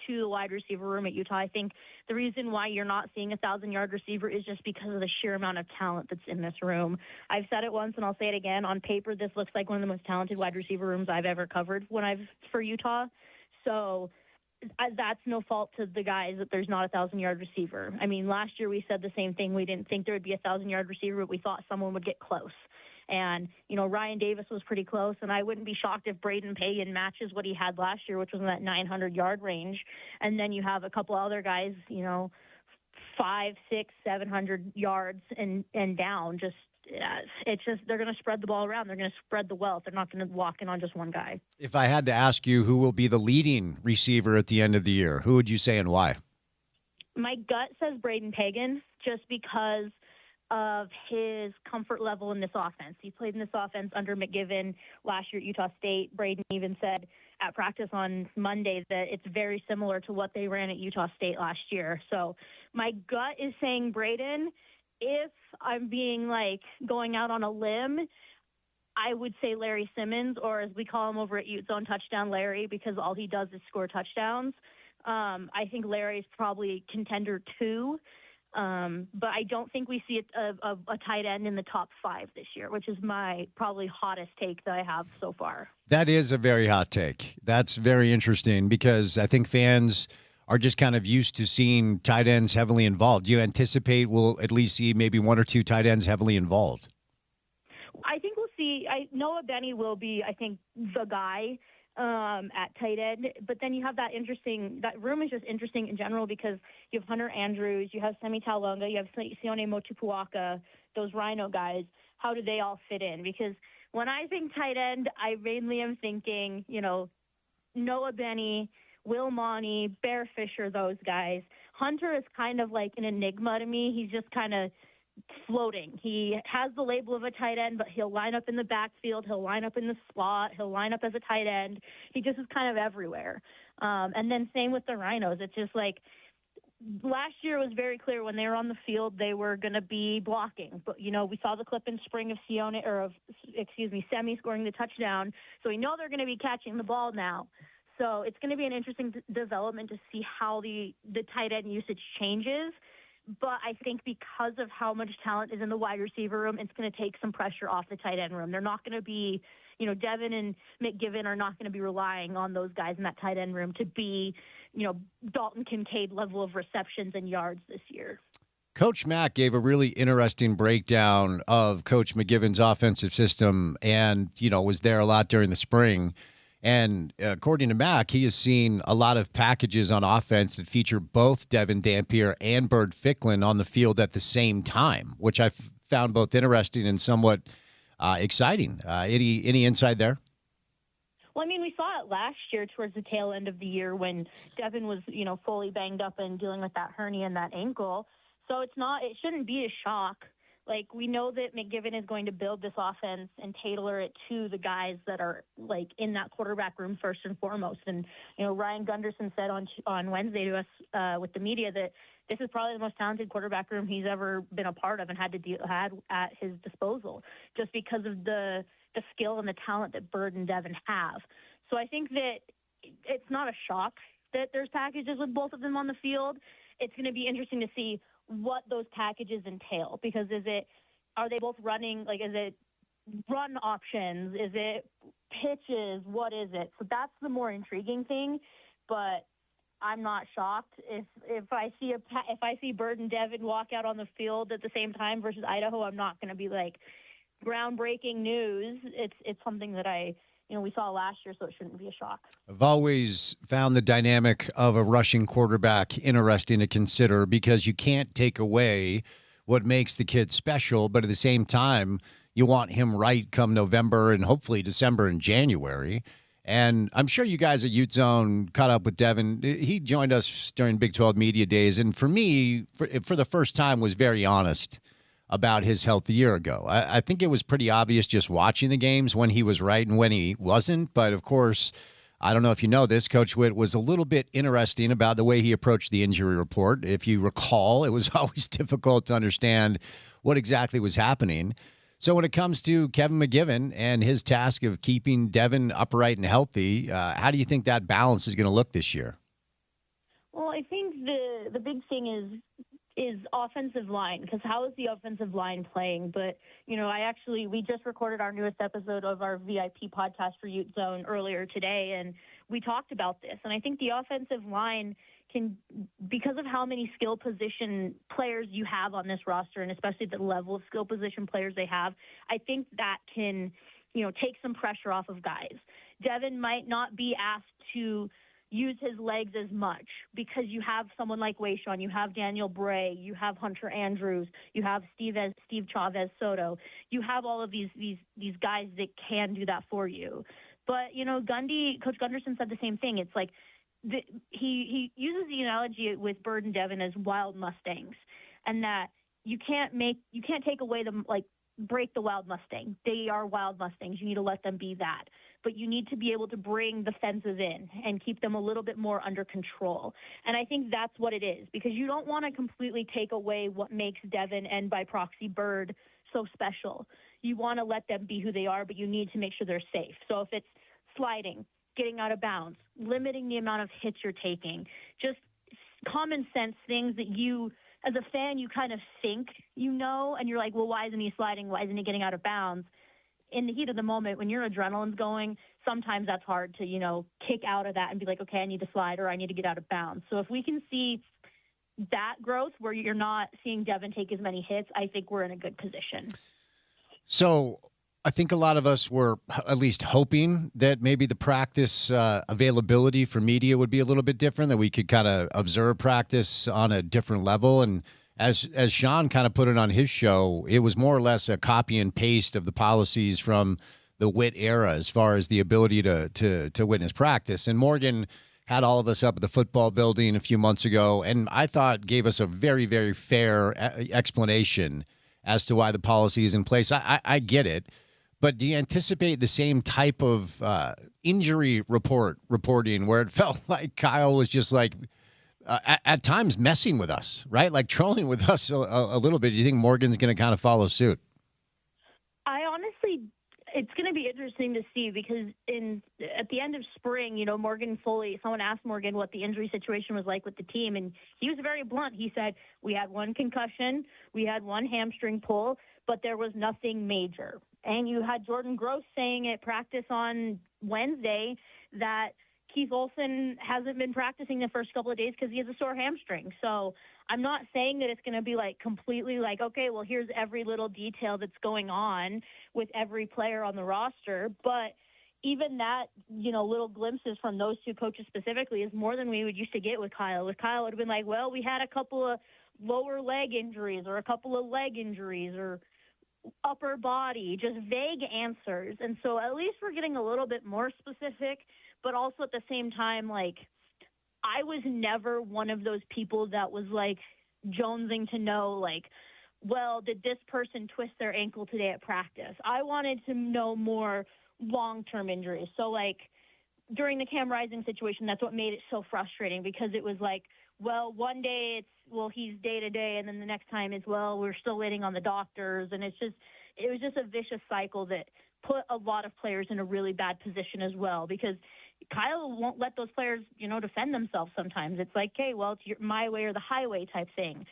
to the wide receiver room at Utah. I think the reason why you're not seeing a 1,000-yard receiver is just because of the sheer amount of talent that's in this room. I've said it once and I'll say it again. On paper, this looks like one of the most talented wide receiver rooms I've ever covered for Utah. So that's no fault to the guys that there's not a 1,000-yard receiver. I mean, last year we said the same thing. We didn't think there would be a 1,000-yard receiver, but we thought someone would get close. And, Ryan Davis was pretty close, and I wouldn't be shocked if Braden Pagan matches what he had last year, which was in that 900-yard range. And then you have a couple other guys, 500, 600, 700 yards and down. It's just they're going to spread the ball around. They're going to spread the wealth. They're not going to walk in on just one guy. If I had to ask you who will be the leading receiver at the end of the year, who would you say and why? My gut says Braden Pagan, just because of his comfort level in this offense. He played in this offense under McGivern last year at Utah State. Braden even said at practice on Monday that it's very similar to what they ran at Utah State last year. So my gut is saying Braden. If I'm being going out on a limb, I would say Larry Simmons, or as we call him over at Ute Zone, Touchdown Larry, because all he does is score touchdowns. I think Larry's probably contender 2. But I don't think we see a tight end in the top 5 this year, which is my probably hottest take that I have so far. That is a very hot take. That's very interesting because I think fans are just kind of used to seeing tight ends heavily involved. Do you anticipate we'll at least see maybe 1 or 2 tight ends heavily involved? I think we'll see. Noah Benny will be, I think, the guy at tight end. But then you have that room is just interesting in general because you have Hunter Andrews, you have Semi Talonga, you have Sione Motupuaka, those Rhino guys. How do they all fit in? Because when I think tight end, I mainly am thinking, Noah Benny, Will Monty, Bear Fisher, those guys. Hunter is kind of like an enigma to me. He's just kind of floating. He has the label of a tight end, but he'll line up in the backfield. He'll line up in the slot. He'll line up as a tight end. He just is kind of everywhere. And then same with the Rhinos. It's just last year was very clear when they were on the field, they were going to be blocking. But, we saw the clip in spring of Semi scoring the touchdown. So we know they're going to be catching the ball now. So it's going to be an interesting development to see how the tight end usage changes. But I think because of how much talent is in the wide receiver room, it's going to take some pressure off the tight end room. They're not going to be, Devin and McGivern are not going to be relying on those guys in that tight end room to be, Dalton Kincaid level of receptions and yards this year. Coach Mack gave a really interesting breakdown of Coach McGivern's offensive system and, was there a lot during the spring. And according to Mack, he has seen a lot of packages on offense that feature both Devin Dampier and Bird Ficklin on the field at the same time, which I found both interesting and somewhat exciting. Any insight there? Well, we saw it last year towards the tail end of the year when Devin was, fully banged up and dealing with that hernia and that ankle. So it shouldn't be a shock. We know that McGivern is going to build this offense and tailor it to the guys that are, in that quarterback room first and foremost. And, Ryan Gunderson said on Wednesday to us with the media that this is probably the most talented quarterback room he's ever been a part of and had at his disposal just because of the skill and the talent that Bird and Devin have. So I think that it's not a shock that there's packages with both of them on the field. It's going to be interesting to see what those packages entail, because are they both running, is it run options? Is it pitches? What is it? So that's the more intriguing thing, but I'm not shocked if I see Bird and Devin walk out on the field at the same time versus Idaho. I'm not going to be groundbreaking news. It's something that we saw last year, so it shouldn't be a shock. I've always found the dynamic of a rushing quarterback interesting to consider because you can't take away what makes the kid special, but at the same time, you want him right come November and hopefully December and January. And I'm sure you guys at Ute Zone caught up with Devin. He joined us during Big 12 Media Days, and for me, for the first time, was very honest about his health a year ago. I think it was pretty obvious just watching the games when he was right and when he wasn't. But, of course, I don't know if you know this, Coach Witt was a little bit interesting about the way he approached the injury report. If you recall, it was always difficult to understand what exactly was happening. So when it comes to Kevin McGivern and his task of keeping Devin upright and healthy, how do you think that balance is going to look this year? the big thing is offensive line, because how is the offensive line playing? But, we just recorded our newest episode of our VIP podcast for Ute Zone earlier today, and we talked about this. And I think the offensive line can, because of how many skill position players you have on this roster, and especially the level of skill position players they have, I think that can, take some pressure off of guys. Devin might not be asked to use his legs as much because you have someone like Wayshawn, you have Daniel Bray, you have Hunter Andrews, you have Steve Chavez Soto. You have all of these guys that can do that for you. But, Coach Gunderson said the same thing. It's like he uses the analogy with Bird and Devin as wild Mustangs, and that you can't take away break the wild Mustang. They are wild Mustangs. You need to let them be that. But you need to be able to bring the fences in and keep them a little bit more under control. And I think that's what it is, because you don't want to completely take away what makes Devin and by proxy Bird so special. You want to let them be who they are, but you need to make sure they're safe. So if it's sliding, getting out of bounds, limiting the amount of hits you're taking, just common sense things that you, as a fan, you kind of think and you're like, well, why isn't he sliding? Why isn't he getting out of bounds? In the heat of the moment, when your adrenaline's going, sometimes that's hard to, kick out of that and be like, okay, I need to slide or I need to get out of bounds. So if we can see that growth where you're not seeing Devin take as many hits, I think we're in a good position. So I think a lot of us were at least hoping that maybe the practice availability for media would be a little bit different, that we could kind of observe practice on a different level. And as Sean kind of put it on his show, it was more or less a copy and paste of the policies from the Witt era as far as the ability to witness practice. And Morgan had all of us up at the football building a few months ago, and I thought gave us a very, very fair explanation as to why the policy is in place. I get it. But do you anticipate the same type of injury reporting where it felt like Kyle was just like at times messing with us, right? Like trolling with us a little bit. Do you think Morgan's going to kind of follow suit? I honestly, it's going to be interesting to see, because at the end of spring, someone asked Morgan what the injury situation was like with the team, and he was very blunt. He said, we had one concussion, we had one hamstring pull, but there was nothing major. And you had Jordan Gross saying at practice on Wednesday that Keith Olsen hasn't been practicing the first couple of days because he has a sore hamstring. So I'm not saying that it's going to be completely okay, well, here's every little detail that's going on with every player on the roster. But even that, little glimpses from those two coaches specifically is more than we would used to get with Kyle. With Kyle, it would have been like, well, we had a couple of lower leg injuries or a couple of leg injuries or upper body, just vague answers. And so at least we're getting a little bit more specific, but also at the same time, I was never one of those people that was jonesing to know, well, did this person twist their ankle today at practice? I wanted to know more long-term injuries. So during the Cam Rising situation, that's what made it so frustrating, because it was well, one day he's day to day, and then the next time it's, well, we're still waiting on the doctors. And it was just a vicious cycle that put a lot of players in a really bad position as well, because Kyle won't let those players, defend themselves sometimes. It's okay, well, it's my way or the highway type thing.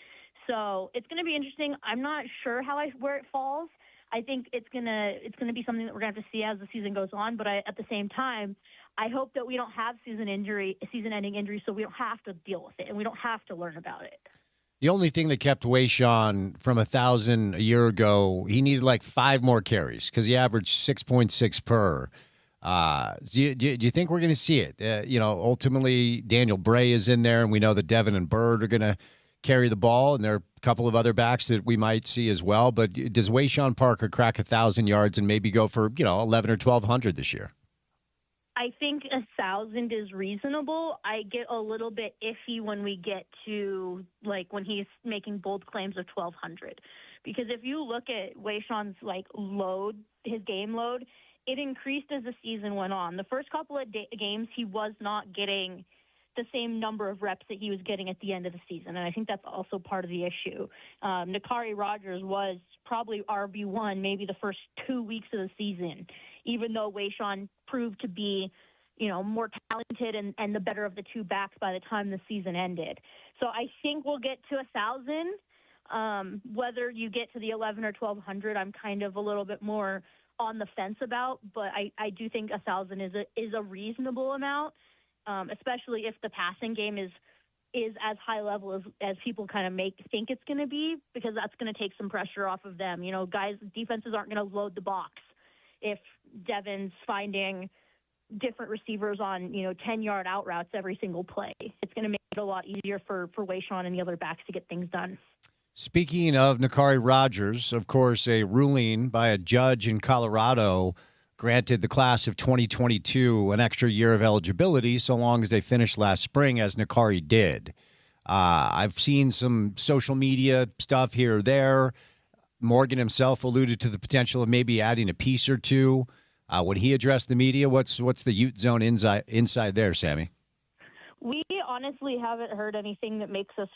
So it's going to be interesting. I'm not sure where it falls. I think it's gonna be something that we're gonna have to see as the season goes on. But at the same time, I hope that we don't have season-ending injury, so we don't have to deal with it and we don't have to learn about it. The only thing that kept Wayshawn from 1,000 a year ago, he needed 5 more carries because he averaged 6.6 per. Do you think we're going to see it? Ultimately, Daniel Bray is in there, and we know that Devin and Bird are going to carry the ball, and there are a couple of other backs that we might see as well. But does Wayshawn Parker crack 1,000 yards and maybe go for 11 or 1,200 this year? I think 1,000 is reasonable. I get a little bit iffy when we get to when he's making bold claims of 1,200, because if you look at Wayshawn's load, his game load, it increased as the season went on. The first couple of games, he was not getting the same number of reps that he was getting at the end of the season, and I think that's also part of the issue. Nakari Rogers was probably RB1 maybe the first 2 weeks of the season, even though Wayshawn proved to be more talented and the better of the two backs by the time the season ended. So I think we'll get to 1,000. Whether you get to the 11 or 1,200, I'm kind of a little bit more on the fence about, but I do think 1,000 is a reasonable amount, especially if the passing game is as high level as people kind of think it's going to be, because that's going to take some pressure off of them. Defenses aren't going to load the box if Devin's finding different receivers on 10-yard out routes every single play. It's going to make it a lot easier for Wayshawn and the other backs to get things done. Speaking of Nakari Rogers, of course, a ruling by a judge in Colorado granted the class of 2022 an extra year of eligibility so long as they finished last spring, as Nakari did. I've seen some social media stuff here or there. Morgan himself alluded to the potential of maybe adding a piece or two. When he addressed the media, what's the Ute Zone inside there, Sammy? We honestly haven't heard anything that makes us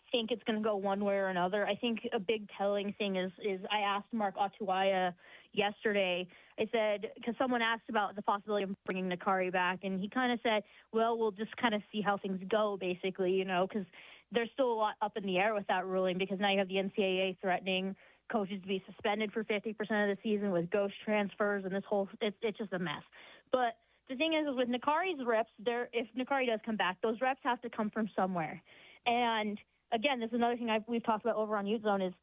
think it's going to go one way or another. I think a big telling thing is I asked Mark Otuaya yesterday. I said, because someone asked about the possibility of bringing Nakari back, and he kind of said, well, we'll just kind of see how things go, basically, because there's still a lot up in the air with that ruling, because now you have the NCAA threatening coaches to be suspended for 50% of the season with ghost transfers, and it's just a mess. But the thing is with Nakari's reps, if Nakari does come back, those reps have to come from somewhere. And again, this is another thing we've talked about over on Ute Zone is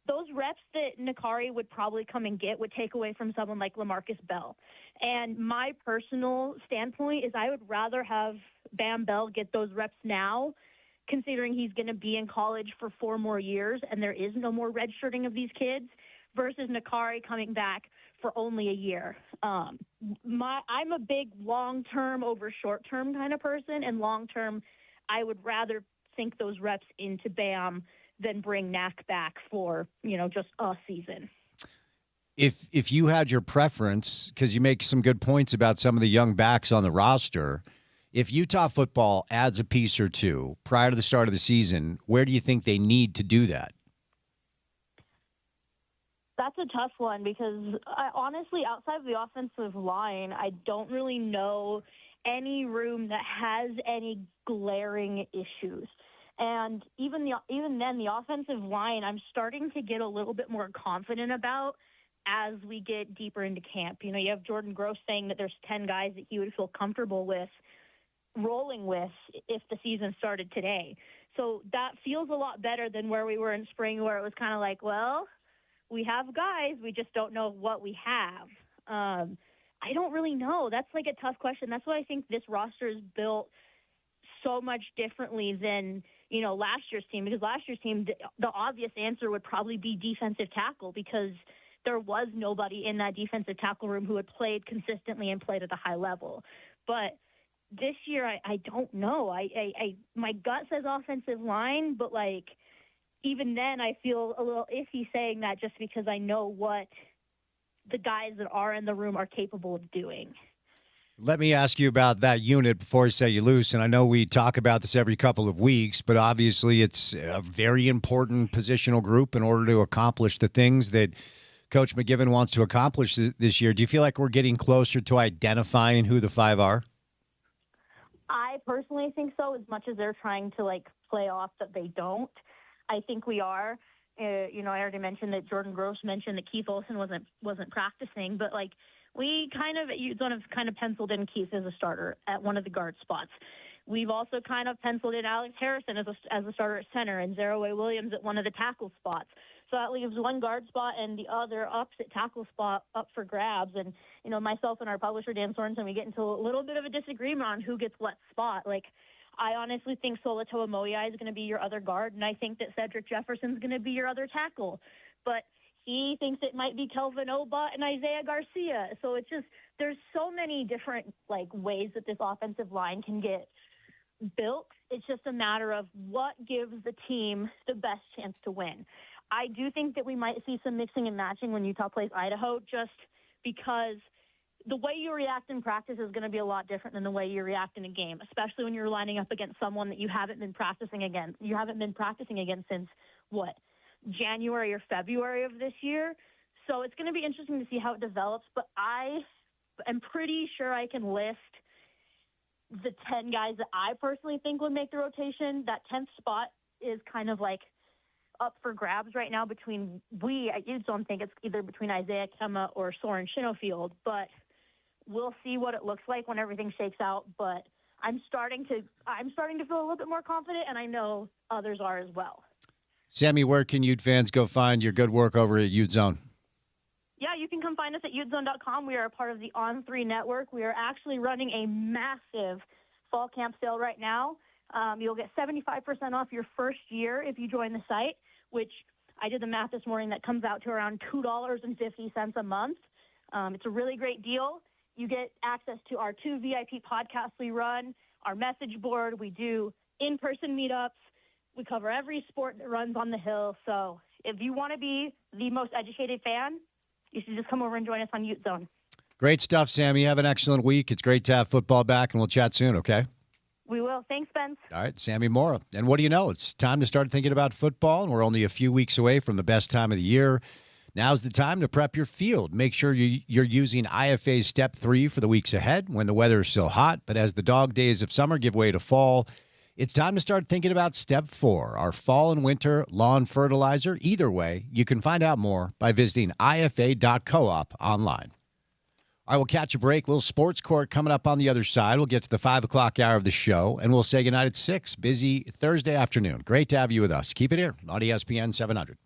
those reps that Nakari would probably come and get would take away from someone like LaMarcus Bell. And my personal standpoint is I would rather have Bam Bell get those reps now, considering he's going to be in college for 4 more years and there is no more redshirting of these kids, versus Nakari coming back for only a year. I'm a big long-term over short-term kind of person, and long-term I would rather sink those reps into Bam than bring Knack back for, just a season. If you had your preference, because you make some good points about some of the young backs on the roster, if Utah football adds a piece or two prior to the start of the season, where do you think they need to do that? That's a tough one, because honestly, outside of the offensive line, I don't really know any room that has any glaring issues. And even then, the offensive line, I'm starting to get a little bit more confident about as we get deeper into camp. You have Jordan Gross saying that there's 10 guys that he would feel comfortable with rolling with if the season started today. So that feels a lot better than where we were in spring, where it was kind of like, well, we have guys, we just don't know what we have. I don't really know. That's like a tough question. That's why I think this roster is built so much differently than, last year's team, because last year's team, the obvious answer would probably be defensive tackle, because there was nobody in that defensive tackle room who had played consistently and played at a high level. But this year, I don't know. My gut says offensive line, but even then I feel a little iffy saying that, just because I know what the guys that are in the room are capable of doing. Let me ask you about that unit before I set you loose. And I know we talk about this every couple of weeks, but obviously it's a very important positional group in order to accomplish the things that Coach McGiven wants to accomplish this year. Do you feel like we're getting closer to identifying who the 5 are? I personally think so, as much as they're trying to play off that they don't. I think we are. I already mentioned that Jordan Gross mentioned that Keith Olsen wasn't practicing, but we kind of penciled in Keith as a starter at one of the guard spots. We've also kind of penciled in Alex Harrison as a starter at center, and Zeraway Williams at one of the tackle spots. So that leaves one guard spot and the other opposite tackle spot up for grabs. And, myself and our publisher, Dan Sorensen, we get into a little bit of a disagreement on who gets what spot. I honestly think Solatoa Moiai is going to be your other guard, and I think that Cedric Jefferson's going to be your other tackle. But he thinks it might be Kelvin Oba and Isaiah Garcia. So it's just, there's so many different ways that this offensive line can get built. It's just a matter of what gives the team the best chance to win. I do think that we might see some mixing and matching when Utah plays Idaho, just because the way you react in practice is going to be a lot different than the way you react in a game, especially when you're lining up against someone that you haven't been practicing against. You haven't been practicing against since, January or February of this year. So it's going to be interesting to see how it develops. But I'm pretty sure I can list the 10 guys that I personally think would make the rotation. That 10th spot is kind of like up for grabs right now between we at Utah think it's either between Isaiah Kemma or Soren Shinofield, but we'll see what it looks like when everything shakes out. But I'm starting to feel a little bit more confident, and I know others are as well. Sammy, where can Ute fans go find your good work over at Ute Zone? Yeah, you can come find us at utezone.com. We are a part of the On3 network. We are actually running a massive fall camp sale right now. You'll get 75% off your first year if you join the site, which I did the math this morning. That comes out to around $2.50 a month. It's a really great deal. You get access to our 2 VIP podcasts we run, our message board. We do in-person meetups. We cover every sport that runs on the hill. So if you want to be the most educated fan, you should just come over and join us on Ute Zone. Great stuff, Sammy. Have an excellent week. It's great to have football back, and we'll chat soon, okay? We will. Thanks, Spence. All right, Sammy Mora. And what do you know? It's time to start thinking about football, and we're only a few weeks away from the best time of the year. Now's the time to prep your field. Make sure you're using IFA's Step 3 for the weeks ahead when the weather is still hot. But as the dog days of summer give way to fall, it's time to start thinking about Step 4, our fall and winter lawn fertilizer. Either way, you can find out more by visiting ifa.coop online. I will catch a break. Little sports court coming up on the other side. We'll get to the 5 o'clock hour of the show, and we'll say goodnight at 6. Busy Thursday afternoon. Great to have you with us. Keep it here on ESPN 700.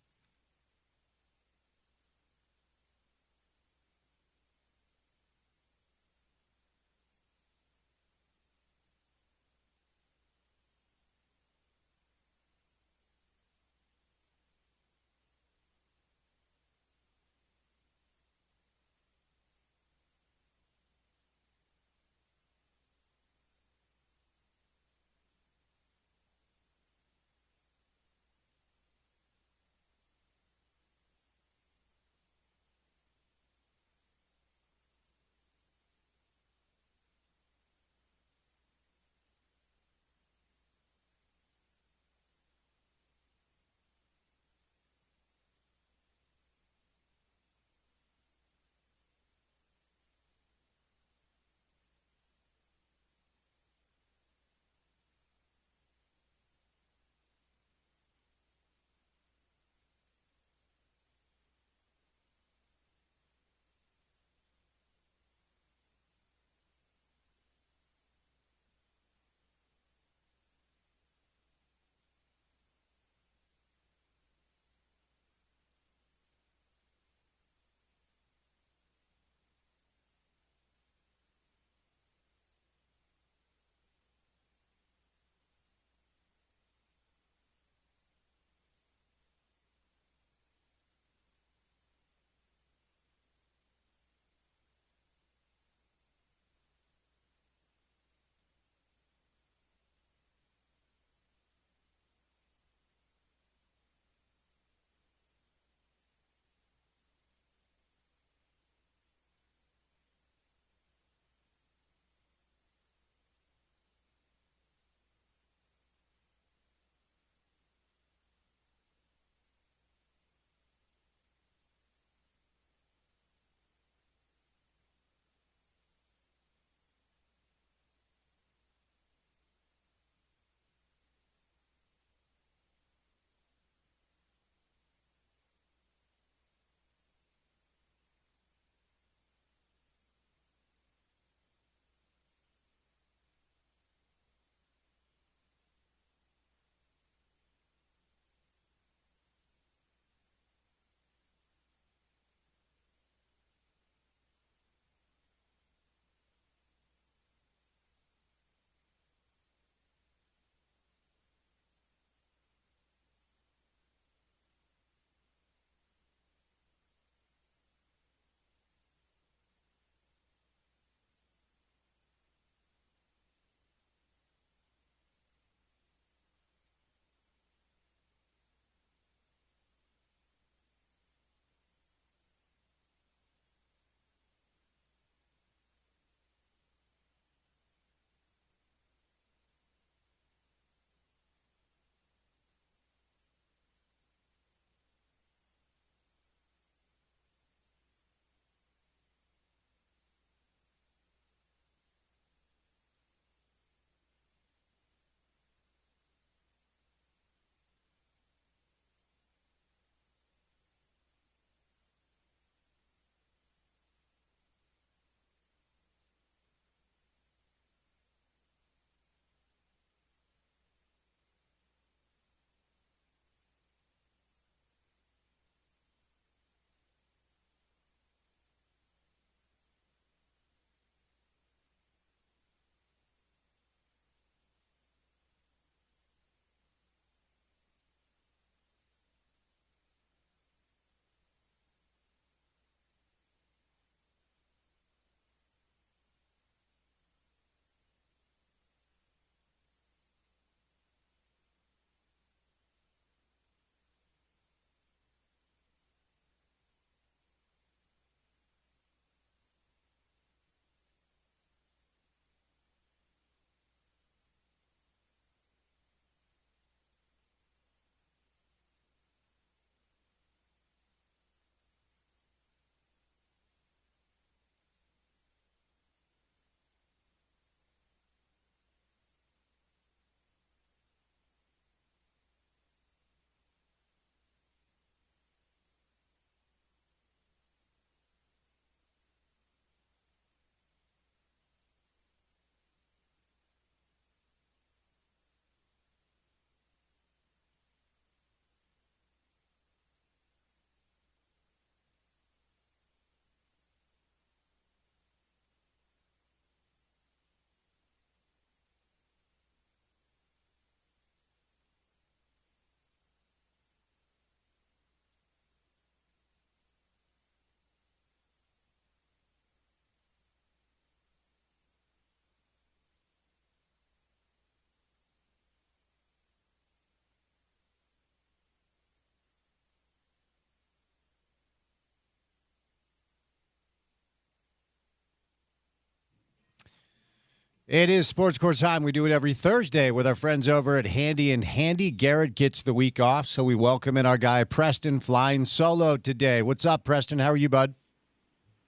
It is Sports Court time. We do it every Thursday with our friends over at Handy and Handy. Garrett gets the week off, so we welcome in our guy Preston flying solo today. What's up, Preston? How are you, bud?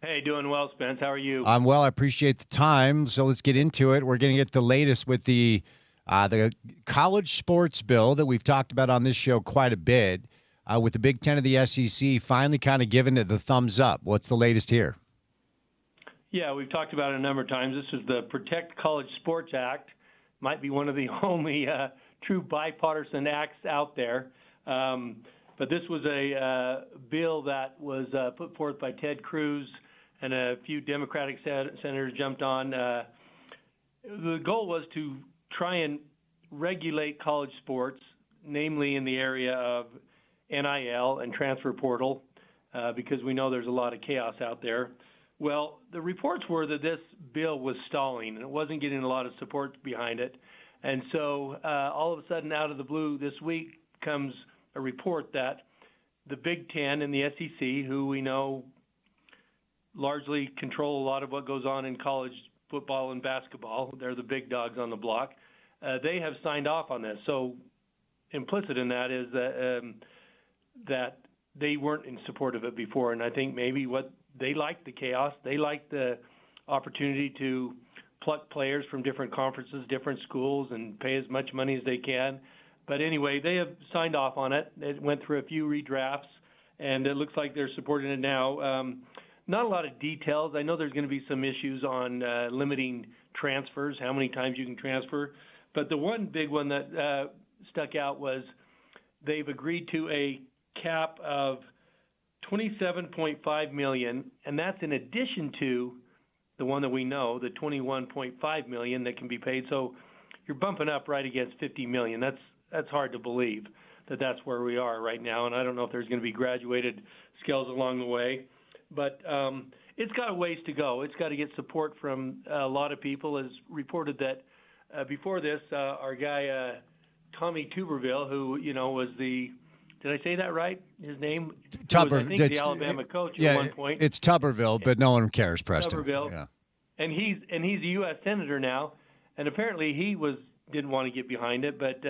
Hey, doing well, Spence. How are you? I'm well. I appreciate the time. So let's get into it. We're going to get the latest with the college sports bill that we've talked about on this show quite a bit, with the Big Ten of the SEC finally kind of giving it the thumbs up. What's the latest here? Yeah, we've talked about it a number of times. This is the Protect College Sports Act. Might be one of the only true bipartisan acts out there. But this was a bill that was put forth by Ted Cruz, and a few Democratic senators jumped on. The goal was to try and regulate college sports, namely in the area of NIL and transfer portal, because we know there's a lot of chaos out there. Well, the reports were that this bill was stalling, and it wasn't getting a lot of support behind it. And so all of a sudden, out of the blue, this week comes a report that the Big Ten and the SEC, who we know largely control a lot of what goes on in college football and basketball, they're the big dogs on the block, they have signed off on this. So implicit in that is that they weren't in support of it before, and I think maybe what they like the chaos. They like the opportunity to pluck players from different conferences, different schools, and pay as much money as they can. But anyway, they have signed off on it. It went through a few redrafts, and it looks like they're supporting it now. Not a lot of details. I know there's going to be some issues on limiting transfers, how many times you can transfer. But the one big one that stuck out was they've agreed to a cap of $27.5 million, and that's in addition to the one that we know, the $21.5 million that can be paid. So you're bumping up right against $50 million. That's hard to believe that that's where we are right now, and I don't know if there's going to be graduated scales along the way. But it's got a ways to go. It's got to get support from a lot of people. As reported that before this, our guy Tommy Tuberville, who was the did I say that right? His name? Tuber. I think the Alabama coach at one point. It's Tuberville, but no one cares, Preston. Tuberville. Yeah. And he's a U.S. senator now, and apparently he didn't want to get behind it, but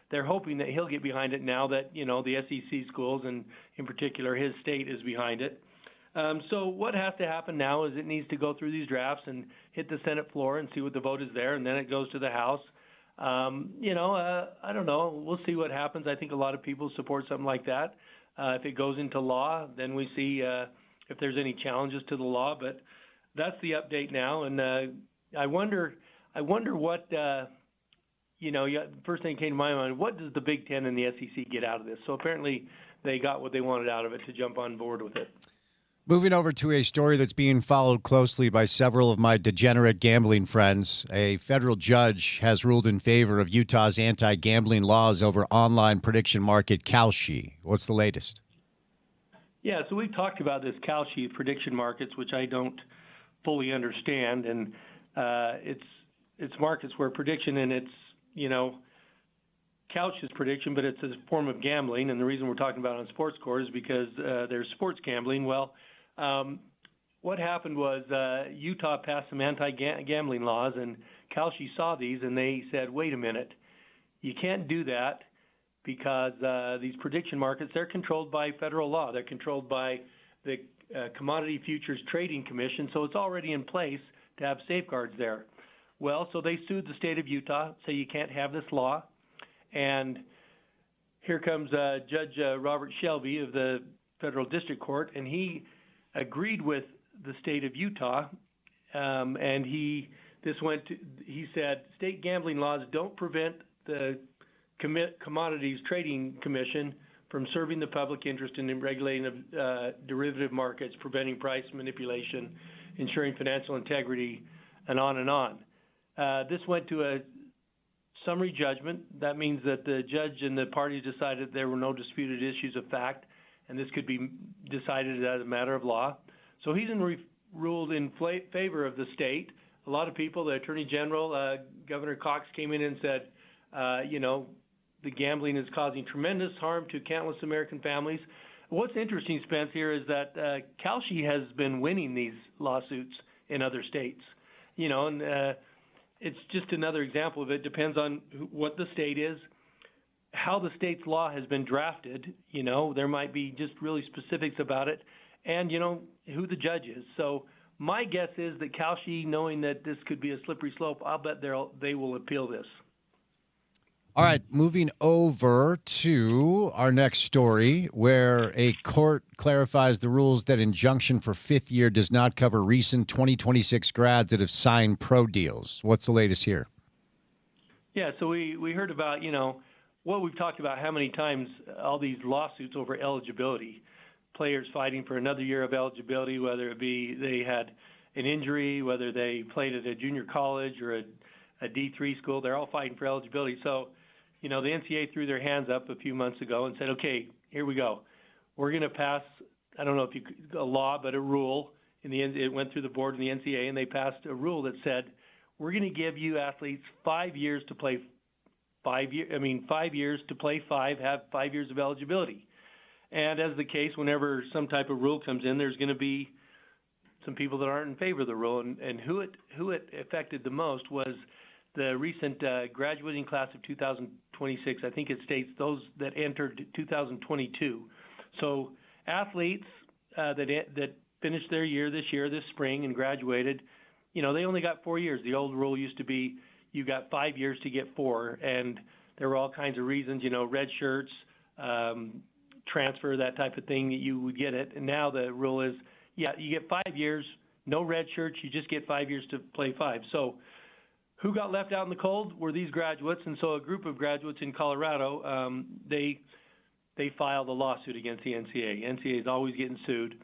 they're hoping that he'll get behind it now that the SEC schools and in particular his state is behind it. So what has to happen now is it needs to go through these drafts and hit the Senate floor and see what the vote is there, and then it goes to the House. I don't know. We'll see what happens. I think a lot of people support something like that. If it goes into law, then we see if there's any challenges to the law. But that's the update now. And I wonder what, first thing came to my mind, what does the Big Ten and the SEC get out of this? So apparently they got what they wanted out of it to jump on board with it. Moving over to a story that's being followed closely by several of my degenerate gambling friends. A federal judge has ruled in favor of Utah's anti-gambling laws over online prediction market Kalshi. What's the latest? Yeah, so we've talked about this Kalshi prediction markets, which I don't fully understand, and it's markets where prediction and it's couches prediction, but it's a form of gambling, and the reason we're talking about it on Sports Court is because there's sports gambling. Well, what happened was Utah passed some anti-gambling laws, and Kalshi saw these, and they said, wait a minute, you can't do that because these prediction markets, they're controlled by federal law. They're controlled by the Commodity Futures Trading Commission, so it's already in place to have safeguards there. Well, so they sued the state of Utah, say you can't have this law. And here comes Judge Robert Shelby of the Federal District Court, and he agreed with the state of Utah, and he said state gambling laws don't prevent the Commodities Trading Commission from serving the public interest in regulating derivative markets, preventing price manipulation, ensuring financial integrity, and on and on. This went to a summary judgment. That means that the judge and the parties decided there were no disputed issues of fact, and this could be decided as a matter of law. So he's ruled in favor of the state. A lot of people, the Attorney General, Governor Cox came in and said, the gambling is causing tremendous harm to countless American families. What's interesting, Spence, here is that Kalshi has been winning these lawsuits in other states. it's just another example of it. Depends on what the state is, how the state's law has been drafted. There might be just really specifics about it, and who the judge is. So my guess is that Kalshi, knowing that this could be a slippery slope, I'll bet they will appeal this. All right, moving over to our next story, where a court clarifies the rules that injunction for fifth year does not cover recent 2026 grads that have signed pro deals. What's the latest here? Yeah, so we heard about, what we've talked about, how many times all these lawsuits over eligibility, players fighting for another year of eligibility, whether it be they had an injury, whether they played at a junior college or a D3 school, they're all fighting for eligibility. So, the NCAA threw their hands up a few months ago and said, okay, here we go. We're going to pass, I don't know if a law, but a rule. It went through the board in the NCAA, and they passed a rule that said, we're going to give you athletes 5 years to play 5 years to play have 5 years of eligibility. And as the case, whenever some type of rule comes in, there's going to be some people that aren't in favor of the rule. And who it affected the most was the recent graduating class of 2026. I think it states those that entered 2022. So athletes that finished their year this spring and graduated, they only got 4 years. The old rule used to be you got 5 years to get 4, and there were all kinds of reasons, red shirts, transfer, that type of thing that you would get it. And now the rule is, you get 5 years, no red shirts, you just get 5 years to play 5. So who got left out in the cold were these graduates, and so a group of graduates in Colorado, they filed a lawsuit against the NCAA. NCAA is always getting sued,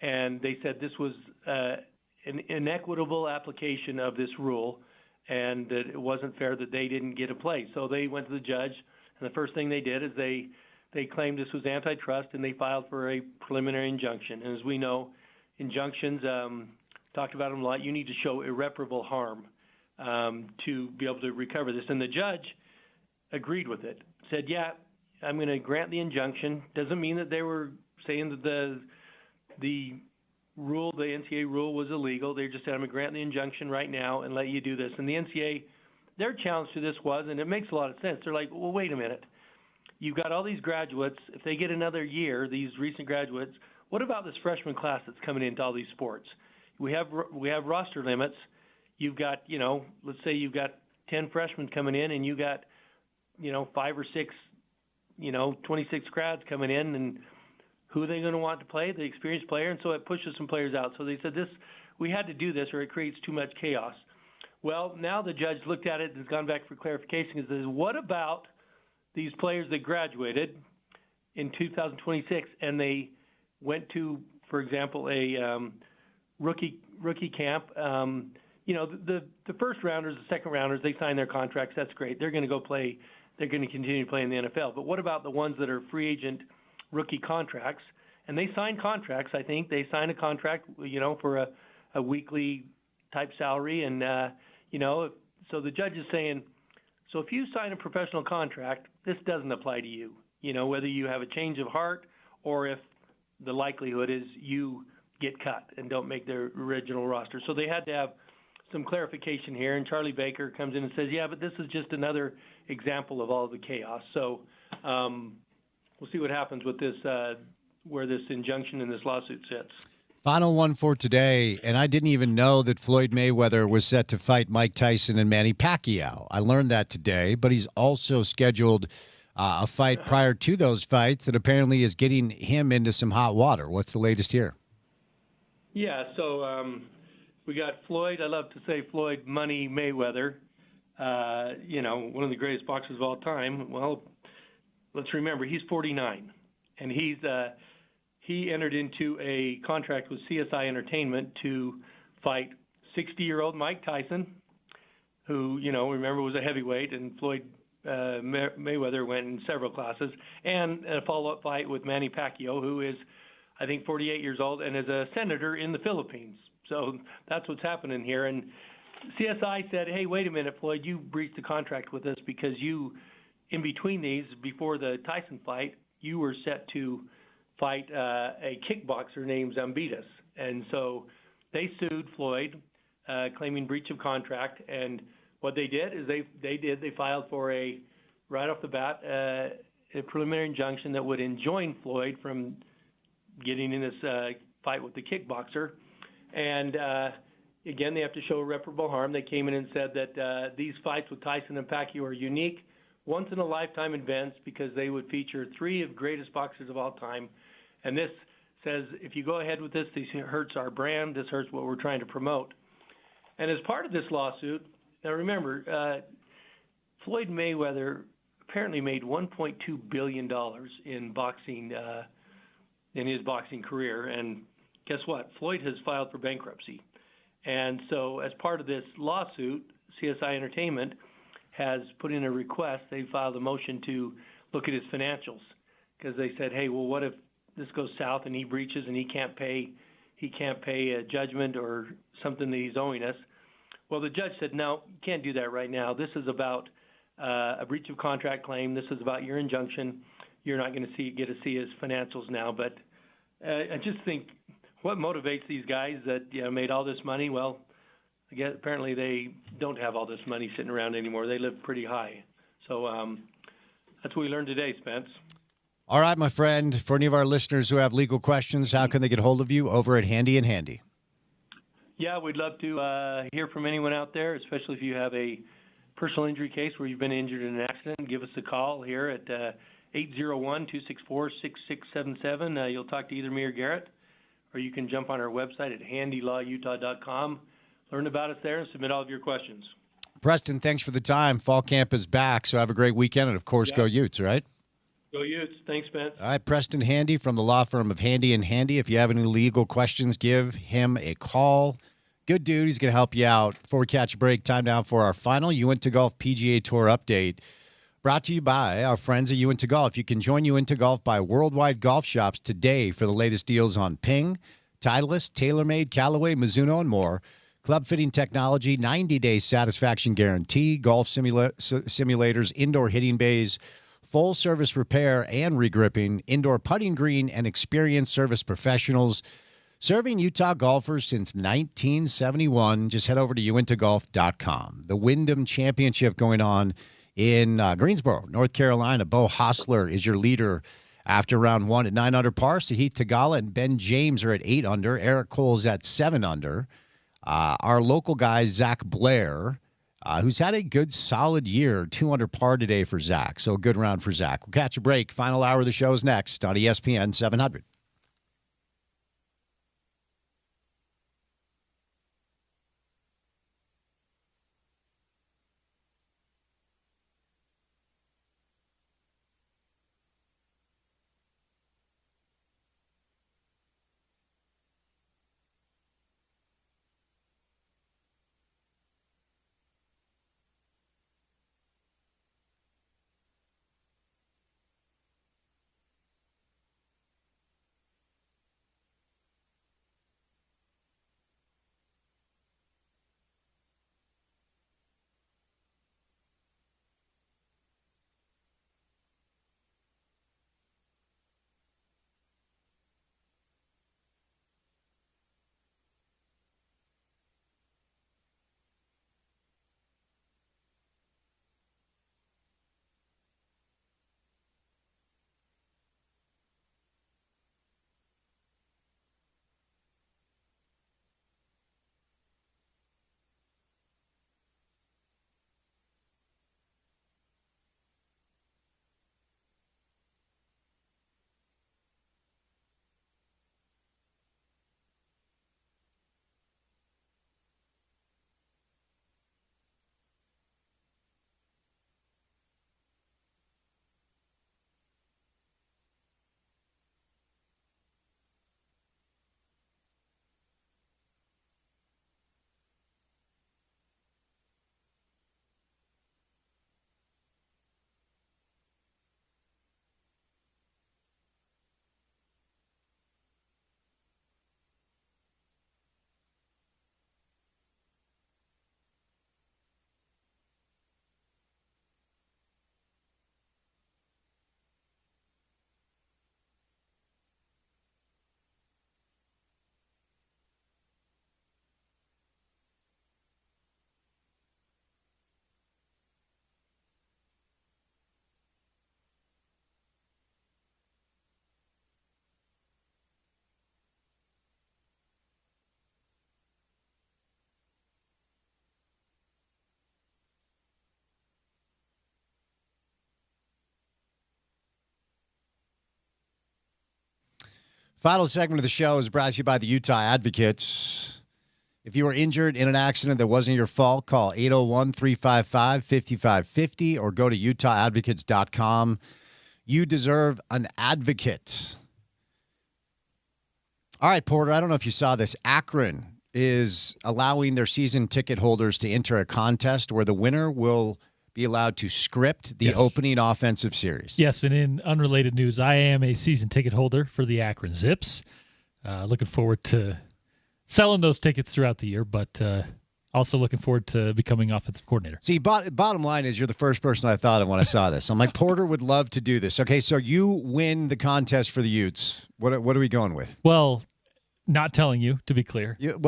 and they said this was an inequitable application of this rule, and that it wasn't fair that they didn't get a play. So they went to the judge, and the first thing they did is they claimed this was antitrust, and they filed for a preliminary injunction. And as we know, injunctions, talked about them a lot, you need to show irreparable harm to be able to recover this. And the judge agreed with it, said, I'm going to grant the injunction. Doesn't mean that they were saying that the rule, the NCAA rule, was illegal. They just said, I'm going to grant the injunction right now and let you do this. And the NCAA, their challenge to this was, and it makes a lot of sense, they're like, well, wait a minute. You've got all these graduates. If they get another year, these recent graduates, what about this freshman class that's coming into all these sports? We have roster limits. You've got, let's say you've got 10 freshmen coming in, and you got, 5 or 6, 26 grads coming in, and who are they going to want to play? The experienced player, and so it pushes some players out. So they said we had to do this, or it creates too much chaos. Well, now the judge looked at it and has gone back for clarification and says, what about these players that graduated in 2026 and they went to, for example, a rookie camp? The first rounders, the second rounders, they sign their contracts. That's great. They're going to go play. They're going to continue to play in the NFL. But what about the ones that are free agent rookie contracts? And they sign contracts. I think they sign a contract, for a weekly type salary. And, so the judge is saying, so if you sign a professional contract, this doesn't apply to you, whether you have a change of heart or if the likelihood is you get cut and don't make their original roster. So they had to have some clarification here, and Charlie Baker comes in and says, but this is just another example of all the chaos. So we'll see what happens with this, where this injunction and this lawsuit sits. Final one for today, and I didn't even know that Floyd Mayweather was set to fight Mike Tyson and Manny Pacquiao. I learned that today, but he's also scheduled a fight prior to those fights that apparently is getting him into some hot water. What's the latest here? Yeah, so we got Floyd. I love to say Floyd Money Mayweather, one of the greatest boxers of all time. Well, let's remember, he's 49, and he entered into a contract with CSI Entertainment to fight 60-year-old Mike Tyson, who, remember, was a heavyweight, and Floyd Mayweather went in several classes, and a follow-up fight with Manny Pacquiao, who is, I think, 48 years old and is a senator in the Philippines. So that's what's happening here. And CSI said, hey, wait a minute, Floyd, you breached the contract with us because you, in between these, before the Tyson fight, you were set to fight a kickboxer named Zambitas. And so they sued Floyd, claiming breach of contract, and what they did is they filed for right off the bat, a preliminary injunction that would enjoin Floyd from getting in this fight with the kickboxer. And again, they have to show irreparable harm. They came in and said that these fights with Tyson and Pacquiao are unique, once-in-a-lifetime events because they would feature 3 of greatest boxers of all time. And this says, if you go ahead with this hurts our brand, this hurts what we're trying to promote. And as part of this lawsuit, now remember, Floyd Mayweather apparently made $1.2 billion in boxing, in his boxing career. And guess what? Floyd has filed for bankruptcy. And so as part of this lawsuit, CSI Entertainment has put in a request. They filed a motion to look at his financials because they said, hey, well, what if this goes south and he breaches and he can't pay a judgment or something that he's owing us? Well, the judge said, no, you can't do that right now. This is about a breach of contract claim. This is about your injunction. You're not going to get to see his financials now. But I just think what motivates these guys that made all this money? Well, I guess apparently they don't have all this money sitting around anymore. They live pretty high. So that's what we learned today, Spence. All right, my friend. For any of our listeners who have legal questions, how can they get hold of you over at Handy and Handy? Yeah, we'd love to hear from anyone out there, especially if you have a personal injury case where you've been injured in an accident. Give us a call here at 801-264-6677. You'll talk to either me or Garrett, or you can jump on our website at handylawutah.com. Learn about us there and submit all of your questions. Preston, thanks for the time. Fall camp is back, so have a great weekend, and, of course, Go Utes, right? Go Utes. Thanks, Spence. All right, Preston Handy from the law firm of Handy and Handy. If you have any legal questions, give him a call. Good dude. He's going to help you out. Before we catch a break, time now for our final Uinta Golf PGA Tour update. Brought to you by our friends at Uinta Golf. You can join Uinta Golf by Worldwide Golf Shops today for the latest deals on Ping, Titleist, TaylorMade, Callaway, Mizuno, and more. Club fitting technology, 90-day satisfaction guarantee, golf simulators, indoor hitting bays, full-service repair and regripping, indoor putting green, and experienced service professionals. Serving Utah golfers since 1971. Just head over to uintagolf.com. The Wyndham Championship going on in Greensboro, North Carolina. Bo Hostler is your leader after round 1 at 9 under par. Sahith Theegala and Ben James are at 8 under. Eric Cole's at 7 under. Our local guy, Zach Blair, who's had a good, solid year, 2 under par today for Zach. So a good round for Zach. We'll catch a break. Final hour of the show is next on ESPN 700. Final segment of the show is brought to you by the Utah Advocates. If you were injured in an accident that wasn't your fault, call 801-355-5550 or go to utahadvocates.com. You deserve an advocate. All right, Porter, I don't know if you saw this. Akron is allowing their season ticket holders to enter a contest where the winner will be allowed to script the opening offensive series. Yes, and in unrelated news, I am a season ticket holder for the Akron Zips. Looking forward to selling those tickets throughout the year, but also looking forward to becoming offensive coordinator. See, bottom line is you're the first person I thought of when I saw this. I'm like, Porter would love to do this. Okay, so you win the contest for the Utes. What are we going with? Well, not telling you, to be clear. Okay,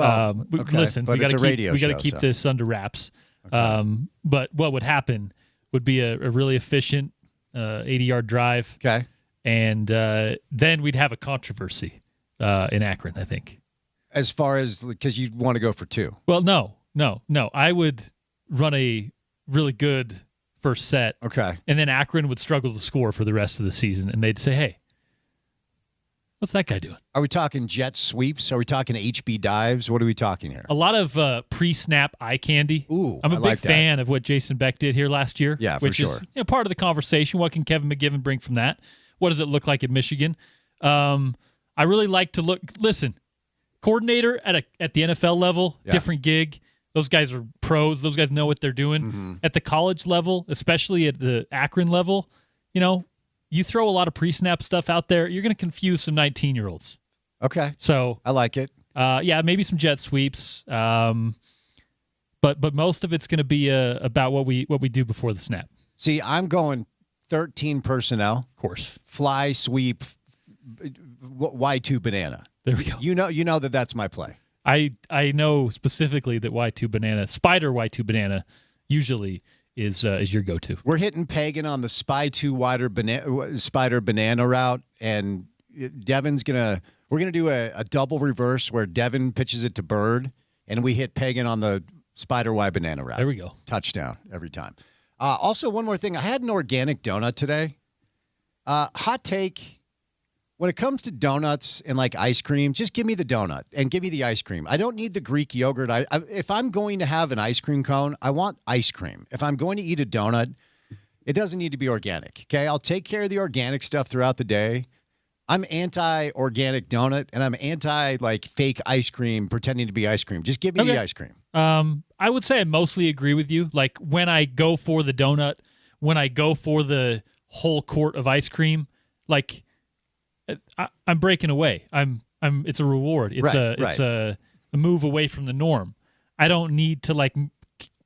listen, but we got to keep so. this under wraps. Okay. But what would happen would be a really efficient 80-yard drive. Okay. And then we'd have a controversy in Akron, I think. As far as, because you want to go for two. Well, no. I would run a really good first set. Okay. And then Akron would struggle to score for the rest of the season. And they'd say, hey, what's that guy doing? Are we talking jet sweeps? Are we talking HB dives? What are we talking here? A lot of pre-snap eye candy. Ooh, I'm a I big like that. fan of what Jason Beck did here last year. Yeah, for which sure. is part of the conversation. What can Kevin McGivern bring from that? What does it look like at Michigan? I really like to listen, coordinator at the NFL level, different gig. Those guys are pros. Those guys know what they're doing. Mm-hmm. At the college level, especially at the Akron level, you throw a lot of pre-snap stuff out there, you're going to confuse some 19-year-olds. Okay. So I like it. Maybe some jet sweeps. But most of it's going to be about what we do before the snap. See, I'm going 13 personnel. Of course. Fly, sweep, Y2 banana. There we go. You know that's my play. I know specifically that Y2 banana, spider Y2 banana, usually is your go-to. We're hitting Pagan on the spider banana route, and Devin's we're gonna do a double reverse where Devin pitches it to Bird, and we hit Pagan on the spider Y banana route. There we go. Touchdown every time. Also, one more thing. I had an organic donut today. Hot take. When it comes to donuts and like ice cream, just give me the donut and give me the ice cream. I don't need the Greek yogurt. If I'm going to have an ice cream cone, I want ice cream. If I'm going to eat a donut, it doesn't need to be organic. Okay, I'll take care of the organic stuff throughout the day. I'm anti-organic donut, and I'm anti like fake ice cream pretending to be ice cream. Just give me the ice cream. I would say I mostly agree with you. Like when I go for the donut, when I go for the whole quart of ice cream, like I'm breaking away. It's a reward. It's a move away from the norm. I don't need to like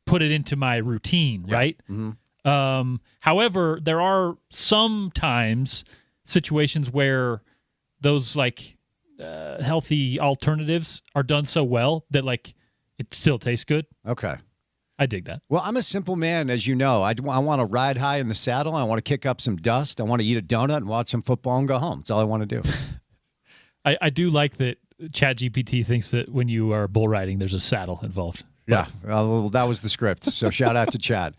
put it into my routine, right? Mm-hmm. However, there are sometimes situations where those like healthy alternatives are done so well that like it still tastes good. Okay. I dig that. Well, I'm a simple man, as you know. I want to ride high in the saddle. I want to kick up some dust. I want to eat a donut and watch some football and go home. That's all I want to do. I do like that ChatGPT thinks that when you are bull riding, there's a saddle involved. Yeah, well, that was the script. So shout out to Chad.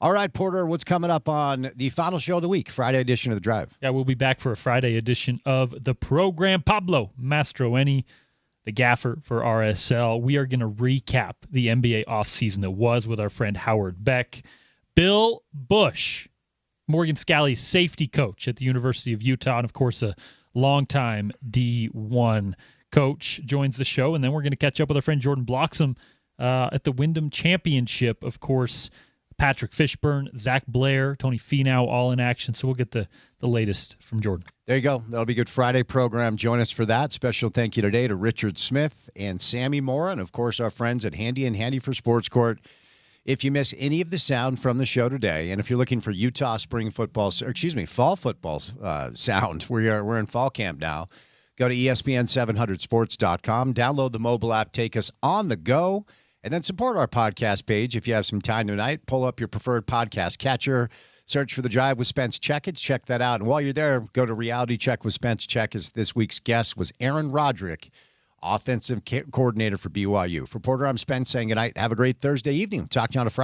All right, Porter, what's coming up on the final show of the week, Friday edition of The Drive? Yeah, we'll be back for a Friday edition of the program. Pablo Mastroeni, the gaffer for RSL. We are going to recap the NBA offseason that was with our friend Howard Beck. Bill Bush, Morgan Scalley's safety coach at the University of Utah, and, of course, a longtime D1 coach, joins the show. And then we're going to catch up with our friend Jordan Bloxham at the Wyndham Championship. Of course, Patrick Fishburne, Zach Blair, Tony Finau, all in action. So we'll get the latest from Jordan. There you go. That'll be a good Friday program. Join us for that. Special thank you today to Richard Smith and Sammy Moore, and, of course, our friends at Handy and Handy for Sports Court. If you miss any of the sound from the show today, and if you're looking for Utah fall football sound, we're in fall camp now. Go to ESPN700sports.com. Download the mobile app. Take us on the go. And then support our podcast page. If you have some time tonight, pull up your preferred podcast catcher. Search for The Drive with Spence Checketts. Check that out. And while you're there, go to Reality Check with Spence Checketts. This week's guest was Aaron Roderick, offensive coordinator for BYU. For Porter, I'm Spence saying good night. Have a great Thursday evening. Talk to you on a Friday.